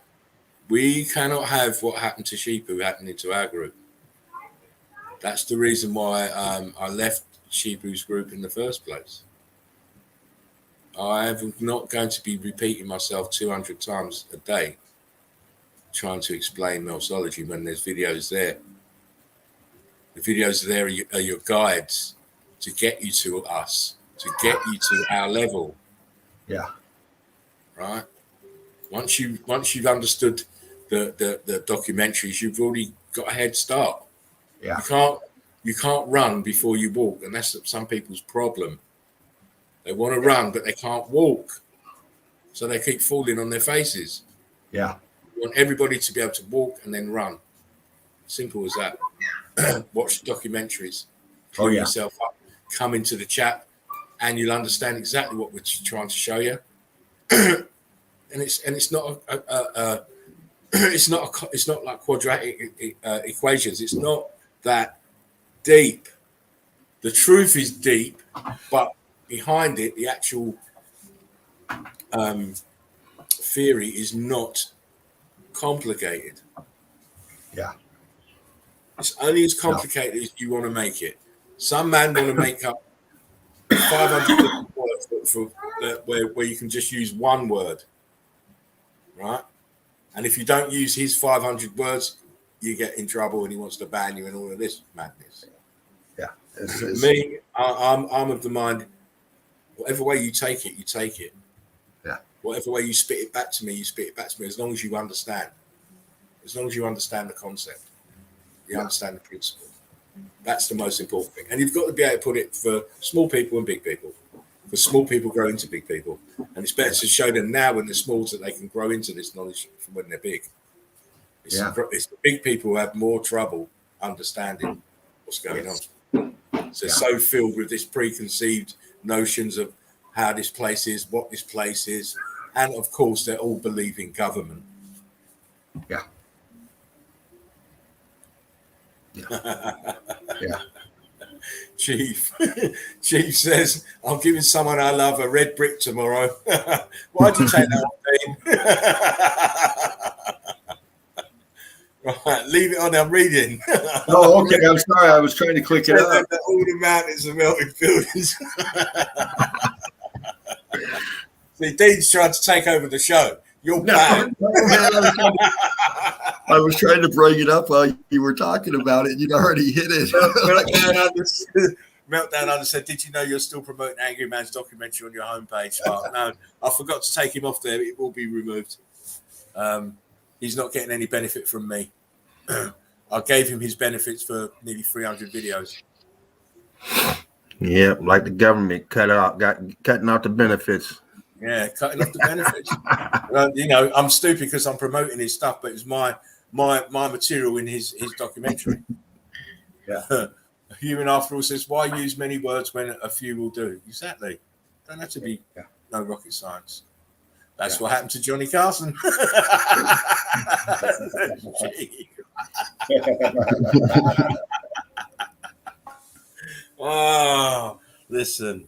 We cannot have what happened to Shipu happening to our group. That's the reason why I left Shipu's group in the first place. I am not going to be repeating myself 200 times a day trying to explain meltology when there's videos there. The videos there are your guides to get you to us, to get you to our level.
Yeah.
Right? Once you've understood the documentaries, you've already got a head start.
Yeah.
You can't run before you walk, and that's some people's problem. They want to run, but they can't walk, so they keep falling on their faces.
Yeah.
You want everybody to be able to walk and then run. Simple as that. Watch the documentaries. Clear yourself up. Come into the chat, and you'll understand exactly what we're trying to show you. And it's not it's not like quadratic equations. It's not that deep. The truth is deep, but behind it, the actual theory is not complicated.
Yeah.
It's only as complicated as you want to make it. Some man want to make up 500 words where you can just use one word, right? And if you don't use his 500 words, you get in trouble, and he wants to ban you and all of this madness.
Yeah.
Me, I'm of the mind, whatever way you take it, you take it.
Yeah.
Whatever way you spit it back to me, you spit it back to me, as long as you understand. As long as you understand the concept, you understand the principle. That's the most important thing. And you've got to be able to put it for small people and big people. Because small people grow into big people. And it's better to show them now when they're small so that they can grow into this knowledge from when they're big. It's the big people who have more trouble understanding what's going on. So they're so filled with this preconceived notions of how this place is, what this place is. And of course, they're all believing government.
Yeah. Yeah.
Chief says, I'm giving someone I love a red brick tomorrow. Why'd you take that on, Dean? Right, leave it on. I'm reading.
Oh, okay. I'm sorry. I was trying to click it up.
All the mountains are melted buildings. See, Dean's trying to take over the show. You're bad.
I was trying to bring it up while you were talking about it. You'd already hit it.
Meltdown said, did you know you're still promoting Angry Man's documentary on your homepage? But no, I forgot to take him off there. It will be removed. He's not getting any benefit from me. I gave him his benefits for nearly 300 videos.
Yeah, like the government cutting out the benefits.
Yeah, cutting off the benefits. I'm stupid because I'm promoting his stuff, but it's my material in his documentary.
Yeah.
Human After All says, why use many words when a few will do? Exactly. Don't have to be no rocket science. That's what happened to Johnny Carson. Oh, listen.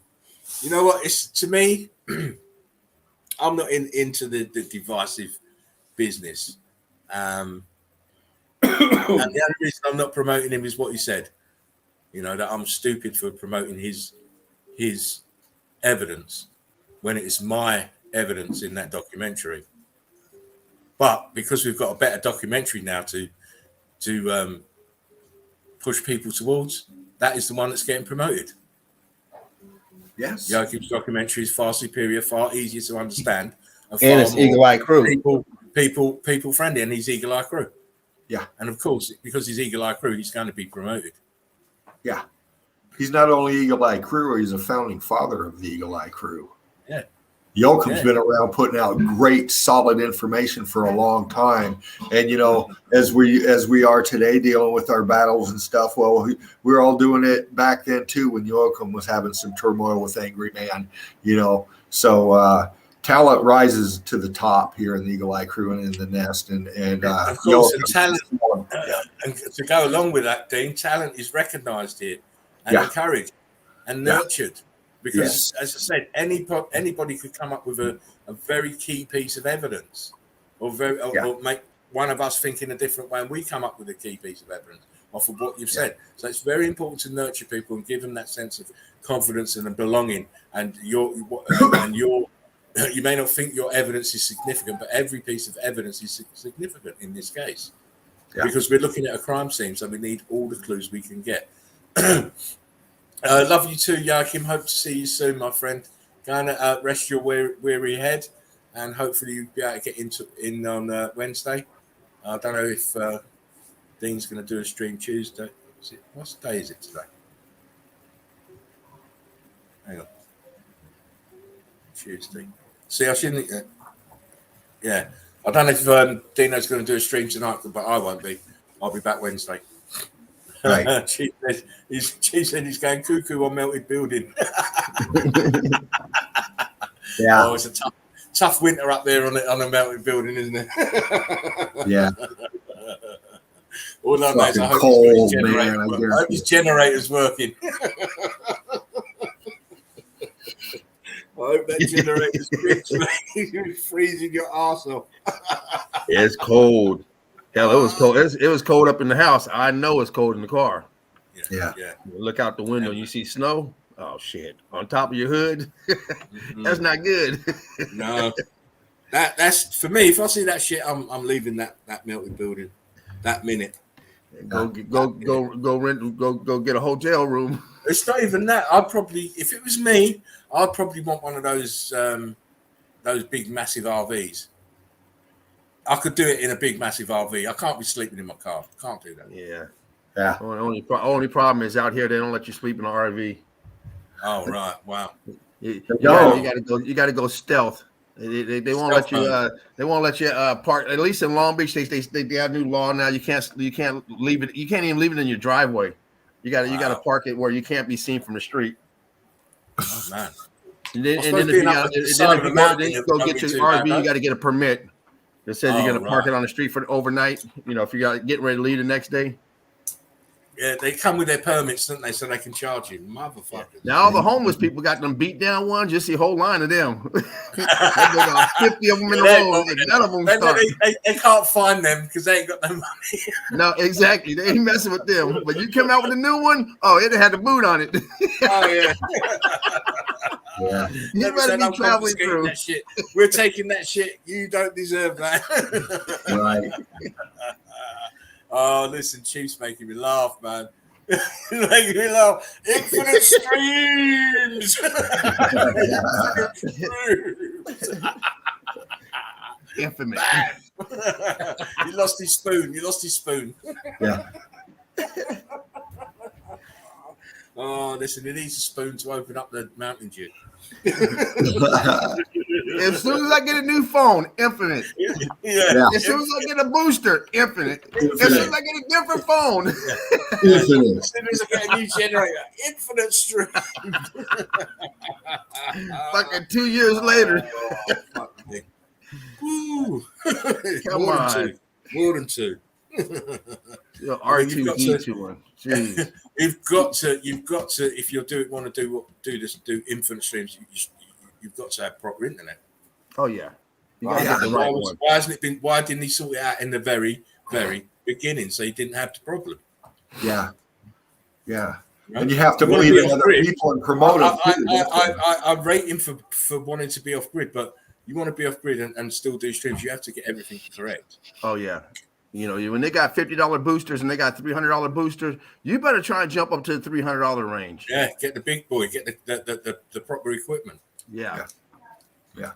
You know what? It's to me. I'm not into the divisive business. And the only reason I'm not promoting him is what he said. You know, that I'm stupid for promoting his evidence when it is my evidence in that documentary. But because we've got a better documentary now to push people towards, that is the one that's getting promoted.
Yes.
Joachim's documentary is far superior, far easier to understand,
and it's Eagle Eye Crew.
People friendly, and he's Eagle Eye Crew.
Yeah.
And of course, because he's Eagle Eye Crew, he's going to be promoted.
Yeah. He's not only Eagle Eye Crew, he's a founding father of the Eagle Eye Crew.
Yeah.
Joachim's been around putting out great, solid information for a long time. And, you know, as we are today dealing with our battles and stuff, well, we're all doing it back then, too, when Joachim was having some turmoil with Angry Man, you know. So talent rises to the top here in the Eagle Eye Crew and in the Nest. And
of course, and talent, and to go along with that, Dean, talent is recognized here and encouraged and nurtured. Because, as I said, anybody could come up with a very key piece of evidence, or make one of us think in a different way, and we come up with a key piece of evidence off of what you've said. So it's very important to nurture people and give them that sense of confidence and belonging. And you may not think your evidence is significant, but every piece of evidence is significant in this case, because we're looking at a crime scene, so we need all the clues we can get. Love you too, Joachim. Hope to see you soon, my friend. Go and rest your weary head, and hopefully you'll be able to get in on Wednesday. I don't know if Dean's going to do a stream Tuesday. What day is it today? Hang on. Tuesday. See, I shouldn't. Yeah, I don't know if Dino's going to do a stream tonight, but I won't be. I'll be back Wednesday. Right. Chief said he's going cuckoo on melted building.
Yeah.
Oh, it's a tough winter up there on a melted building, isn't it?
Yeah.
All I know is I hope his generator's working. I hope that generator's freezing your arse off.
It's cold. Hell, it was cold. It was cold up in the house. I know it's cold in the car.
Yeah.
You look out the window, you see snow. Oh shit! On top of your hood, that's not good.
No, that's for me. If I see that shit, I'm leaving that melted building that minute.
Go get a hotel room.
It's not even that. I'd probably, if it was me, I'd probably want one of those big massive RVs. I could do it in a big massive RV. I can't be sleeping in my car. Can't do that.
Yeah. Only problem is out here they don't let you sleep in an RV.
Oh right, wow.
You gotta go stealth. They won't let you. They won't let you park. At least in Long Beach, they have a new law now. You can't leave it. You can't even leave it in your driveway. You gotta park it where you can't be seen from the street.
Oh man.
And then if you go get your RV, you got to get a permit. That says you're going to park it on the street for overnight. You know, if you got getting ready to leave the next day.
Yeah, they come with their permits, don't they? So they can charge you, motherfuckers.
Now all the homeless people got them beat down ones. You see a whole line of them. 50 of them in the road. None of them start.
They can't find them because they ain't got no money.
No, exactly. They ain't messing with them. But you come out with a new one. Oh, it had the boot on it.
Oh yeah.
Yeah.
You better be traveling through
that shit. We're taking that shit. You don't deserve that.
Right.
Oh, listen, Chief's making me laugh, man. Making me laugh. Infinite streams.
Infinite.
He lost his spoon.
Yeah.
Oh, listen, he needs a spoon to open up the Mountain Dew.
As soon as I get a new phone, infinite.
Yeah.
As soon as I get a booster, infinite. As soon as I get a different phone,
Infinite.
As soon as I get a new generator, infinite stream.
fucking 2 years later.
Woo.
Come on.
More than two.
R2D2 one. Jeez.
You've got to. If you want to do infinite streams, you've got to have proper internet.
Oh yeah. You gotta get the right one.
Why hasn't it been? Why didn't he sort it out in the very beginning so he didn't have the problem?
Yeah.
Right?
And you have to believe in other people and promote them.
I rate him for wanting to be off grid, but you want to be off grid and still do streams, you have to get everything correct.
Oh yeah. You know, when they got $50 boosters and they got $300 boosters, you better try and jump up to the $300 range.
Yeah, get the big boy, get the proper equipment.
Yeah.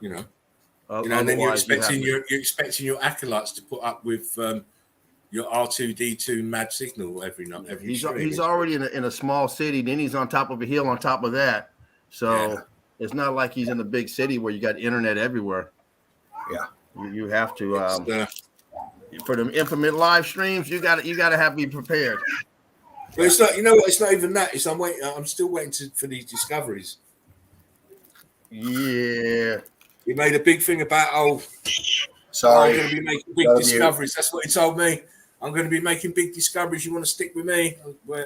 You know, and then you're expecting your acolytes to put up with your R2D2 mad signal every night.
He's already in a small city. Then he's on top of a hill on top of that. So it's not like he's in a big city where you got internet everywhere.
Yeah,
you have to. For them infinite live streams, you got to be prepared.
But it's not. You know what? It's not even that. It's I'm still waiting for these discoveries.
Yeah.
He made a big thing about
sorry,
I'm going to be making big discoveries. That's what he told me. I'm going to be making big discoveries. You want to stick with me?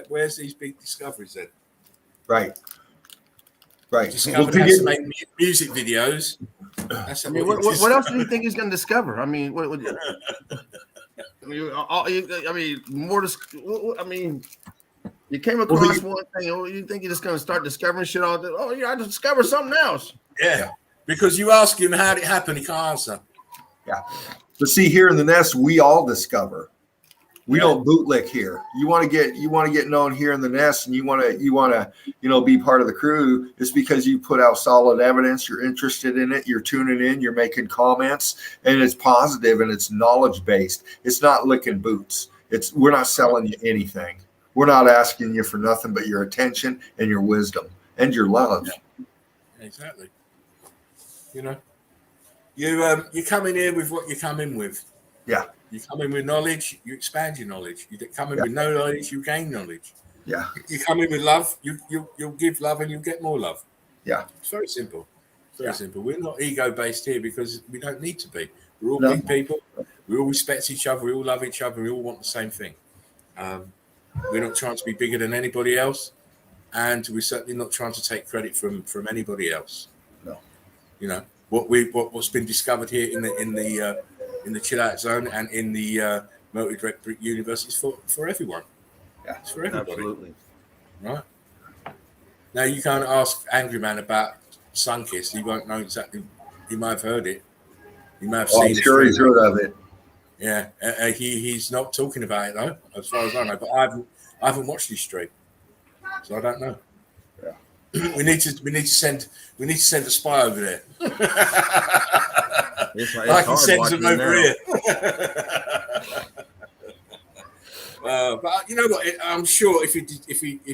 Where's these big discoveries then?
Right.
Discovered how to make music videos.
What else do you think he's going to discover? I mean, you came across one thing. You think you're just going to start discovering shit all day? Oh, yeah, I just discovered something else.
Yeah, because you ask him how did it happen, he can't answer.
Yeah, but see, here in the nest, we all discover. We don't bootlick here. You want to get known here in the nest, and you want to be part of the crew. It's because you put out solid evidence. You're interested in it. You're tuning in. You're making comments, and it's positive and it's knowledge based. It's not licking boots. We're not selling you anything. We're not asking you for nothing but your attention and your wisdom and your love.
Yeah. Exactly. You know, you come in here with what you come in with.
Yeah.
You come in with knowledge, you expand your knowledge. You come in with no knowledge, you gain knowledge.
Yeah.
You come in with love, you'll give love and you'll get more love.
Yeah.
It's very simple. Very simple. We're not ego-based here because we don't need to be. We're all big people. We all respect each other. We all love each other. We all want the same thing. We're not trying to be bigger than anybody else, and we're certainly not trying to take credit from anybody else.
No.
You know what's been discovered here in the chill out zone and in the multi-direct universe is for everyone.
Yeah,
it's for everybody.
Absolutely.
Right. Now you can't ask Angry Man about Sunkiss. He won't know exactly. He might have heard it. He might have seen it. I'm
sure he's heard of it.
Yeah, he's not talking about it though, as far as I know. But I haven't watched his stream, so I don't know.
Yeah.
we need to send a spy over there.
Like
he sends them over here. But you know what? I'm sure if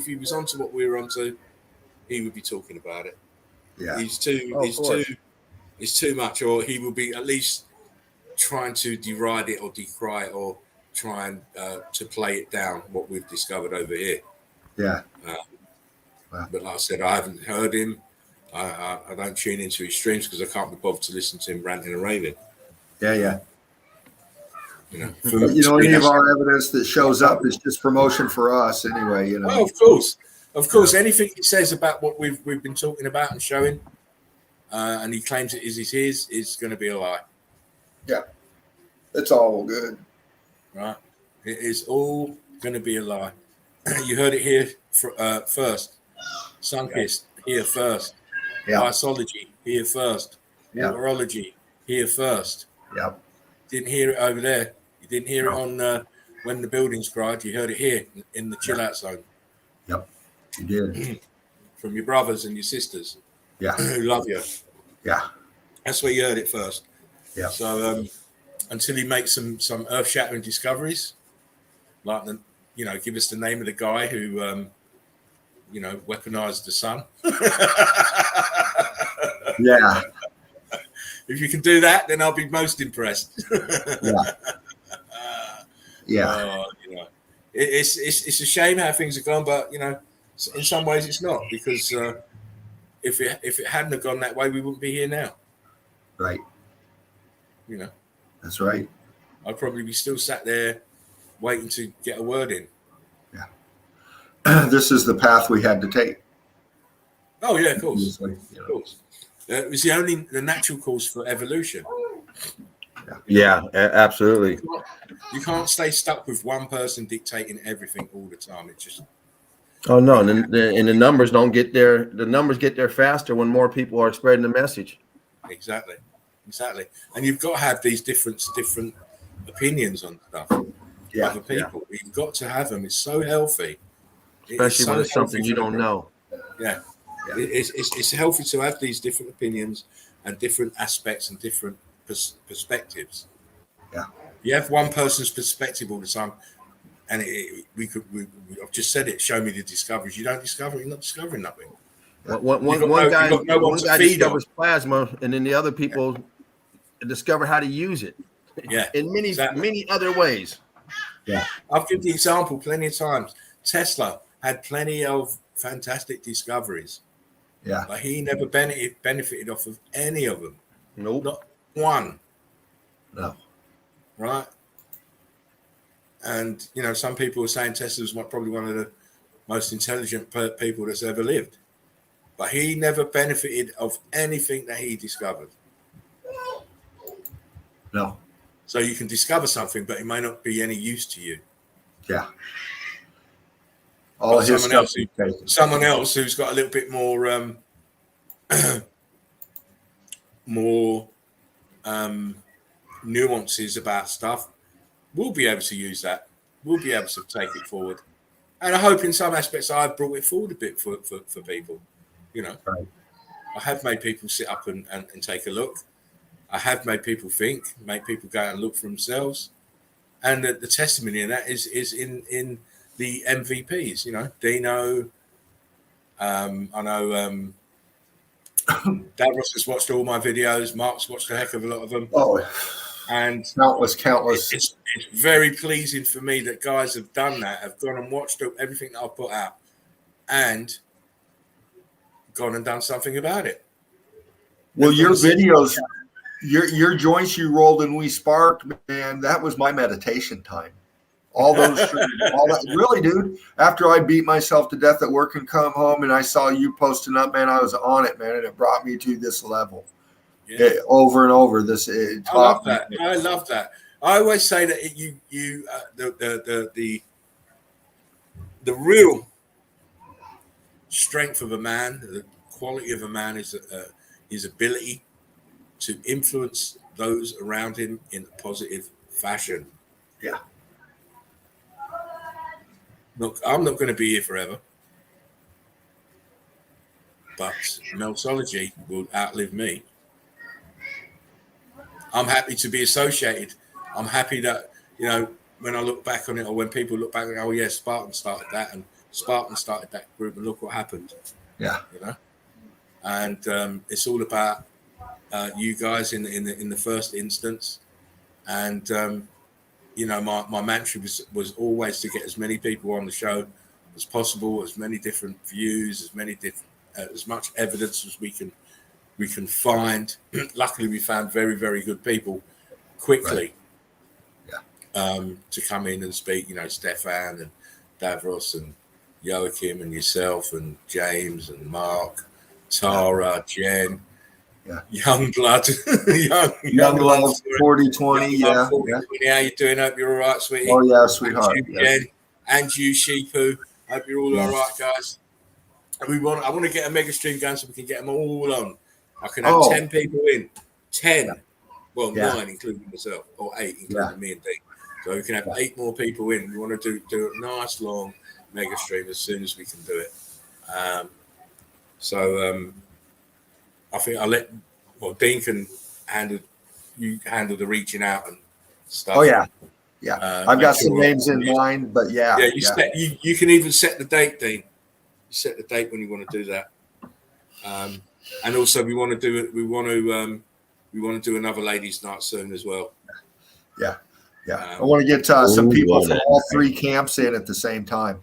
he was onto what we were onto, he would be talking about it.
Yeah,
he's too much, or he will be at least trying to deride it or decry it or try and to play it down what we've discovered over here.
Yeah.
But like I said, I haven't heard him. I don't tune into his streams because I can't be bothered to listen to him ranting and raving.
Yeah.
You know,
any of our evidence that shows up is just promotion for us anyway. You know.
Well, of course. Anything he says about what we've been talking about and showing, and he claims it is his, is going to be a lie.
Yeah, it's all good.
Right, it is all going to be a lie. You heard it here first. Sunkist here first.
Yeah.
Biology here first.
Yeah.
Neurology here first.
Yeah.
Didn't hear it over there. You didn't hear it on when the buildings cried. You heard it here in the chill out zone.
Yep, you did.
From your brothers and your sisters.
Yeah.
Who love you.
Yeah.
That's where you heard it first.
Yeah.
So until he makes some earth shattering discoveries, like give us the name of the guy who weaponized the sun.
Yeah.
If you can do that, then I'll be most impressed.
Yeah.
It's a shame how things have gone, but in some ways it's not, because if it hadn't have gone that way, we wouldn't be here now.
Right. That's right.
I'd probably be still sat there waiting to get a word in.
This is the path we had to take.
Oh yeah, of course.
You know.
Of course. It was the natural course for evolution.
Yeah, absolutely.
You can't stay stuck with one person dictating everything all the time. It just
Oh no, and the numbers don't get there. The numbers get there faster when more people are spreading the message.
exactly. And you've got to have these different opinions on stuff.
Yeah,
Other people, you've got to have them. It's so healthy,
Especially when it's something you don't know.
Yeah. It's healthy to have these different opinions and different aspects and different perspectives.
Yeah.
You have one person's perspective all the time, and I've just said it. Show me the discoveries. You don't discover it. You're not discovering nothing.
One guy discovers plasma, and then the other people discover how to use it.
Yeah,
in many other ways.
Yeah,
I've given the example plenty of times. Tesla had plenty of fantastic discoveries.
Yeah,
but he never benefited off of any of them.
Nope,
not one.
No.
Right. And some people are saying Tesla's probably one of the most intelligent people that's ever lived, but he never benefited of anything that he discovered.
No.
So you can discover something, but it may not be any use to you.
Yeah. All his
someone else who's got a little bit more nuances about stuff will be able to use that. We'll be able to take it forward. And I hope in some aspects I've brought it forward a bit for people.
Right.
I have made people sit up and take a look. I have made people think, make people go and look for themselves. And the testimony in that is in the MVPs, Dino. I know Davros has watched all my videos. Mark's watched a heck of a lot of them.
Oh,
and
countless.
It's very pleasing for me that guys have done that, have gone and watched everything that I've put out and gone and done something about it.
Well, your videos, your joints you rolled and we sparked, man, that was my meditation time. All those, all that, really, dude. After I beat myself to death at work and come home, and I saw you posting up, man, I was on it, man, and it brought me to this level. Yeah. Over and over. I
love that. I love that. I always say that the real strength of a man, the quality of a man, is his ability to influence those around him in a positive fashion.
Yeah.
Look, I'm not going to be here forever, but Meltology will outlive me. I'm happy to be associated. I'm happy that, when I look back on it, or when people look back, oh yeah, Spartan started that, and Spartan started that group, and look what happened.
Yeah.
And it's all about you guys in the first instance, and my mantra was always to get as many people on the show as possible, as many different views, as much evidence as we can find. Luckily, we found very, very good people quickly.
Right.
Yeah. To come in and speak. Stefan and Davros and Joachim and yourself and James and Mark, Tara, Jen.
Yeah.
Young blood,
young blood, 40-20, yeah.
40-20. How you doing? Hope you're all right, sweetie.
Oh yeah, sweetheart.
And you, Jen, and you, Sheepu. Hope you're all right, guys. And I want to get a mega stream going so we can get them all on. I can have 10 people in. 10. Well, 9 including myself, or 8 including me and Dean. So we can have 8 more people in. We want to do a nice long mega stream as soon as we can do it. I think Dean can handle the reaching out and stuff.
Oh yeah. I've got some names in mind, but
you can even set the date, Dean. You set the date when you want to do that. And also we want to do another ladies' night soon as well.
Yeah. I want to get some people from all 3 camps in at the same time.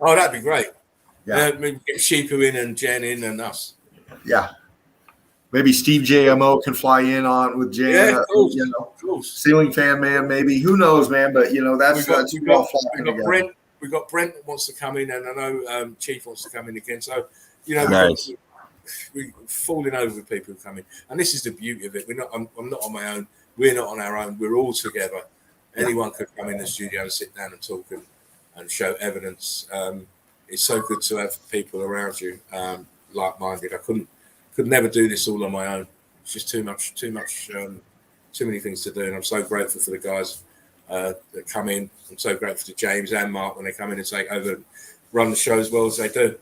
Oh, that'd be great.
Yeah.
Get Sheepu in and Jen in and us.
Yeah. Maybe Steve JMO can fly in on with Jay.
Yeah, of course,
You know,
of course.
Ceiling Fan Man, maybe. Who knows, man? But you know, that's all flying together.
Brent. We've got Brent that wants to come in, and I know Chief wants to come in again. So, you know,
Nice.
we're falling over with people who come in, and this is the beauty of it. We're not. I'm not on my own. We're not on our own. We're all together. Anyone could come in the studio and sit down and talk and show evidence. It's so good to have people around you, like-minded. I could never do this all on my own. It's just too many things to do, and I'm so grateful for the guys that come in. I'm so grateful to James and Mark when they come in and take over and run the show as well as they do.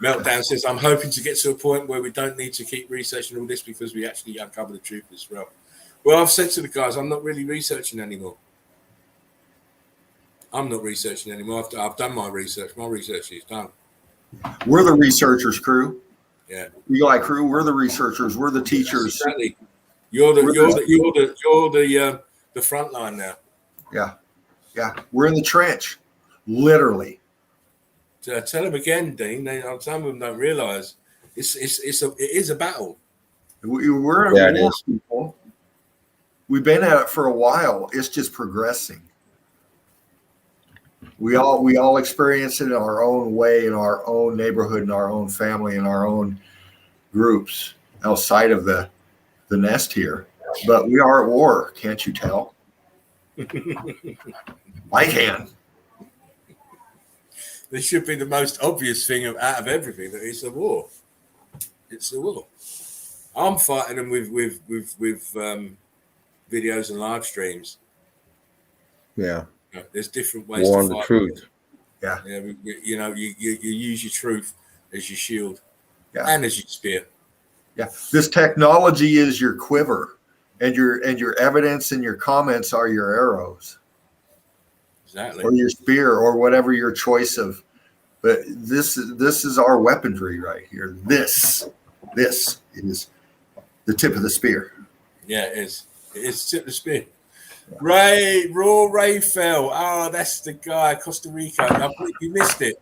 Meltdown says, I'm hoping to get to a point where we don't need to keep researching all this because we actually uncover the truth as well. Well, I've said to the guys, I'm not really researching anymore. I've done my research. My research is done.
We're the researchers, crew.
Yeah.
You like crew? We're the researchers. We're the teachers.
Exactly. You're the front line now.
Yeah. We're in the trench, literally.
Tell them again, Dean. Some of them don't realise it is a battle.
We're at war, people. We've been at it for a while. It's just progressing. We all experience it in our own way, in our own neighborhood, in our own family, in our own groups outside of the nest here. But we are at war. Can't you tell? I can.
This should be the most obvious thing out of everything, that it's a war. It's a war. I'm fighting them with videos and live streams.
Yeah.
There's different ways
war
to
on
fight.
The truth.
Yeah.
You know, you use your truth as your shield,
and
as your spear.
Yeah. This technology is your quiver, and your evidence and your comments are your arrows.
Exactly.
Or your spear, or whatever your choice of. But this is our weaponry right here. This is the tip of the spear.
Yeah, it is. It is the tip of the spear. Ray fell. Oh, that's the guy, Costa Rica. You missed it.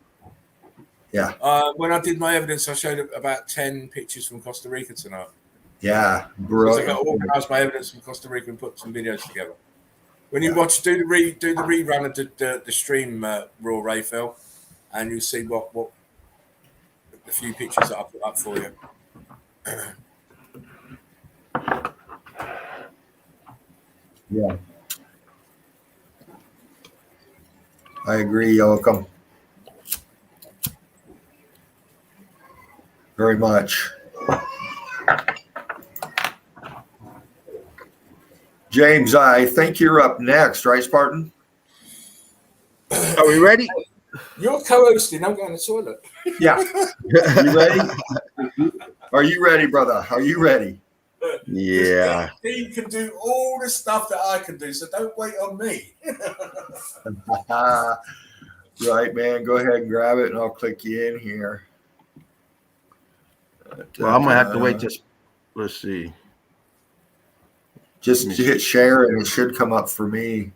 Yeah.
When I did my evidence, I showed about 10 pictures from Costa Rica tonight.
Yeah,
because I got to organise my evidence from Costa Rica and put some videos together. When you do the rerun of the stream, Raw Ray fell, and you'll see what the few pictures that I put up for you.
Yeah. I agree, Yoakum. Very much. James, I think you're up next, right, Spartan?
Are we ready?
You're co-hosting. I'm going to the toilet.
Yeah. You ready? Are you ready, brother? Are you ready?
Yeah.
He can do all the stuff that I can do, so don't wait on me.
Right, man. Go ahead and grab it, and I'll click you in here.
Well, I'm going to have to wait just, let's see.
Just hit share, and it should come up for me.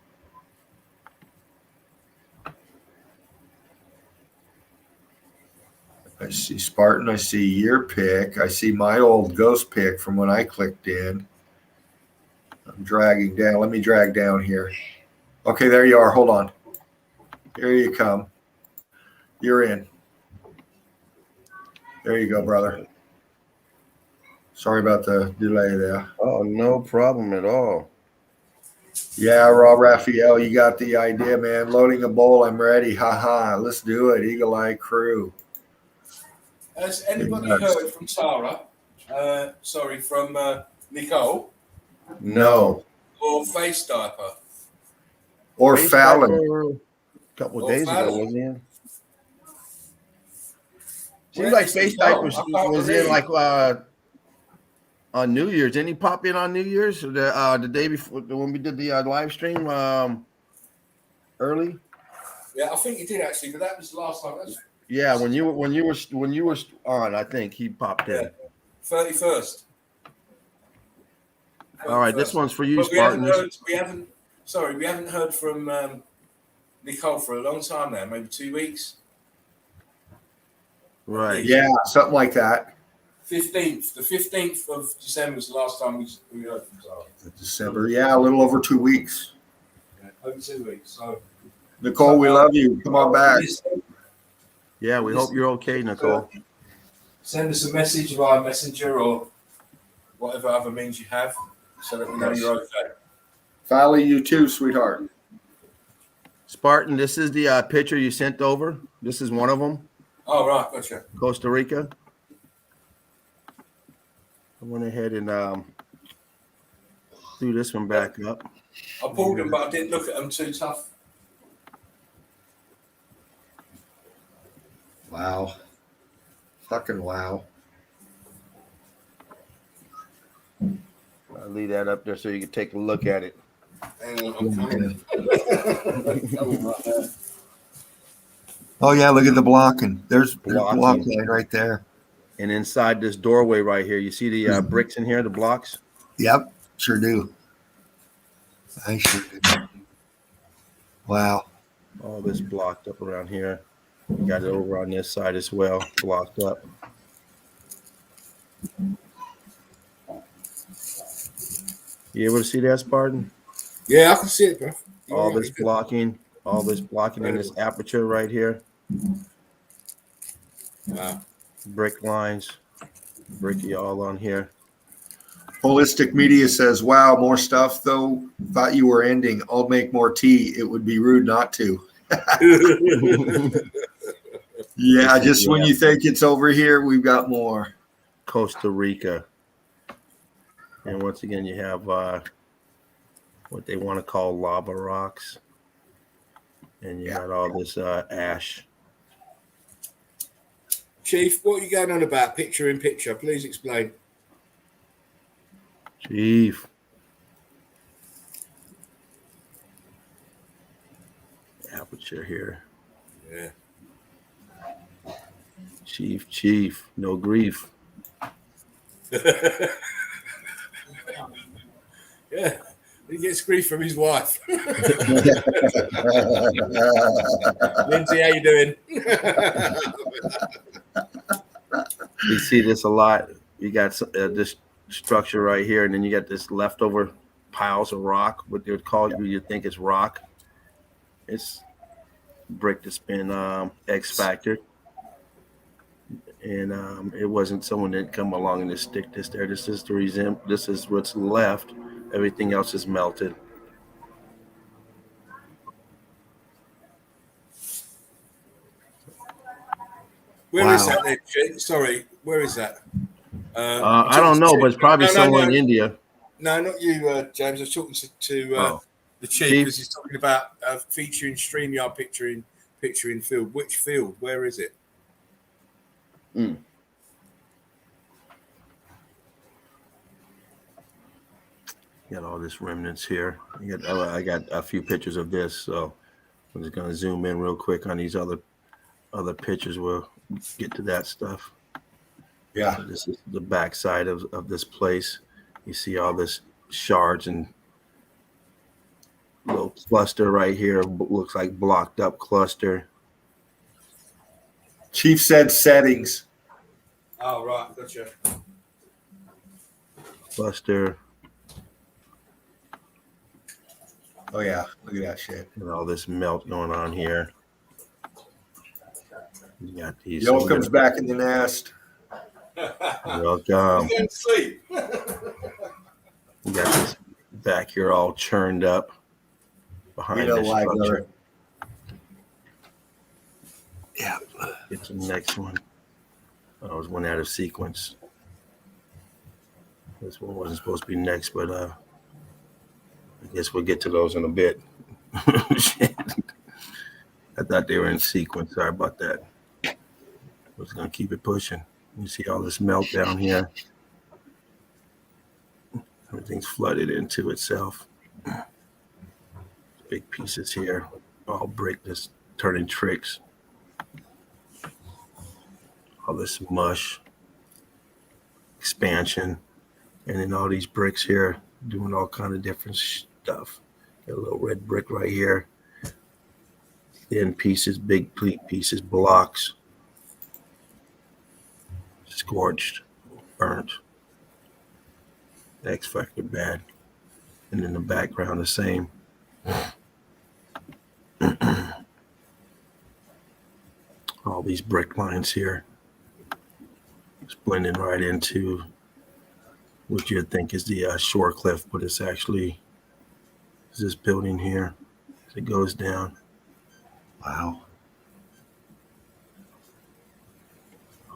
I see Spartan. I see your pick. I see my old ghost pick from when I clicked in. I'm dragging down. Let me drag down here. Okay, there you are. Hold on. Here you come. You're in. There you go, brother. Sorry about the delay there.
Oh, no problem at all.
Yeah, Rob Raphael, you got the idea, man. Loading a bowl. I'm ready. Ha. Let's do it. Eagle Eye Crew.
Has anybody heard from Tara? From Nicole?
No.
Or Face Diaper?
Or
Face
Fallon.
Diaper a couple of days ago, wasn't he? Seems like Face Diaper was in like on New Year's. Didn't he pop in on New Year's? The day before when we did the live stream early?
Yeah, I think he did actually, but that was the last time.
Yeah, when you were on, I think he popped in.
31st.
All right, this one's for you,
but
Spartan.
We haven't heard from Nicole for a long time now, maybe 2 weeks.
Right.
Yeah, something like that.
15th. The 15th of December was the last time we heard from Zara.
December. Yeah, a little over 2 weeks.
Yeah, over 2 weeks. So
Nicole, we love you. Come on back.
Yeah, we hope you're okay, Nicole.
Send us a message via Messenger or whatever other means you have, so that we know you're okay.
Finally, you too, sweetheart.
Spartan, this is the picture you sent over. This is one of them.
Oh, right, gotcha.
Costa Rica. I went ahead and threw this one back up.
I pulled them, but I didn't look at them too tough.
Wow. Fucking wow.
I'll leave that up there so you can take a look at it.
Hang on, I'm coming.
Oh, yeah, look at the blocking. There's
Blocking.
block line right there.
And inside this doorway right here, you see the bricks in here, the blocks?
Yep, sure do. I sure do. Wow.
All this blocked up around here. You got it over on this side as well, blocked up. You able to see that, Spartan?
Yeah, I can see it, bro.
All this blocking in this aperture right here.
Wow.
Brick lines, bricky all on here.
Holistic Media says, wow, more stuff, though. Thought you were ending. I'll make more tea. It would be rude not to. Yeah, just when you think it's over here, we've got more.
Costa Rica. And once again, you have what they want to call lava rocks. And you got all this ash.
Chief, what are you going on about? Picture in picture. Please explain.
Chief. Aperture here.
Yeah.
Chief, no grief.
Yeah, he gets grief from his wife. Lindsay, how you doing?
You see this a lot. You got this structure right here, and then you got this leftover piles of rock. What they would call you think is rock. It's brick that's been X-factored. And it wasn't someone that come along and just stick this there. This is this is what's left. Everything else is melted.
Where is that then, Chief? Sorry, where is that?
I don't know, but it's probably somewhere in India.
No, not you, James. I was talking to the Chief because he's talking about featuring StreamYard picture in field. Which field? Where is it?
Got all this remnants here. I got a few pictures of this, so I'm just gonna zoom in real quick on these other pictures. We'll get to that stuff.
Yeah.
So this is the back side of this place. You see all this shards and little cluster right here. Looks like blocked up cluster.
Chief said settings.
Oh, right, gotcha.
Cluster.
Oh, yeah. Look at that shit.
And all this melt going on here. You got these.
Yellow comes back in the nest.
Welcome.
Go to sleep.
You got this back here all churned up behind the structure.
Yeah.
Get to the next one. I was one out of sequence. This one wasn't supposed to be next, but I guess we'll get to those in a bit. Shit. I thought they were in sequence. Sorry about that. I was going to keep it pushing. You see all this melt down here. Everything's flooded into itself. Big pieces here. All brick just turning tricks. All this mush. Expansion. And then all these bricks here doing all kind of different stuff. Got a little red brick right here. Thin pieces, big pieces, blocks. scorched, burnt. X factor bad. And in the background, the same. All these brick lines here. It's blending right into what you'd think is the shore cliff, but it's actually this building here as it goes down.
Wow.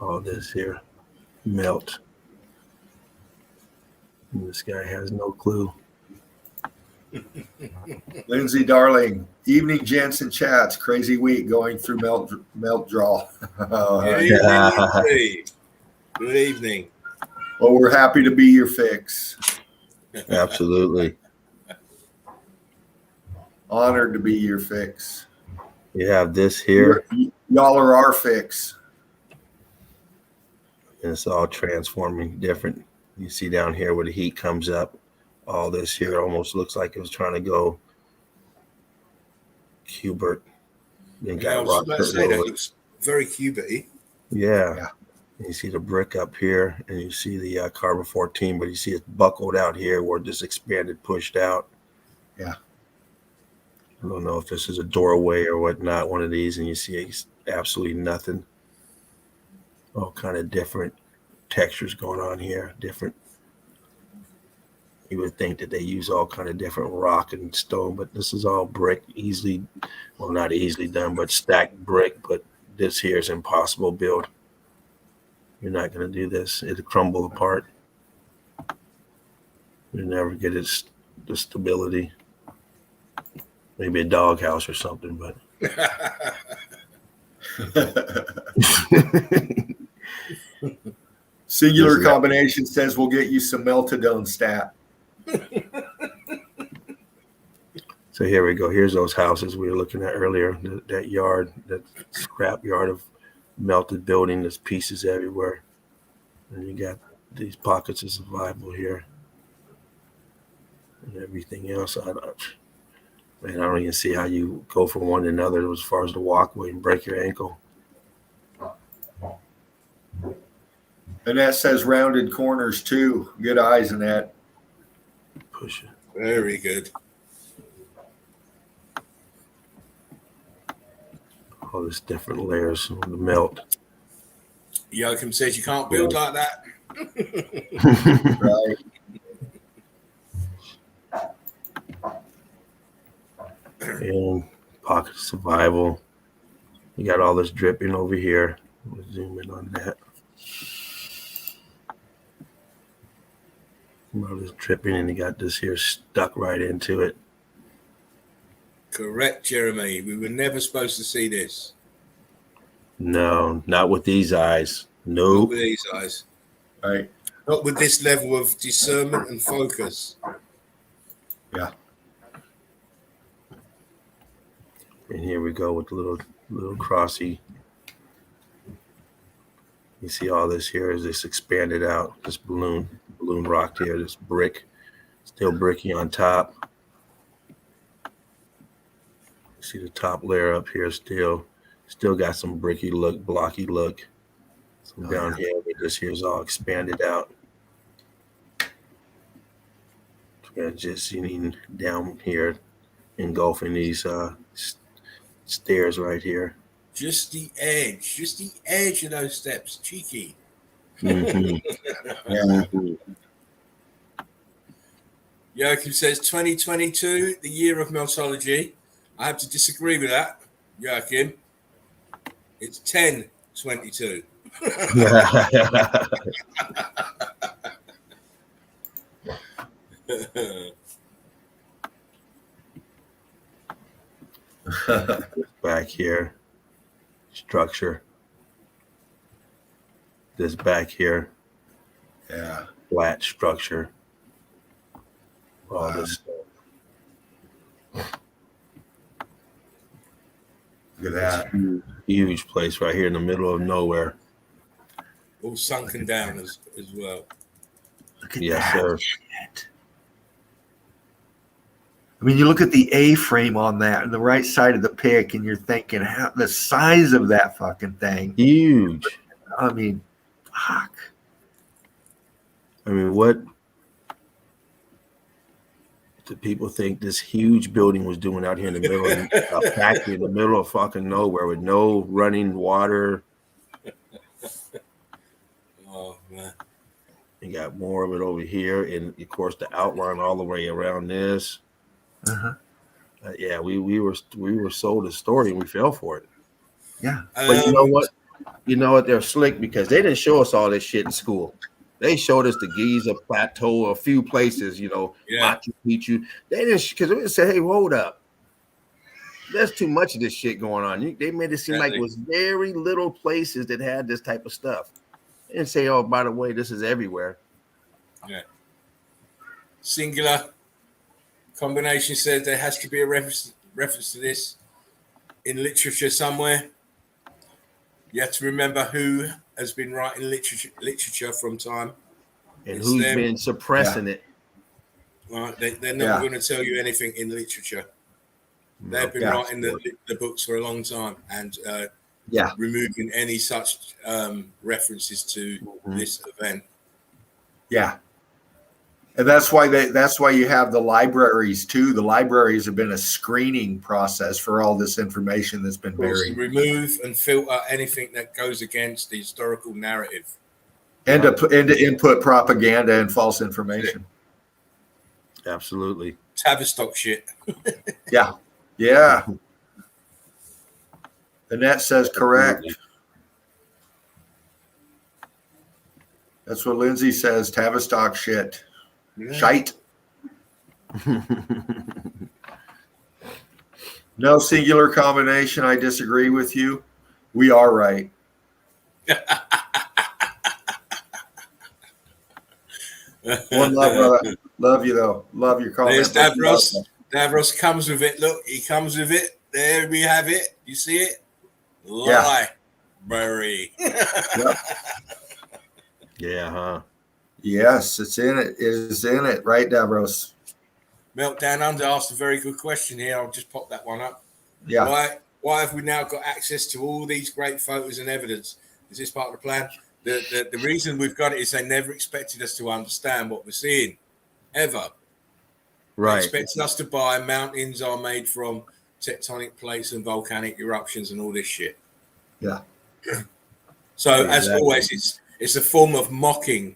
All this here melt. And this guy has no clue.
Lindsay, darling, evening gents and chats. Crazy week going through melt draw.
Good evening, Steve. Good evening.
Well, we're happy to be your fix.
Absolutely.
Honored to be your fix.
You have this here.
Y'all are our fix.
And it's all transforming different. You see down here where the heat comes up. All this here almost looks like it was trying to go Cubert. Then
Yeah, I was about to say that looks very cubity.
Yeah. You see the brick up here, and you see the carbon 14, but you see it's buckled out here where this expanded, pushed out.
Yeah.
I don't know if this is a doorway or whatnot, one of these, and you see absolutely nothing. All kind of different textures going on here, different. You would think that they use all kind of different rock and stone, but this is all brick, easily, well, not easily done, but stacked brick. But this here is impossible build. You're not going to do this. It'll crumble apart. You never get the stability. Maybe a doghouse or something, but.
Singular combination says we'll get you some meltadone stat.
So here we go. Here's those houses we were looking at earlier. That yard, that scrap yard of melted building. There's pieces everywhere. And you got these pockets of survival here. And everything else. I don't even see how you go from one to another as far as the walkway and break your ankle.
And that says rounded corners too. Good eyes in that.
Push it.
Very good.
All these different layers of the melt.
Joachim says you can't build like that.
Right.
And pocket of survival. You got all this dripping over here. We'll zoom in on that. All this dripping, and you got this here stuck right into it.
Correct, Jeremy. We were never supposed to see this.
No, not with these eyes.
Not
Nope.
with these eyes.
Right.
Not with this level of discernment and focus.
Yeah.
And here we go with the little crossy. You see all this here is this expanded out, this balloon rock here, this brick, still bricky on top. You see the top layer up here still got some bricky look, blocky look. Some down here, but this here is all expanded out. Just seeing down here, engulfing these stairs right here.
Just the edge of those steps. Cheeky.
Mm-hmm.
Yeah.
Joachim says 2022, the year of meltology. I have to disagree with that, Joachim. It's 1022. Back here, structure. This back here,
Yeah.
flat structure. All this stuff.
Look at that.
Huge place right here in the middle of nowhere.
All sunken down as well.
Look at
Yes,
that.
sir.
Shit. I mean, you look at the A-frame on that on the right side of the pic, and you're thinking, how the size of that fucking thing.
Huge.
I mean,
Fuck. I mean, what do people think this huge building was doing out here in the middle of a factory in the middle of fucking nowhere with no running water?
Oh man.
You got more of it over here, and of course the outline all the way around this. Yeah, we were sold a story and we fell for it.
Yeah.
But you know what? You know what? They're slick because they didn't show us all this shit in school. They showed us the Giza Plateau, a few places, you know, Machu Picchu. They didn't, because they said, "Hey, hold up, there's too much of this shit going on." They made it seem like it was very little places that had this type of stuff. They didn't say, "Oh, by the way, this is everywhere."
Yeah. Singular combination says there has to be a reference to this in literature somewhere. You have to remember who has been writing literature from time.
And who's been suppressing it.
Right, they're not going to tell you anything in literature. They've been writing the books for a long time and removing any such references to this event.
Yeah. And that's why you have the libraries too. The libraries have been a screening process for all this information that's been buried.
Remove and filter anything that goes against the historical narrative.
And to input propaganda and false information.
Absolutely.
Tavistock shit.
Yeah. Yeah. Annette says correct. That's what Lindsay says. Tavistock shit. Yeah. Shite. No singular combination. I disagree with you. We are right. One love, brother. Love you though. Love your comment.
There's Davros. Davros comes with it. Look, he comes with it. There we have it. You see it? Library.
Yep.
Yeah, huh?
Yes, it's in it. It is in it, right, Davros?
Meltdown Under asked a very good question here. I'll just pop that one up.
Yeah.
Why have we now got access to all these great photos and evidence? Is this part of the plan? The reason we've got it is they never expected us to understand what we're seeing, ever.
Right.
They expected us to buy mountains are made from tectonic plates and volcanic eruptions and all this shit.
Yeah.
So as always, it's a form of mocking.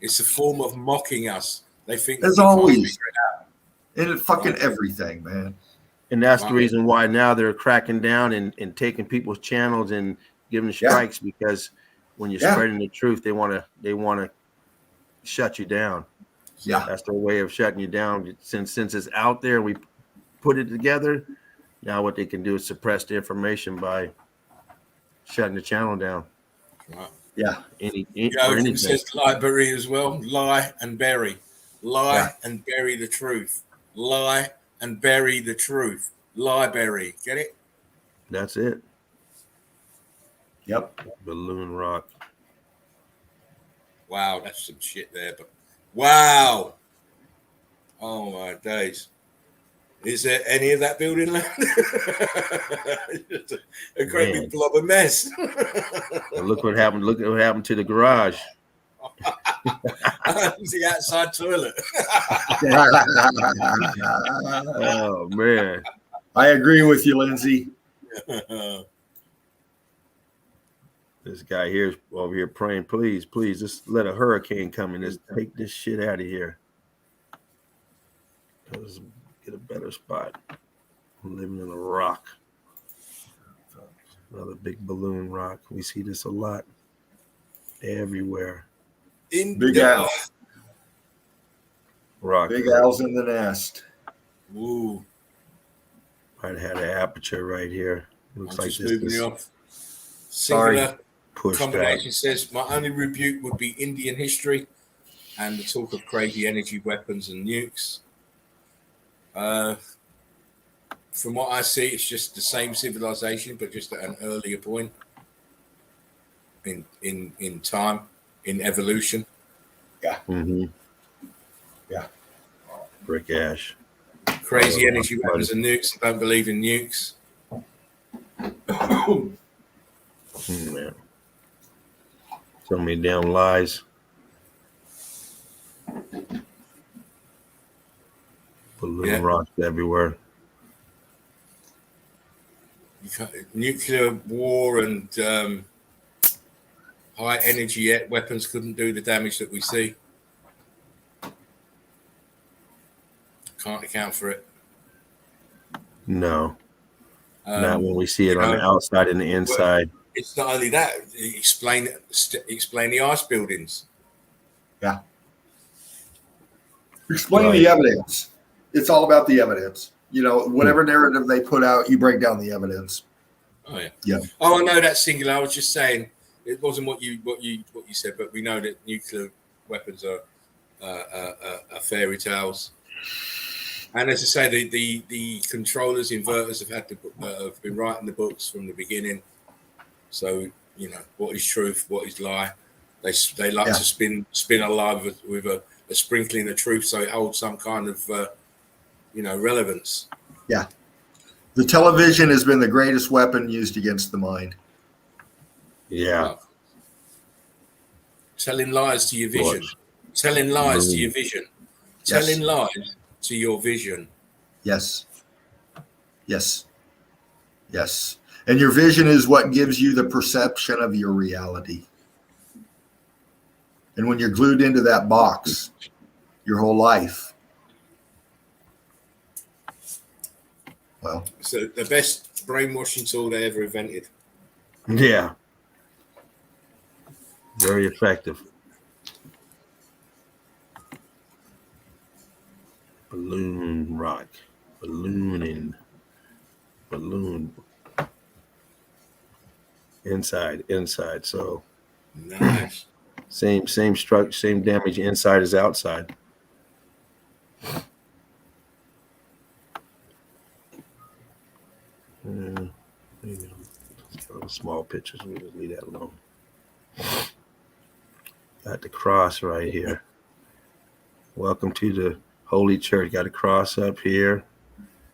It's a form of mocking us. They think
as always, and fucking everything, man.
And that's the reason why now they're cracking down and taking people's channels and giving strikes because when you're spreading the truth, they want to shut you down.
Yeah,
that's their way of shutting you down. Since it's out there, we put it together. Now what they can do is suppress the information by shutting the channel down.
Right.
Yeah.
Anything says library as well. Lie and bury. Lie and bury the truth. Lie and bury the truth. Library. Get it?
That's it.
Yep.
Balloon rock.
Wow, that's some shit there. But wow. Oh my days. Is there any of that building left? a great big blob of mess.
Well, look what happened. Look what happened to the garage.
The outside toilet.
Oh man.
I agree with you, Lindsay.
This guy here over here praying, please, just let a hurricane come and just take this shit out of here. Let's get a better spot. I'm living in a rock. Another big balloon rock. We see this a lot. Everywhere.
Big owl.
Rock.
Big owls in the nest.
Ooh.
Might have had an aperture right here. Looks like this.
Singular combination says my only rebuke would be Indian history and the talk of crazy energy weapons and nukes. From what I see, it's just the same civilization, but just at an earlier point in time, in evolution.
Yeah.
Mm-hmm.
Yeah.
Brick ash.
Crazy energy weapons and nukes. I don't believe in nukes.
Man. So many damn lies. Balloon rocks everywhere.
Nuclear war and high energy weapons couldn't do the damage that we see. Can't account for it.
No. Not when we see it on the outside and the inside.
It's not only that. Explain the ice buildings.
Yeah. Explain the evidence. It's all about the evidence. You know, whatever narrative they put out, you break down the evidence.
Oh yeah.
Yeah.
Oh, I know that's singular. I was just saying it wasn't what you said, but we know that nuclear weapons are fairy tales. And as I say, the controllers, inverters have been writing the books from the beginning. So you know what is truth, what is lie. They like to spin a lie with a sprinkling of truth, so it holds some kind of relevance.
Yeah, the television has been the greatest weapon used against the mind.
Yeah,
telling lies to your vision, telling lies to your vision, telling lies to your vision.
Yes. And your vision is what gives you the perception of your reality. And when you're glued into that box your whole life, well,
it's the best brainwashing tool they ever invented.
Yeah. Very effective. Balloon rock. Balloon. Inside. So
nice.
Same structure, same damage inside as outside. Small pictures, we just leave that alone. Got the cross right here. Welcome to the Holy Church. Got a cross up here.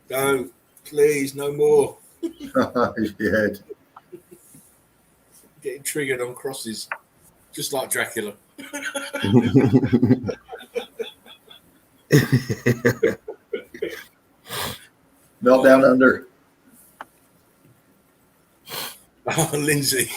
No, please, no more.
Yeah.
Getting triggered on crosses, just like Dracula.
Meltdown under.
Oh, Lindsay.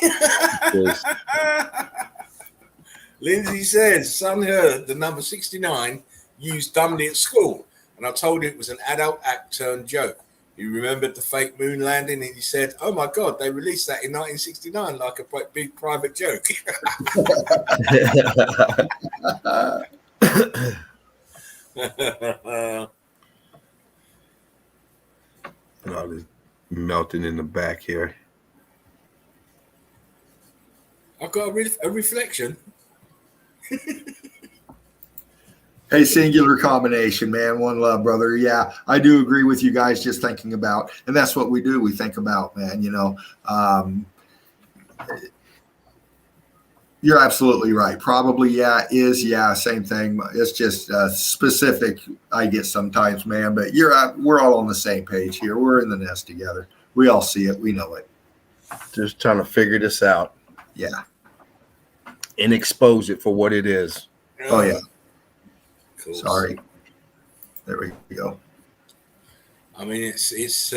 Lindsay says, son heard the number 69 used dumbly at school, and I told him it was an adult act turned joke. He remembered the fake moon landing, and he said, oh my God, they released that in 1969 like a big private joke.
All this melting in the back here.
I've got a reflection.
Hey, singular combination, man. One love, brother. Yeah, I do agree with you guys just thinking about, and that's what we do. We think about, man, you're absolutely right. Probably, same thing. It's just specific I get sometimes, man, but we're all on the same page here. We're in the nest together. We all see it. We know it.
Just trying to figure this out.
Yeah.
And expose it for what it is.
Oh, yeah.
Cool.
Sorry. There we go.
I mean, it's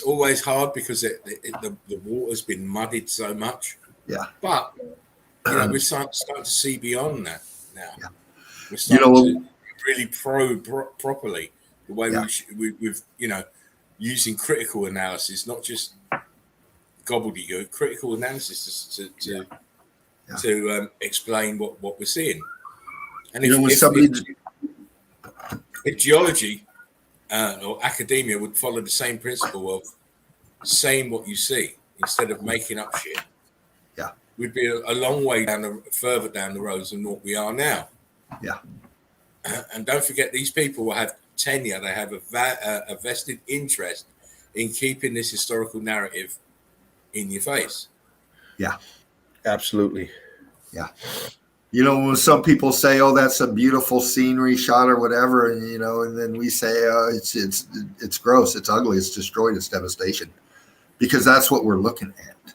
always hard because the water's been muddied so much.
Yeah.
But we're starting to see beyond that now.
Yeah.
We're starting to really probe properly the way we've using critical analysis, not just gobbledygook, critical analysis to explain what we're seeing. And if geology or academia would follow the same principle of saying what you see instead of making up shit, we'd be a long way further down the road than what we are now.
Yeah.
And don't forget, these people will have tenure. They have a vested interest in keeping this historical narrative in your face.
Yeah.
Absolutely.
Yeah. When some people say, "Oh, that's a beautiful scenery shot" or whatever, and and then we say, "Oh, it's gross, it's ugly, it's destroyed, it's devastation," because that's what we're looking at.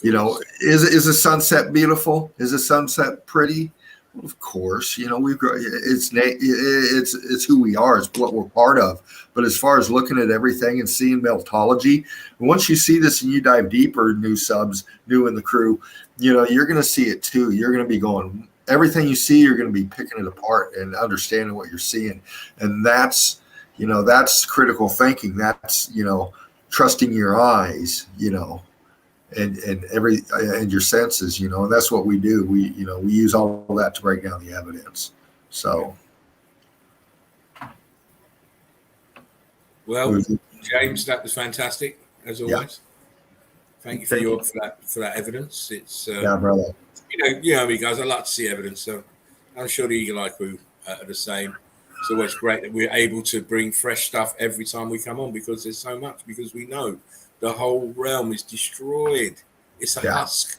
You know, is a sunset beautiful? Is a sunset pretty? Well, of course, you know, it's who we are. It's what we're part of. But as far as looking at everything and seeing meltology, once you see this and you dive deeper, new in the crew, you know, you're going to see it too. You're going to be going, everything you see, you're going to be picking it apart and understanding what you're seeing. And that's, you know, that's critical thinking. That's, you know, trusting your eyes, you know, and your senses, you know, and that's what we do. We, you know, we use all of that to break down the evidence. So,
well, James, that was fantastic as always. Yeah. Thank you for that evidence. It's
yeah, brother.
You know me, guys. I like to see evidence, so I'm sure the Eagle Eye crew are the same. It's always great that we're able to bring fresh stuff every time we come on, because there's so much, because we know the whole realm is destroyed. It's a husk.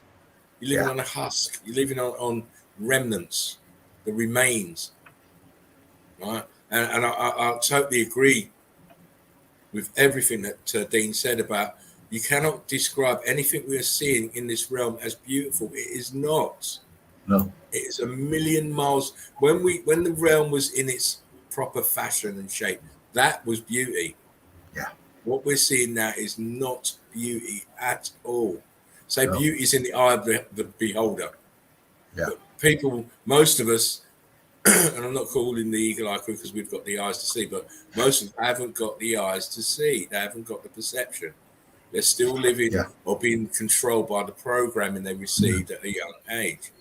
You're living on a husk. You're living on remnants, the remains, right? And I totally agree with everything that Dean said about, you cannot describe anything we are seeing in this realm as beautiful. It is not.
No.
It is a million miles. When the realm was in its proper fashion and shape, that was beauty.
Yeah.
What we're seeing now is not beauty at all. So beauty is in the eye of the beholder.
Yeah.
But people, most of us, and I'm not calling the Eagle Eye crew because we've got the eyes to see, but most of them haven't got the eyes to see. They haven't got the perception. They're still living or being controlled by the programming they received at a young age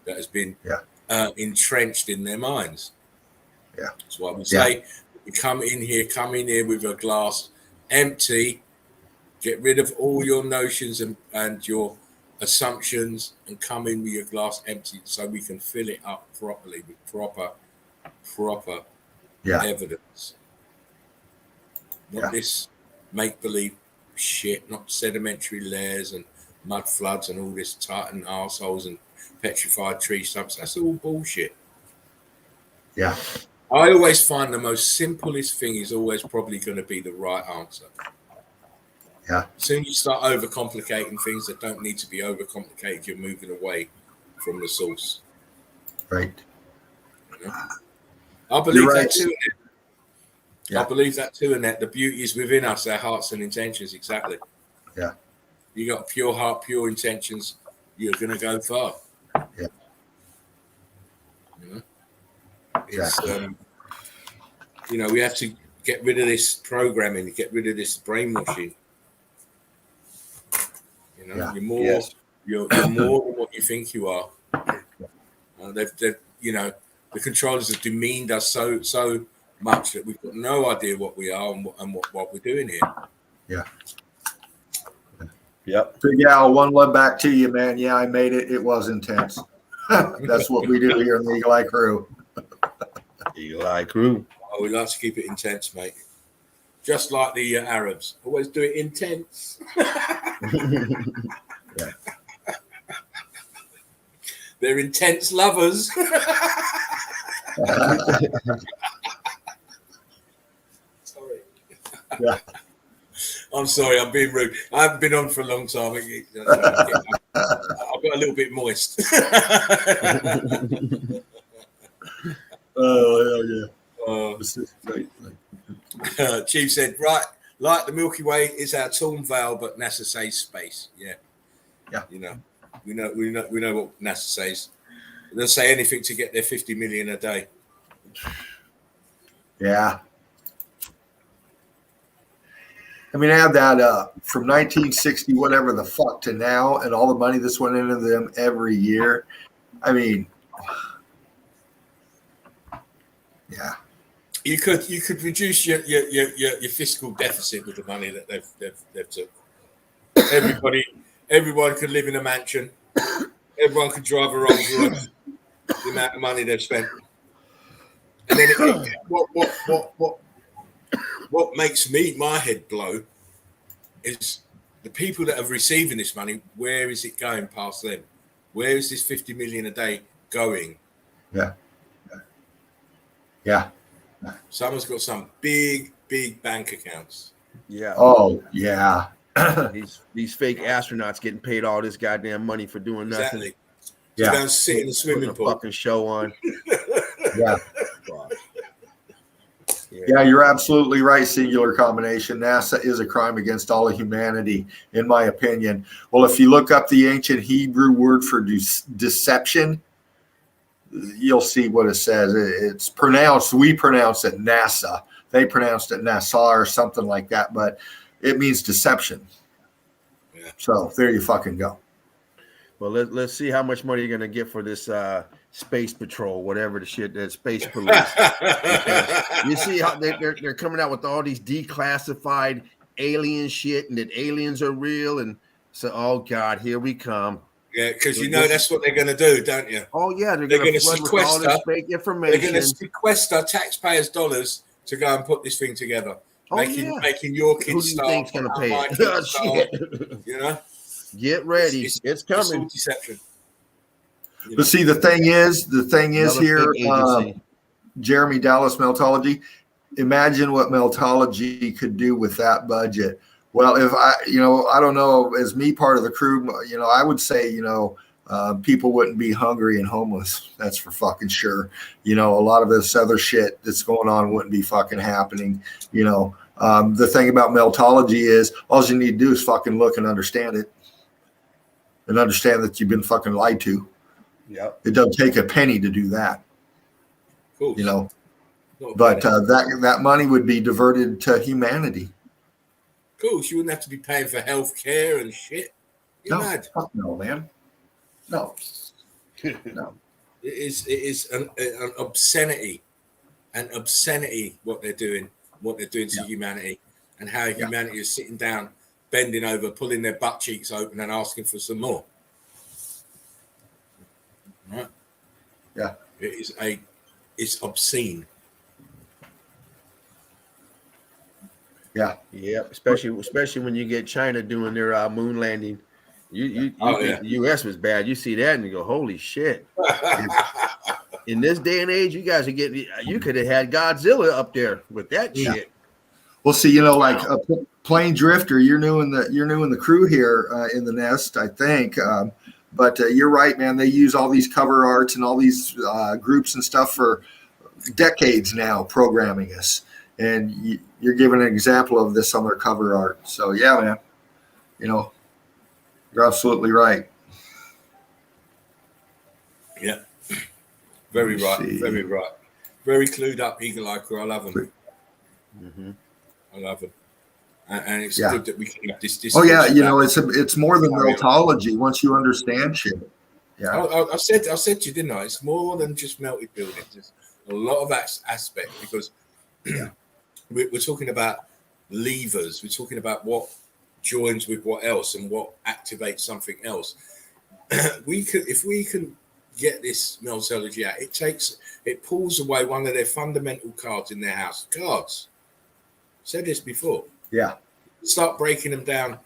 that has been entrenched in their minds.
Yeah.
That's why we say, we come in here with a glass empty, get rid of all your notions and your assumptions, and come in with your glass empty so we can fill it up properly with proper evidence. Not this make-believe shit, not sedimentary layers and mud floods and all this Titan arseholes and petrified tree stumps. That's all bullshit.
Yeah.
I always find the most simplest thing is always probably going to be the right answer.
Yeah.
As soon as you start overcomplicating things that don't need to be overcomplicated, you're moving away from the source.
Right.
You know? I believe that too.
Yeah.
I believe that too, Annette. The beauty is within us, our hearts and intentions. Exactly.
Yeah.
You got pure heart, pure intentions, you're going to go far.
Yeah.
You know? It's, you know, we have to get rid of this programming, get rid of this brainwashing. You know, you're more, you're more than what you think you are. They've, you know, the controllers have demeaned us so much that we've got no idea what we are and what we're doing here.
Yeah.
Yep.
So yeah, one love back to you, man. Yeah, I made it. It was intense. That's what we do here in the Eagle Eye crew.
Eagle Eye crew.
Oh, we like to keep it intense, mate. Just like the Arabs, always do it intense.
Yeah.
They're intense lovers. Sorry.
Yeah.
I'm sorry, I'm being rude. I haven't been on for a long time. I've got a little bit moist.
Oh, hell yeah.
Chief said, right, like the Milky Way is our torn veil, but NASA says space. Yeah.
Yeah.
You know, we know what NASA says. They'll say anything to get their 50 million a day.
Yeah. I mean, add that up from 1960, whatever the fuck, to now, and all the money that's went into them every year. I mean, yeah.
You could reduce your fiscal deficit with the money that they've took. Everyone could live in a mansion. Everyone could drive a Rolls Royce. The amount of money they've spent. And then what makes my head blow is the people that are receiving this money. Where is it going past them? Where is this 50 million a day going?
Yeah. Yeah.
Someone's got some big bank accounts.
Yeah.
Oh, yeah.
These fake astronauts getting paid all this goddamn money for doing nothing.
Exactly.
Yeah.
Go and sit in the swimming
Putting a
pool.
fucking show on.
Yeah. Yeah, you're absolutely right. Singular combination. NASA is a crime against all of humanity, in my opinion. Well, if you look up the ancient Hebrew word for deception, you'll see what it says. It's pronounced, we pronounce it NASA. They pronounced it NASA or something like that, but it means deception.
Yeah.
So there you fucking go.
Well, let's see how much money you're gonna get for this space patrol, whatever the shit that space police. You see how they're coming out with all these declassified alien shit, and that aliens are real, and so oh god, here we come.
Yeah, because you know that's what they're going to do, don't you?
Oh yeah,
They're
going to
sequester
all this fake information.
They're going to sequester taxpayers' dollars to go and put this thing together, making your kids
Who do you think's going to pay it? Shit.
You know,
get ready, it's coming.
It's all deception.
But see, the thing is here, Jeremy Dallas Meltology. Imagine what Meltology could do with that budget. Well, if I don't know, as me part of the crew, I would say, people wouldn't be hungry and homeless. That's for fucking sure. A lot of this other shit that's going on wouldn't be fucking happening. The thing about Meltology is all you need to do is fucking look and understand it, and understand that you've been fucking lied to.
Yeah,
it doesn't take a penny to do that.
Cool.
But that money would be diverted to humanity.
Cool. You wouldn't have to be paying for health care and shit. You're mad.
Fuck no, man. No.
No. It is an obscenity. An obscenity what they're doing to humanity, and how humanity is sitting down, bending over, pulling their butt cheeks open and asking for some more. Right?
Yeah.
It's obscene.
Yeah.
Yeah. Especially when you get China doing their moon landing. You think the US was bad. You see that and you go, holy shit. In this day and age, you guys are you could have had Godzilla up there with that shit.
Well, see, like a plane drifter, you're new in the crew here in the nest, I think. But you're right, man. They use all these cover arts and all these groups and stuff for decades now, programming us. And you're giving an example of this on their cover art. So, yeah, man, you're absolutely right.
Yeah. Very right. Very right. Very clued up, Eagle Eye Crew. I love them.
Mm-hmm.
I love them. And it's good that we can have this discussion.
Oh yeah, it's more than meltology once you understand shit. Yeah,
I said to you, didn't I? It's more than just melted buildings. There's a lot of aspect because we're talking about levers. We're talking about what joins with what else and what activates something else. If we can get this meltology out, it pulls away one of their fundamental cards in their house. Cards. Said this before.
Yeah.
Start breaking them down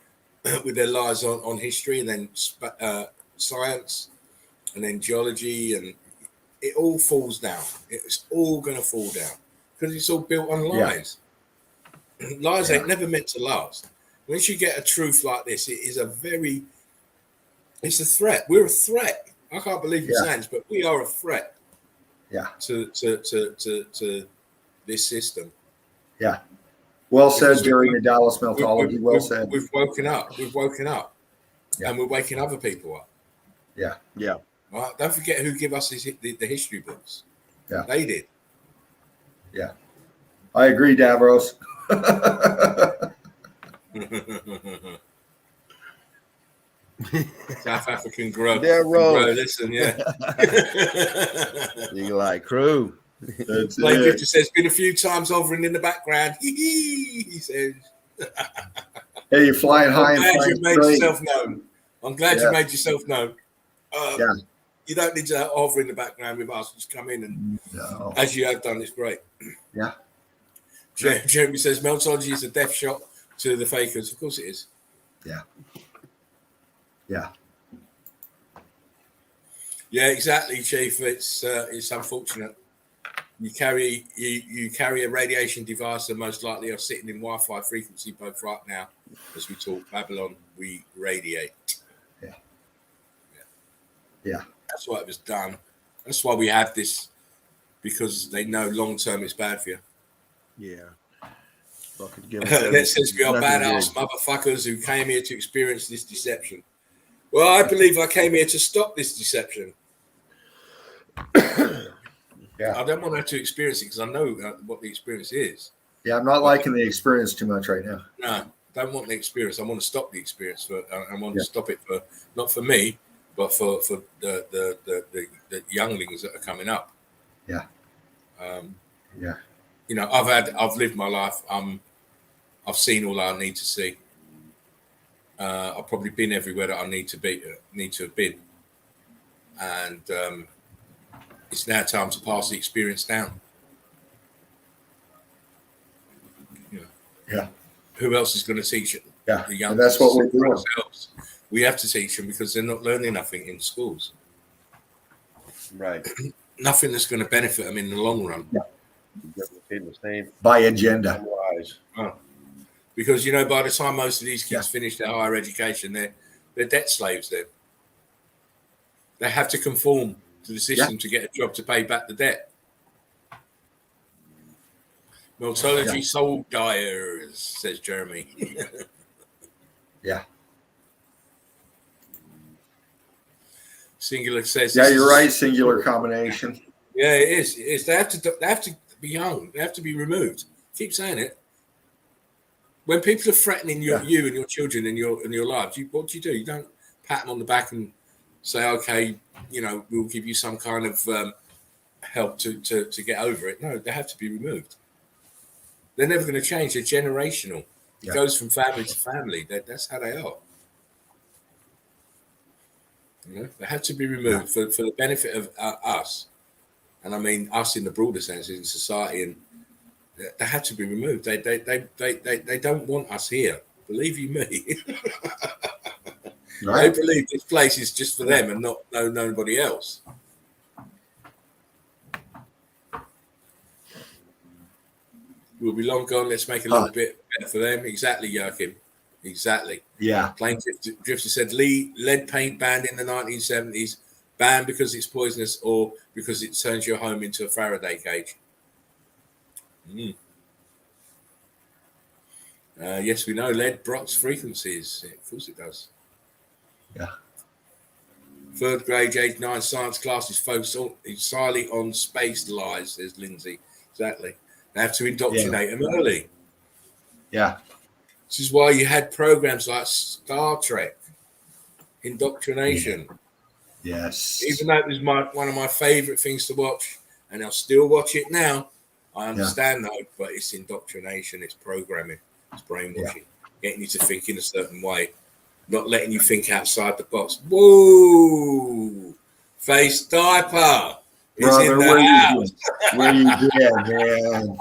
with their lies on history, and then science, and then geology, and it all falls down. It's all going to fall down because it's all built on lies. Lies ain't never meant to last. Once you get a truth like this, it's a threat. We're a threat. I can't believe it sounds, but we are a threat.
Yeah.
To this system.
Yeah. Well said, during the Dallas Meltology. Well said.
We've woken up. And we're waking other people up.
Yeah.
Yeah.
Right? Don't forget who give us the history books.
Yeah.
They did.
Yeah. I agree, Davros.
South African grub.
Listen,
yeah.
You like crew.
Blake Victor says, been a few times hovering in the background. He says.
Hey, you're flying high.
I'm glad you made yourself known. I'm glad you made yourself known. You don't need to hover in the background with us. Just come in and, as you have done, it's great.
Yeah.
Jeremy says, meltology is a death shot to the fakers. Of course it is.
Yeah. Yeah.
Yeah, exactly, Chief. It's unfortunate. You carry a radiation device and most likely are sitting in Wi-Fi frequency both right now as we talk. Babylon, we radiate.
Yeah.
That's why it was done. That's why we have this, because they know long term it's bad for you.
Yeah.
And it says we are badass motherfuckers who came here to experience this deception. Well, I believe I came here to stop this deception.
Yeah.
I don't want to have to experience it because I know what the experience is.
Yeah, I'm not liking the experience too much right now.
No, I don't want the experience. I want to stop the experience. I want to stop it for, not for me, but for the younglings that are coming up.
Yeah. Yeah.
You know, I've lived my life. I've seen all I need to see. I've probably been everywhere that I need to have been, and it's now time to pass the experience down.
Yeah.
Who else is going to teach it?
Yeah.
The young,
and that's what we're doing.
Ourselves. We have to teach them because they're not learning nothing in schools.
Right.
Nothing that's going to benefit them in the long run.
Yeah.
The same
By agenda.
Oh. Because, you know, by the time most of these kids finish their higher education, they're debt slaves then. They have to conform to the system to get a job to pay back the debt. Meltology soul dyers, says Jeremy.
Yeah.
Singular says.
Yeah, you're right. Singular combination.
Yeah, it is. It is. They have to be young. They have to be removed. Keep saying it. When people are threatening you and your children in your lives, what do? You don't pat them on the back and say, "Okay, you know, we'll give you some kind of help to get over it." No, they have to be removed. They're never going to change. They're generational. It goes from family to family. That's how they are. You know, they have to be removed for the benefit of us, and I mean us in the broader sense in society. And they have to be removed. They don't want us here. Believe you me. They believe this place is just for them and not nobody else. We'll be long gone. Let's make a little bit better for them. Exactly, Joachim. Exactly.
Yeah.
Plain Drifter said lead paint banned in the 1970s. Banned because it's poisonous or because it turns your home into a Faraday cage. Yes, we know lead blocks frequencies. Of course it does.
Yeah.
Third grade, age 9 science class is focused entirely on space lies, says Lindsay. Exactly. They have to indoctrinate them early.
Yeah.
This is why you had programs like Star Trek, indoctrination.
Yes.
Even though it was one of my favorite things to watch, and I'll still watch it now. I understand though, but it's indoctrination, it's programming, it's brainwashing, getting you to think in a certain way, not letting you think outside the box. Whoa! Face diaper is
Brother,
in the house.
Where you been, man?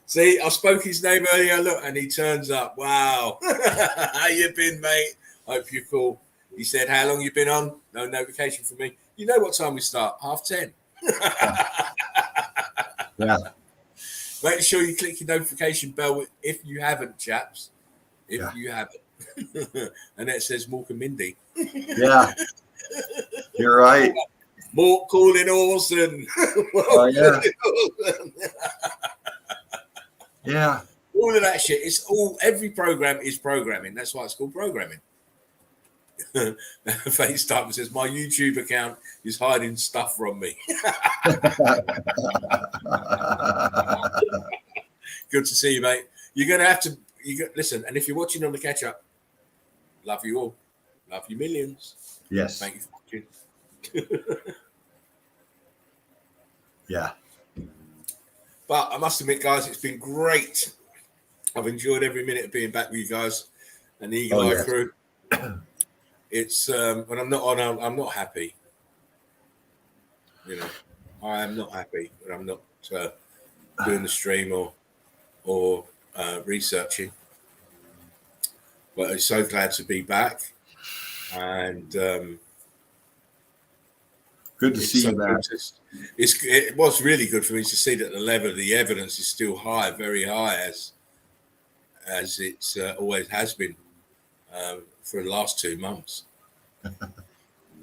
See, I spoke his name earlier, look, and he turns up. Wow. How you been, mate? Hope you're cool. He said, how long you been on? No notification from me. You know what time we start? 10:30.
Yeah.
Make sure you click your notification bell if you haven't, chaps. If you haven't. And that says Mork and Mindy.
Yeah. You're right.
Mork calling Orson.
Oh, yeah. Yeah.
All of that shit. Every program is programming. That's why it's called programming. FaceTime says my YouTube account is hiding stuff from me. Good to see you, mate. You're gonna have to listen, and if you're watching on the catch up, love you all. Love you millions.
Yes.
Thank you for watching.
Yeah.
But I must admit, guys, it's been great. I've enjoyed every minute of being back with you guys and the Eagle Eye crew. It's when I'm not on, I'm not happy. You know, I am not happy when I'm not doing the stream or researching. But I'm so glad to be back, and
Good to see you, man.
It was really good for me to see that the level of the evidence is still high, very high, as it always has been for the last 2 months.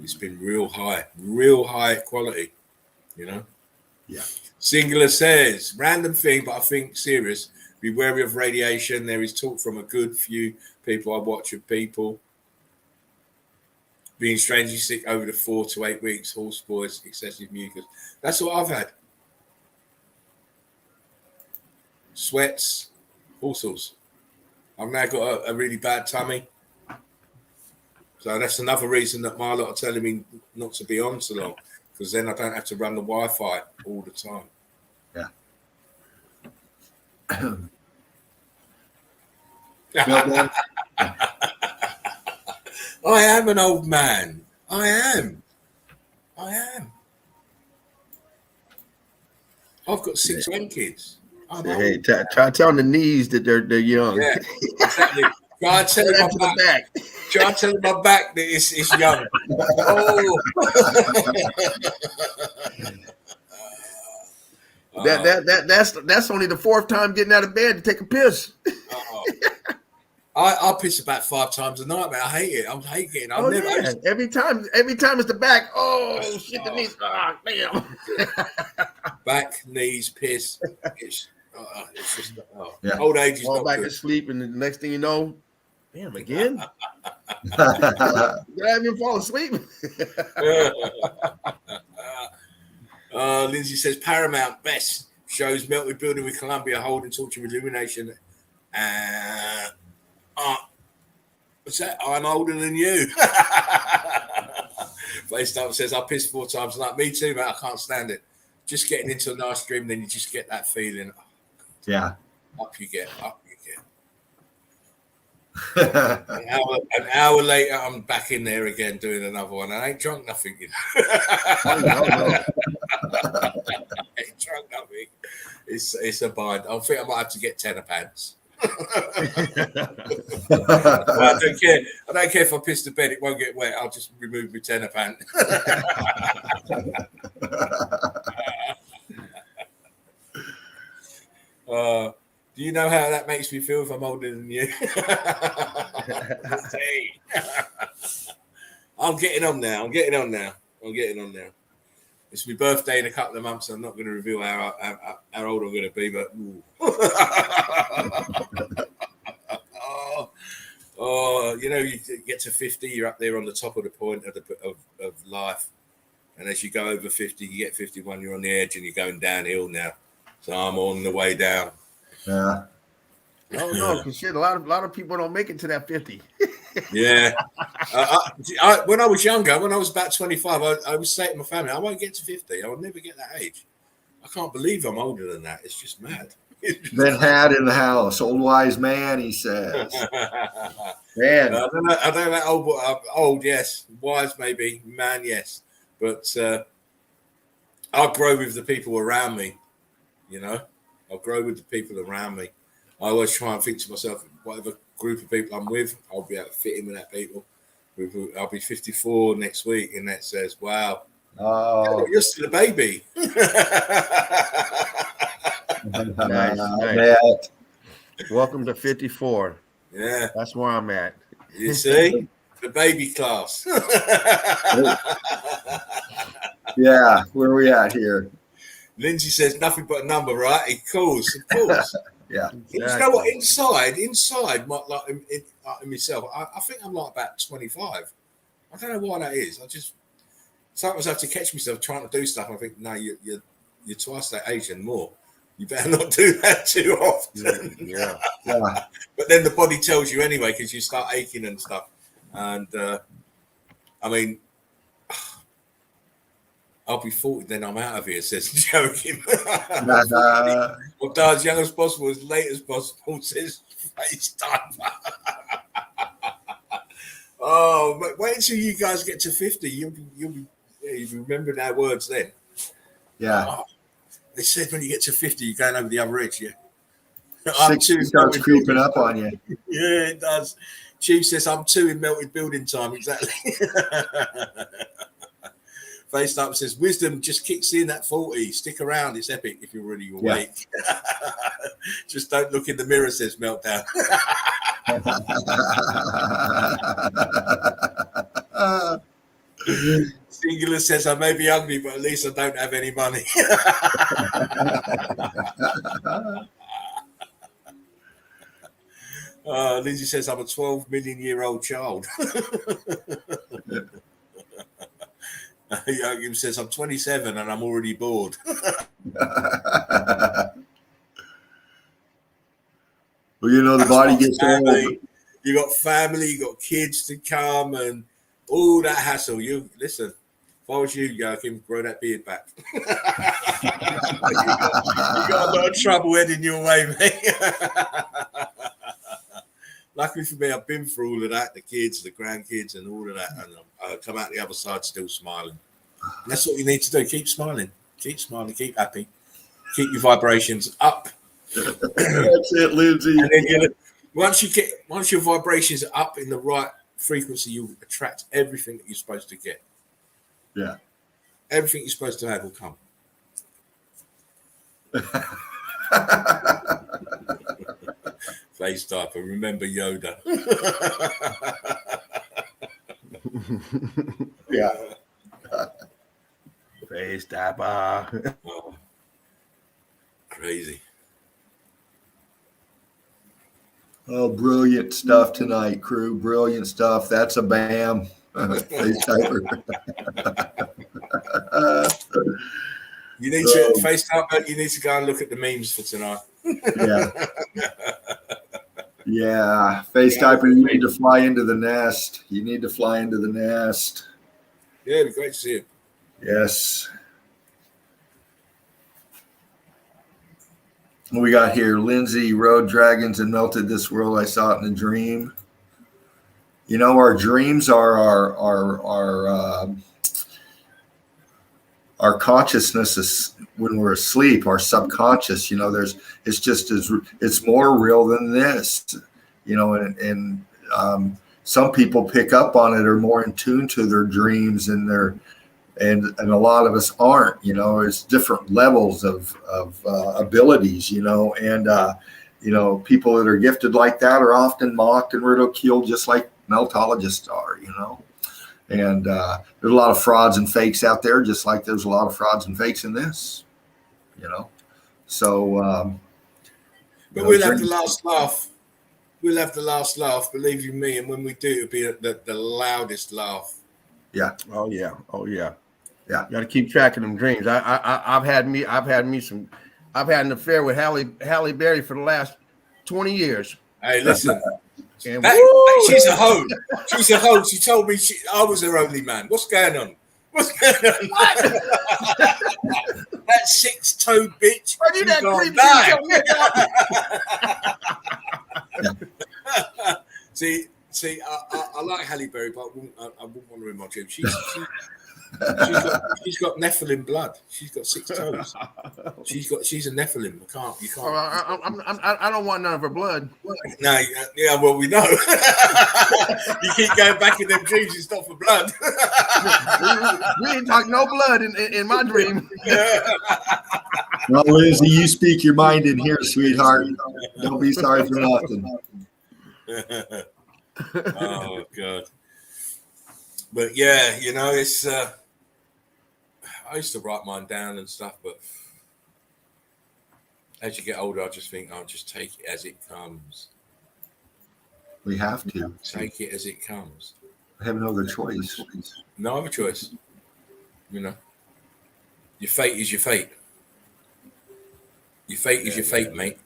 It's been real high quality, you know.
Yeah.
Singular says, random thing, but I think serious. Be wary of radiation. There is talk from a good few people I watch of people being strangely sick over the 4 to 8 weeks, hoarse voice, excessive mucus. That's what I've had. Sweats, all sorts. I've now got a really bad tummy. So that's another reason that my lot are telling me not to be on so long, because then I don't have to run the Wi-Fi all the time.
Yeah.
I am an old man. I am. I've got 6 grandkids.
Hey, try telling the knees that they're young.
Yeah, exactly. Try telling my back. Try telling my back that it's young. Oh.
That's only the 4th time getting out of bed to take a piss.
I piss about 5 times a night, man. I hate it. I hate getting.
Every time it's the back. Oh shit, the knees. Oh, damn.
Back, knees, piss. It's just old age is
Fall
not
back
good.
asleep, and the next thing you know, damn again. Did I even fall asleep?
Lindsay says Paramount best shows melted building with Columbia holding torch of illumination. What's that? I'm older than you. FaceTime says I pissed 4 times. Like me too, mate. I can't stand it. Just getting into a nice dream, then you just get that feeling.
Yeah.
Up you get. An hour later, I'm back in there again doing another one. I ain't drunk nothing, you know.
No.
I ain't drunk nothing. It's a bind. I think I might have to get tenner pants. I don't care. I don't care if I piss the bed; it won't get wet. I'll just remove my tenner pant. Do you know how that makes me feel if I'm older than you? I'm getting on now. It's my birthday in a couple of months. I'm not going to reveal how old I'm going to be, but you know, you get to 50, you're up there on the top of the point of life, and as you go over 50, you get 51, you're on the edge, and you're going downhill now. So I'm on the way down.
Yeah.
Oh no, because shit, a lot of people don't make it to that 50.
Yeah. When I was younger, when I was about 25, I was saying to my family, I won't get to 50. I will never get that age. I can't believe I'm older than that. It's just mad.
Been had in the house, old wise man, he says. Man,
I don't know that old, yes, wise maybe, man, yes, but I'll grow with the people around me. You know, I'll grow with the people around me. I always try and think to myself, whatever group of people I'm with, I'll be able to fit in with that people. I'll be 54 next week, and that says, wow, you're still a baby.
Nice. Welcome to 54.
Yeah,
that's where I'm at.
You see, the baby class.
Yeah, where are we at here?
Lindsay says nothing but a number, right? Of course.
Yeah.
You know what? Inside, in myself, I think I'm like about 25. I don't know why that is. I just sometimes I have to catch myself trying to do stuff. I think, no, you're twice that age and more. You better not do that too often.
Yeah.
But then the body tells you anyway, because you start aching and stuff. And I mean, I'll be 40, then I'm out of here, says joking. I'll die as young as possible, as late as possible, says FaceTime. Oh, but wait until you guys get to 50. You'll be remembering our words then.
Yeah.
They said when you get to 50, you're going over the other edge, yeah.
60 starts creeping up on you.
Yeah, it does. Chief says, I'm 2 in melted building time, exactly. Face Up says, wisdom just kicks in at 40. Stick around. It's epic if you're really awake. Yeah. Just don't look in the mirror, says Meltdown. Singular says, I may be ugly, but at least I don't have any money. Lindsay says, I'm a 12 million year old child. Joachim says, I'm 27 and I'm already bored.
Well, you know, the body gets
family.
old.
You got family, you got kids to come, and all that hassle. You listen. If I was you, Joachim, grow that beard back. you got a lot of trouble heading your way, mate. Luckily for me, I've been through all of that, the kids, the grandkids, and all of that, and I come out the other side still smiling. And that's what you need to do. Keep smiling, keep happy, keep your vibrations up.
That's it, Lindsay.
And then once your vibrations are up in the right frequency, you attract everything that you're supposed to get.
Yeah.
Everything you're supposed to have will come. Face type, and remember Yoda.
Yeah.
Face typer.
Oh, crazy.
Oh, brilliant stuff tonight, crew. Brilliant stuff. That's a BAM. Face typer.
You need to face type, but you need to go and look at the memes for tonight.
Yeah. Yeah. Face typer, you need to fly into the nest. You need to fly into the nest.
Yeah, it'd be great to see it.
Yes. What we got here? Lindsay, rode dragons and melted this world. I saw it in a dream. You know, our dreams are our consciousness is when we're asleep, our subconscious, you know, it's more real than this, you know, and some people pick up on it, are more in tune to their dreams and a lot of us aren't, you know. It's different levels of abilities, you know, and you know, people that are gifted like that are often mocked and ridiculed, just like meltologists are, you know. And there's a lot of frauds and fakes out there, just like there's a lot of frauds and fakes in this, you know. So,
but we'll have the last laugh. We'll have the last laugh, believe you me. And when we do, it'll be the loudest laugh.
Yeah.
Oh yeah. Oh yeah.
Yeah.
You got to keep track of them dreams. I've had an affair with Halle Berry for the last 20 years.
Hey, listen.
And
she's a hoe. She's a hoe. She told me I was her only man. What's going on? What's going on? That six-toed bitch.
Are you that
creepy? See, I like Halle Berry, but I wouldn't want her in my dream. She's got Nephilim blood. She's got 6 toes. She's a Nephilim. You can't.
I don't want none of her blood.
No, yeah, well, we know. You keep going back in them dreams, it's not for blood.
we ain't talking no blood in my dream.
Well, Lindsay, you speak your mind in here, sweetheart. Don't be sorry for nothing.
Oh God. But yeah, you know, it's I used to write mine down and stuff, but as you get older, I just think I'll just take it as it comes.
We have to
take it as it comes.
I have no other choice.
No other choice. You know, your fate is your fate. Your fate is your fate, mate.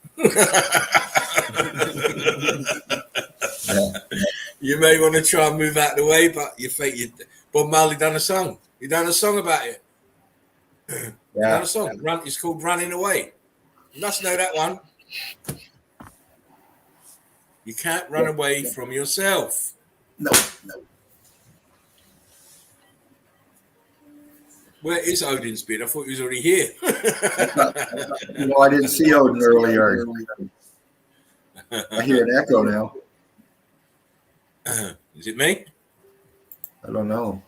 You may want to try and move out of the way, but your fate. Bob Marley done a song. He done a song about it. Done a song. It's called "Running Away." You must know that one. You can't run away from yourself.
No.
Where is Odin's beard? I thought he was already here.
No, I didn't see Odin earlier. I hear an echo now.
Is it me?
I don't know.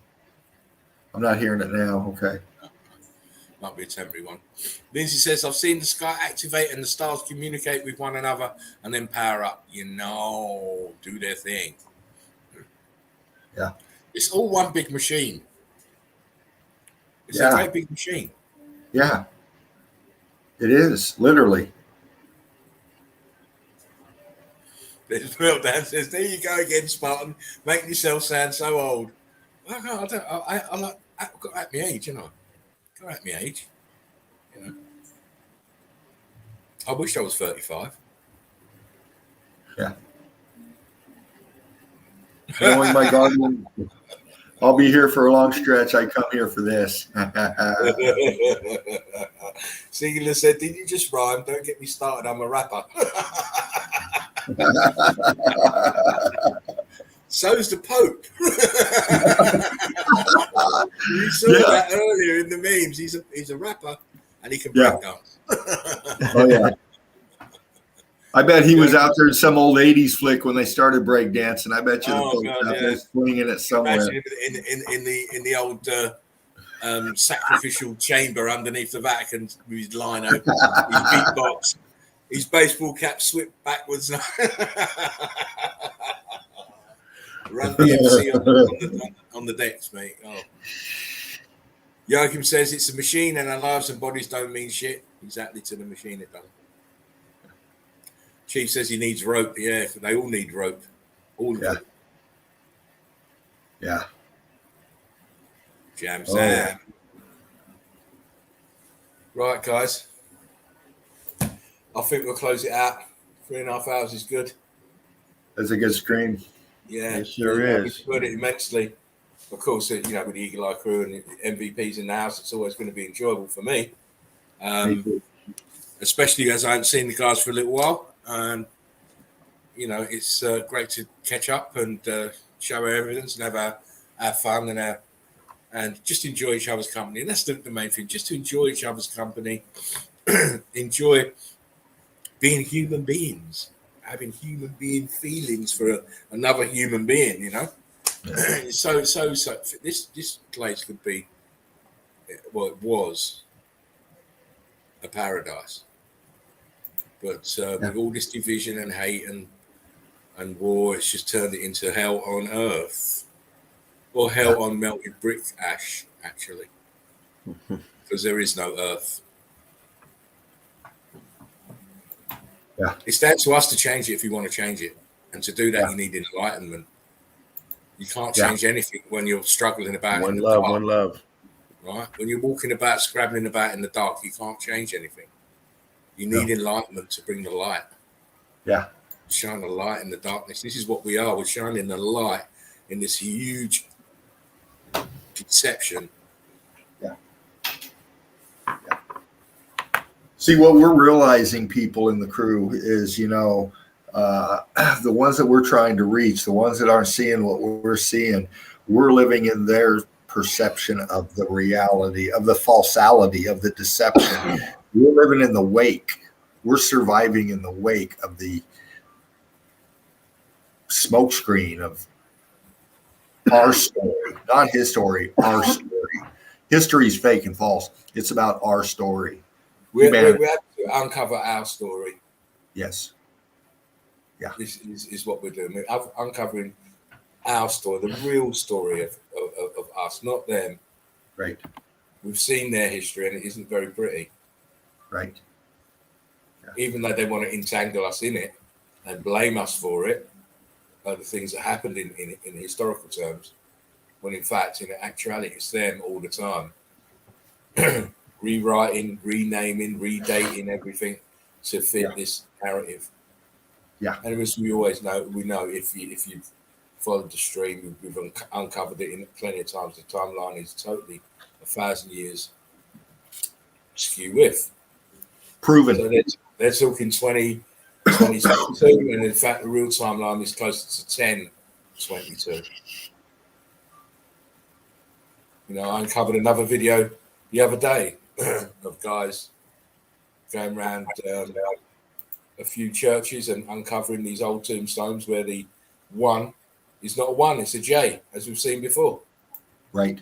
I'm not hearing it now. Okay.
Might be a temporary one. Lindsay says, I've seen the sky activate and the stars communicate with one another and then power up. Do their thing.
Yeah.
It's all one big machine. It's a great big machine.
Yeah. It is, literally.
Dan says, there you go again, Spartan, making yourself sound so old. I've got at my age, Got at my age. I wish I was 35.
Yeah. Knowing my guardian, I'll be here for a long stretch. I come here for this.
Singular said, did you just rhyme? Don't get me started. I'm a rapper. So's the Pope. You saw that earlier in the memes. He's a rapper and he can break dance.
Oh yeah. I bet he was out there in some old 80s flick when they started break dancing. I bet you the Pope's out there swinging it somewhere.
Imagine in the old sacrificial chamber underneath the Vatican with his lino, his beatbox, his baseball cap swept backwards. Run DMC on the decks, mate. Oh. Joachim says it's a machine and our lives and bodies don't mean shit. Exactly to the machine it does. Chief says he needs rope. Yeah, they all need rope. All of them.
Yeah.
Jam Sam. Right, guys. I think we'll close it out. 3.5 hours is good.
That's a good screen.
Yeah,
it sure is.
Enjoyed it immensely. Of course, with the Eagle Eye crew and the MVPs in the house, it's always going to be enjoyable for me. Especially as I haven't seen the guys for a little while. And, it's great to catch up and show our evidence and have fun and just enjoy each other's company. And that's the main thing, just to enjoy each other's company, enjoy being human beings, having human being feelings for another human being, So this place could be, well, it was a paradise. But with all this division and hate and war, it's just turned it into hell on earth. Or hell on melted brick ash, actually. Because there is no earth.
Yeah.
It's down to us to change it if you want to change it. And to do that, you need enlightenment. You can't change anything when you're struggling about in the dark.
One love.
Right? When you're walking about, scrabbling about in the dark, you can't change anything. You need enlightenment to bring the light.
Yeah.
Shine the light in the darkness. This is what we are. We're shining the light in this huge deception.
Yeah. See, what we're realizing, people in the crew, is, the ones that we're trying to reach, the ones that aren't seeing what we're seeing, we're living in their perception of the reality, of the falsality, of the deception. We're living in the wake. We're surviving in the wake of the smokescreen of our story, not his story, our story. History is fake and false. It's about our story.
We have to uncover our story.
Yes. Yeah.
This is what we're doing. We're uncovering our story, the real story of us, not them.
Right.
We've seen their history and it isn't very pretty.
Right. Yeah.
Even though they want to entangle us in it and blame us for it, the things that happened in historical terms, when in fact, in actuality, it's them all the time. Rewriting, renaming, redating everything to fit this narrative.
Yeah.
And as we always know, if you've followed the stream, we've uncovered it in plenty of times. The timeline is totally 1,000 years skew with.
Proven.
So they're talking 2022, and in fact, the real timeline is closer to 1022. I uncovered another video the other day of guys going around a few churches and uncovering these old tombstones where the one is not a one, it's a J, as we've seen before.
Right.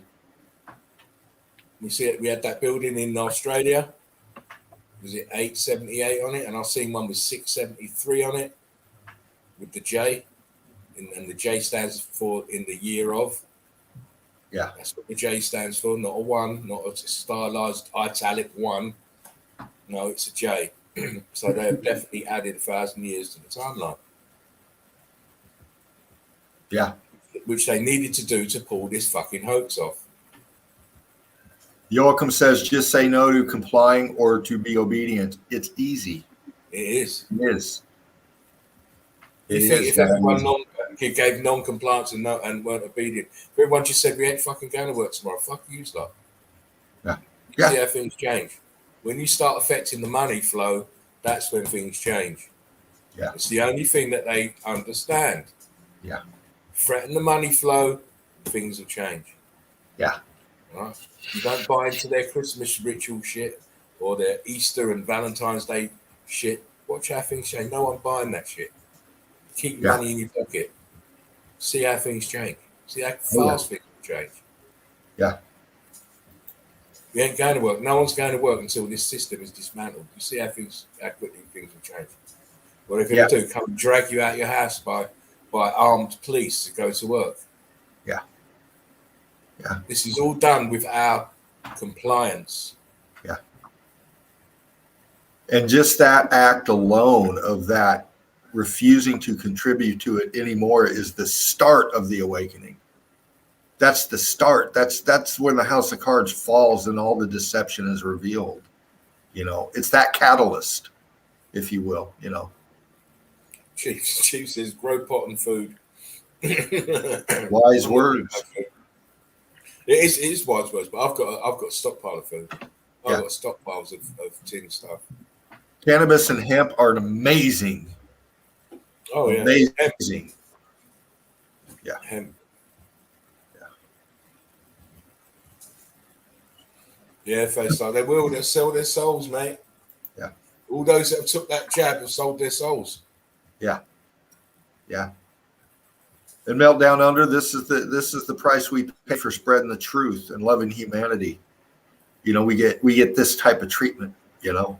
We see it. We had that building in Australia. Was it 878 on it? And I've seen one with 673 on it with the J. And the J stands for in the year of.
Yeah.
That's what the J stands for, not a 1, not a stylized italic 1. No, it's a J. So they have definitely added 1,000 years to the timeline.
Yeah.
Which they needed to do to pull this fucking hoax off.
Joachim says, just say no to complying or to be obedient. It's easy.
It is.
It is.
You think if everyone gave non-compliance and weren't obedient, if everyone just said we ain't fucking going to work tomorrow, fuck you, lot.
Yeah.
See how things change. When you start affecting the money flow, that's when things change.
Yeah.
It's the only thing that they understand.
Yeah.
Threaten the money flow, things will change.
Yeah.
Right? You don't buy into their Christmas ritual shit or their Easter and Valentine's Day shit. Watch how things change. No one buying that shit. Keep money in your pocket. See how things change. See how fast things change.
Yeah.
We ain't going to work. No one's going to work until this system is dismantled. You see how quickly things will change. What they're going to do? Come drag you out of your house by armed police to go to work.
Yeah. Yeah.
This is all done with our compliance.
Yeah. And just that act alone of that refusing to contribute to it anymore is the start of the awakening. That's the start. That's when the house of cards falls and all the deception is revealed. You know, it's that catalyst, if you will, you know.
Chief says grow pot and food.
Wise words.
It is wise words, but I've got a stockpile of food. I've got stockpiles of tin stuff.
Cannabis and hemp are amazing.
Oh yeah,
amazing. Yeah,
hemp. Yeah, face like they'll sell their souls, mate.
Yeah.
All those that have took that jab have sold their souls.
Yeah. Yeah. And Meltdown Under, this is the price we pay for spreading the truth and loving humanity. You know, we get this type of treatment, you know.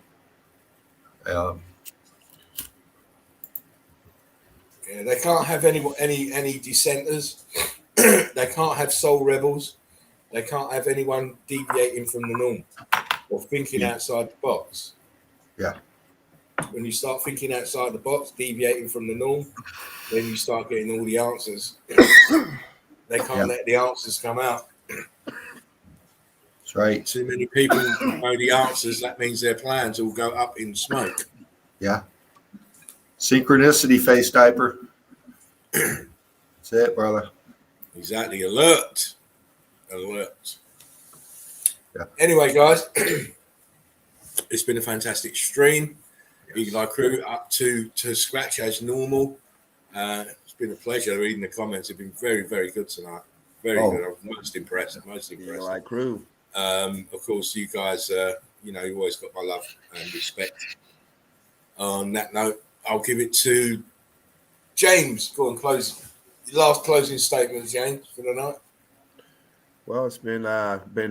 Yeah, they can't have any dissenters. They can't have soul rebels. They can't have anyone deviating from the norm or thinking outside the box.
Yeah.
When you start thinking outside the box, deviating from the norm, then you start getting all the answers. They can't let the answers come out.
That's right.
Too many people know the answers. That means their plans will go up in smoke.
Yeah. Synchronicity, face diaper. That's it, brother.
Exactly. Alert. Yeah. Anyway, guys, it's been a fantastic stream. Eagle Eye Crew up to scratch as normal. It's been a pleasure reading the comments. They've been very, very good tonight. Very good. I was most impressed.
Eagle Eye Crew.
Of course, you guys, you always got my love and respect. On that note, I'll give it to James. Go and close. Last closing statement, James, for the night.
Well, it's been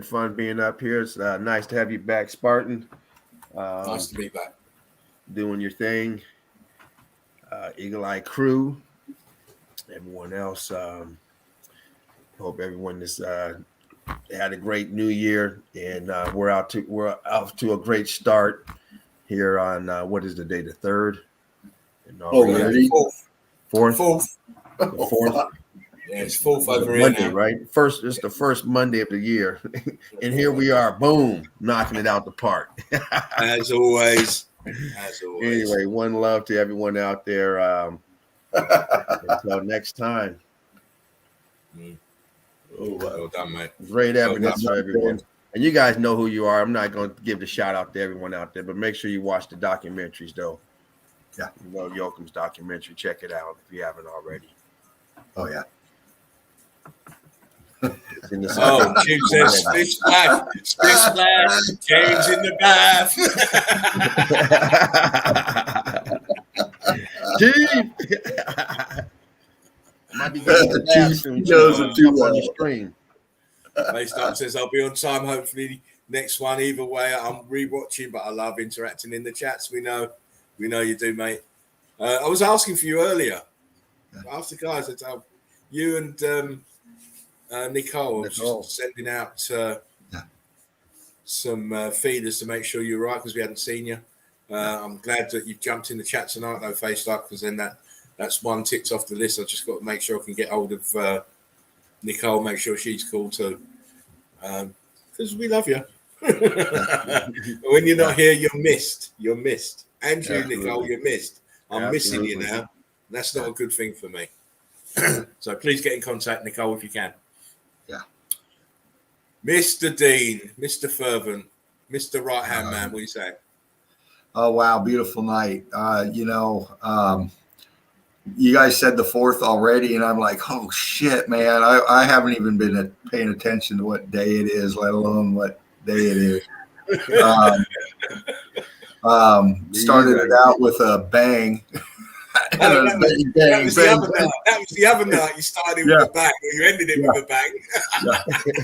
fun being up here. It's nice to have you back, Spartan.
Nice to be back.
Doing your thing. Eagle Eye Crew. Everyone else. Hope everyone is had a great New Year, and we're off to a great start here on what is the day? The 3rd. Fourth.
Yeah, it's 4th over here
Monday,
now.
right? First, it's the first Monday of the year, and here we are, boom, knocking it out the park.
As always.
Anyway, one love to everyone out there. Until next time.
Well done, mate.
Great evidence for everyone. And you guys know who you are. I'm not going to give the shout out to everyone out there, but make sure you watch the documentaries, though.
Yeah.
Joachim's documentary. Check it out if you haven't already.
Oh, yeah.
Jim says splish splash, James in the bath.
Jim, might be getting the bath soon.
Knows it too well.
On your stream.
FaceTime says I'll be on time. Hopefully next one. Either way, I'm rewatching, but I love interacting in the chats. We know you do, mate. I was asking for you earlier. After guys, you and Nicole was just sending out some feeders to make sure you're right because we hadn't seen you. I'm glad that you've jumped in the chat tonight, though, FaceTime, because then that's one ticked off the list. I just got to make sure I can get hold of Nicole, make sure she's cool too, because we love you. When you're not here, you're missed. And you, Nicole, you're missed. I'm missing you now. That's not a good thing for me. So please get in contact, Nicole, if you can.
Yeah.
Mr. Dean, Mr. Fervent, Mr. Right-Hand Man, what do you say?
Oh, wow. Beautiful night. You guys said the 4th already, and I'm like, oh, shit, man. I haven't even been paying attention to what day it is, let alone what day it is. Started it out with a bang.
That was the other night. You started with a bang, or you ended it with a bang.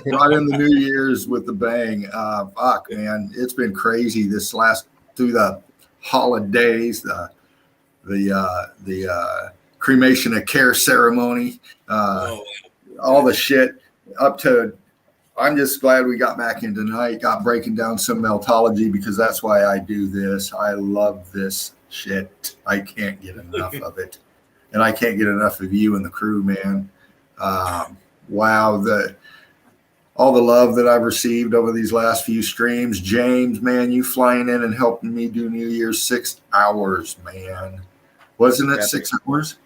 Brought in the New Year's with the bang. Fuck, man, it's been crazy through the holidays, the cremation of care ceremony, all the shit up to. I'm just glad we got back in tonight, got breaking down some meltology, because that's why I do this. I love this shit. I can't get enough of it. And I can't get enough of you and the crew, man. Wow. All the love that I've received over these last few streams. James, man, you flying in and helping me do New Year's 6 hours, man. Wasn't it 6 hours?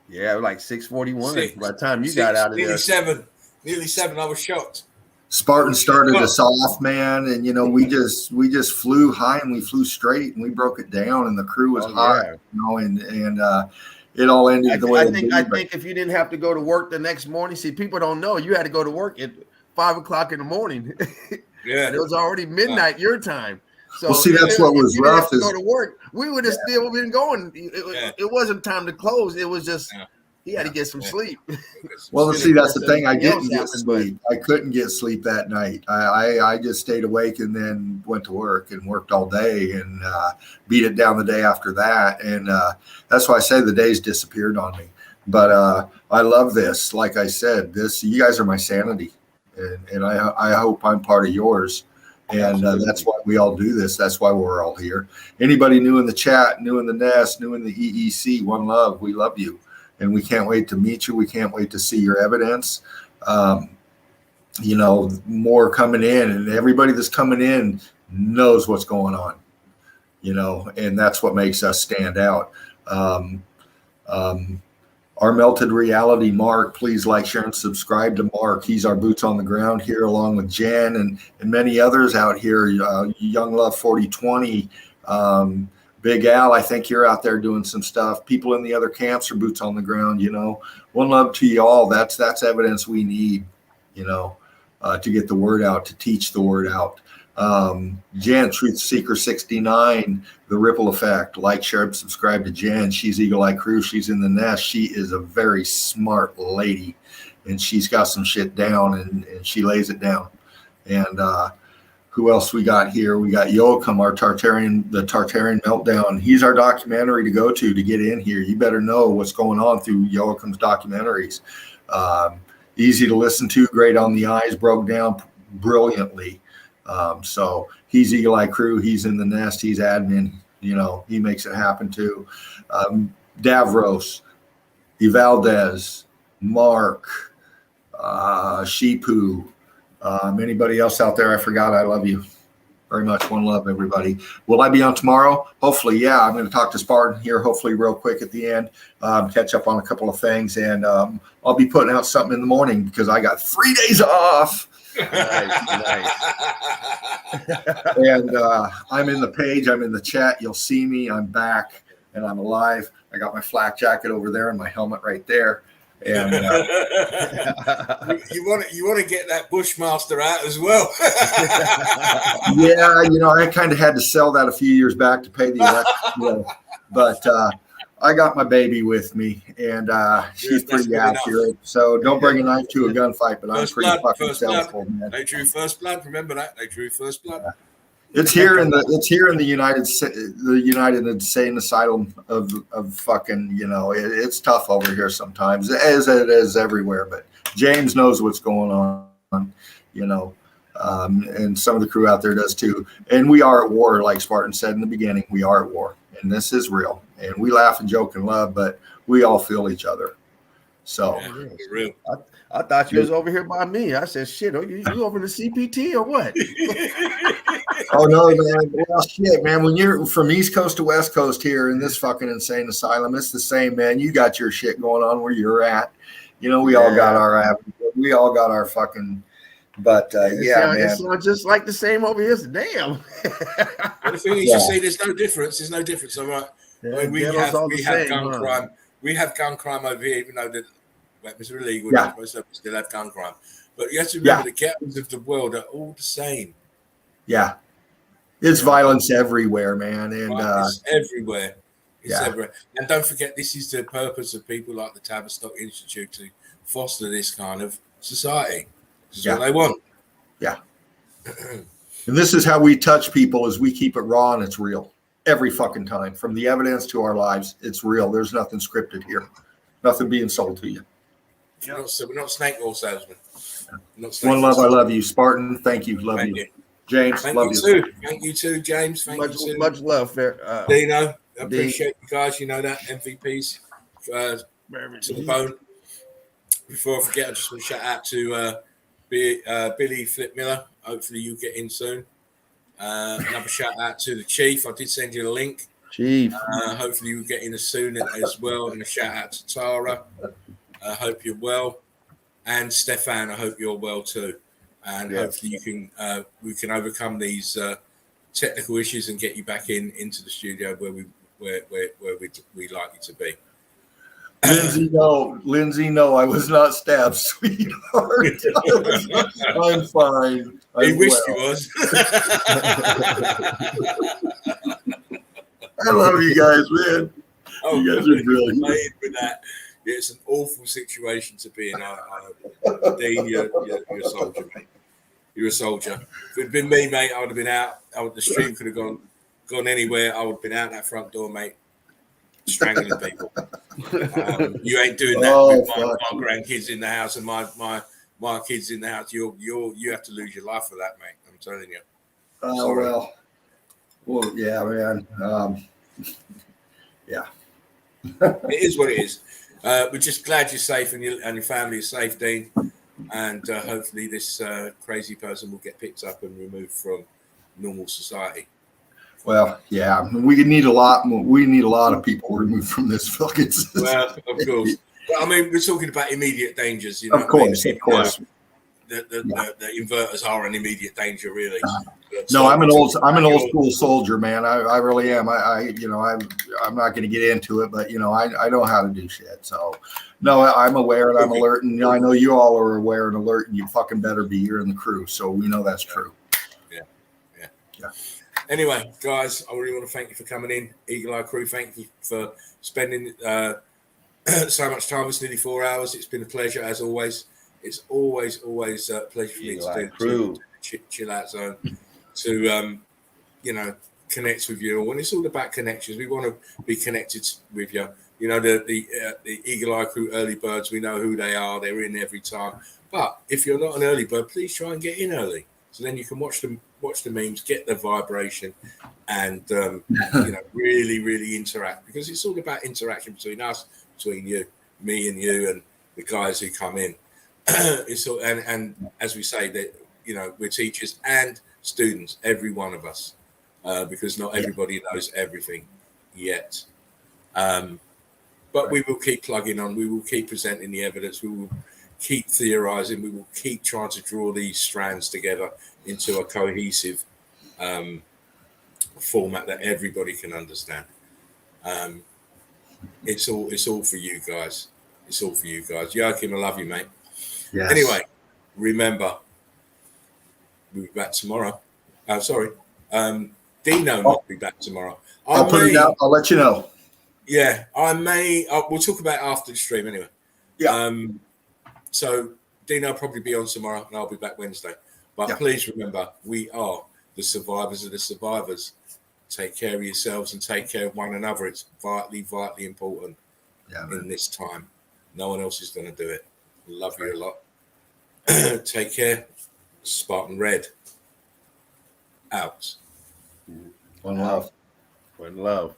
Yeah, like 6:41 by the time you got out of there.
Nearly seven. I was shocked.
Spartan started us off, man, and we just flew high and we flew straight and we broke it down, and the crew was hot, and it all ended the way it did.
I think if you didn't have to go to work the next morning, see, people don't know you had to go to work at 5 o'clock in the morning. Yeah, it was already midnight your time. So
well, see, that's what was rough.
Is go to work, we would have still been going. It wasn't time to close. It was just. He had to get some sleep.
Well, see, that's the thing. I didn't get sleep. I couldn't get sleep that night. I just stayed awake and then went to work and worked all day and beat it down the day after that. And that's why I say the days disappeared on me. But I love this. Like I said, you guys are my sanity. And I hope I'm part of yours. And that's why we all do this. That's why we're all here. Anybody new in the chat, new in the nest, new in the EEC, one love. We love you. And we can't wait to meet you. We can't wait to see your evidence. More coming in, and everybody that's coming in knows what's going on, and that's what makes us stand out. Our Melted Reality Mark, please like, share, and subscribe to Mark. He's our boots on the ground here, along with Jen and many others out here. Young Love 4020. Big Al, I think you're out there doing some stuff. People in the other camps are boots on the ground, One love to you all. That's evidence we need, to get the word out, to teach the word out. Jen, Truth Seeker 69, The Ripple Effect. Like, share, and subscribe to Jen. She's Eagle Eye Crew. She's in the nest. She is a very smart lady, and she's got some shit down, and she lays it down. And who else we got here? We got Joachim, the Tartarian Meltdown. He's our documentary to go to get in here. You better know what's going on through Joachim's documentaries. Easy to listen to, great on the eyes, broke down brilliantly. So he's Eagle Eye Crew. He's in the nest. He's admin. He makes it happen too. Davros, Evaldez, Mark, Shipu. Anybody else out there I forgot, I love you very much. One love, everybody. Will I be on tomorrow? Hopefully, yeah. I'm going to talk to Spartan here, hopefully real quick at the end, catch up on a couple of things, and I'll be putting out something in the morning because I got 3 days off. Nice. And I'm in the page. I'm in the chat. You'll see me. I'm back, and I'm alive. I got my flak jacket over there and my helmet right there. And
you want to get that Bushmaster out as well.
Yeah, I kind of had to sell that a few years back to pay the electric bill, but I got my baby with me, and she's pretty accurate. So don't bring a knife to a gunfight, but I'm pretty fucking stealthful, man.
They drew first blood. Remember that? They drew first blood.
It's here in the United Insane Asylum of fucking, you know, it's tough over here sometimes, as it is everywhere. But James knows what's going on, you know, and some of the crew out there does too. And we are at war, like Spartan said in the beginning. We are at war, and this is real. And we laugh and joke and love, but we all feel each other. So,
real.
I thought you was over here by me. I said, shit, are you over the CPT or what?
Oh, no, man. Well, shit, man. When you're from East Coast to West Coast here in this fucking insane asylum, it's the same, man. You got your shit going on where you're at. You know, we all got our fucking, but man.
It's not just like the same over here. Damn.
But the thing is, you see, there's no difference. There's no difference. All right.
Yeah,
I mean, we have gun crime. We have gun crime over here, even though the weapons are illegal. Yeah. We still have gun crime. But you have to remember the captains of the world are all the same.
Yeah. It's violence everywhere, man. And
it's everywhere. It's everywhere. And don't forget, this is the purpose of people like the Tavistock Institute to foster this kind of society. This is what they want.
Yeah. And this is how we touch people, is we keep it raw and it's real. Every fucking time. From the evidence to our lives, it's real. There's nothing scripted here. Nothing being sold to you.
We're not snake oil salesmen.
One love, I love you. Spartan, thank you. Love you. James, love you.
Too. Thank you too, James. Thank you too.
Much love.
Dino, I appreciate you guys. You know that. MVPs to the bone. Before I forget, I just want to shout out to Billy Flip Miller. Hopefully you get in soon. Another shout out to the Chief. I did send you the link.
Chief.
Hopefully you get in as soon as well. And a shout out to Tara. I hope you're well. And Stefan, I hope you're well too. And hopefully we can overcome these technical issues and get you back into the studio where we like you to be.
Lindsay, no, I was not stabbed, sweetheart. I'm fine.
He wished he was.
I love you guys, man.
Oh,
you guys are brilliant.
With that. It's an awful situation to be in. Dean, you're a soldier, mate. You're a soldier. If it had been me, mate, I would have been out. The stream could have gone anywhere. I would have been out that front door, mate, strangling people. You ain't doing that with my grandkids in the house and my kids in the house. You have to lose your life for that, mate. I'm telling you.
Oh well, yeah, man. Yeah.
It is what it is. We're just glad you're safe and your family is safe, Dean. And hopefully this crazy person will get picked up and removed from normal society.
Well, yeah, we need a lot more. We need a lot of people removed from this fucking system.
Well, of course. Well, I mean, we're talking about immediate dangers. You know,
of course.
The inverters are an immediate danger, really.
No, I'm an old school soldier, man. I really am. I'm not going to get into it, but I know how to do shit. So, no, I'm aware and I'm alert, and I know you all are aware and alert, and you fucking better be. You're in the crew, so we know that's true. Yeah.
Anyway, guys, I really want to thank you for coming in, Eagle Eye Crew. Thank you for spending so much time. It's nearly 4 hours. It's been a pleasure as always. It's always a pleasure for me to do chill out zone, to connect with you. When it's all about connections, we want to be connected with you. You know, the Eagle Eye Crew early birds, we know who they are. They're in every time. But if you're not an early bird, please try and get in early, so then you can watch the memes, get the vibration, and really, really interact, because it's all about interaction between us, between you, me, and you, and the guys who come in. It's all, and as we say that, we're teachers and students, every one of us, because not everybody knows everything yet. But we will keep plugging on. We will keep presenting the evidence. We will keep theorizing. We will keep trying to draw these strands together into a cohesive format that everybody can understand. It's all for you guys. It's all for you guys. Joachim, I love you, mate.
Yes.
Anyway, remember, we'll be back tomorrow. Dino will be back tomorrow.
I'll put it out. I'll let you know.
Yeah, I may. We'll talk about it after the stream anyway.
Yeah.
So Dino will probably be on tomorrow, and I'll be back Wednesday. But
Yeah.
please remember, we are the survivors of the survivors. Take care of yourselves and take care of one another. It's vitally, vitally important in this time. No one else is going to do it. Love you a lot. Take care. Spartan Red. Out.
One love.
One love.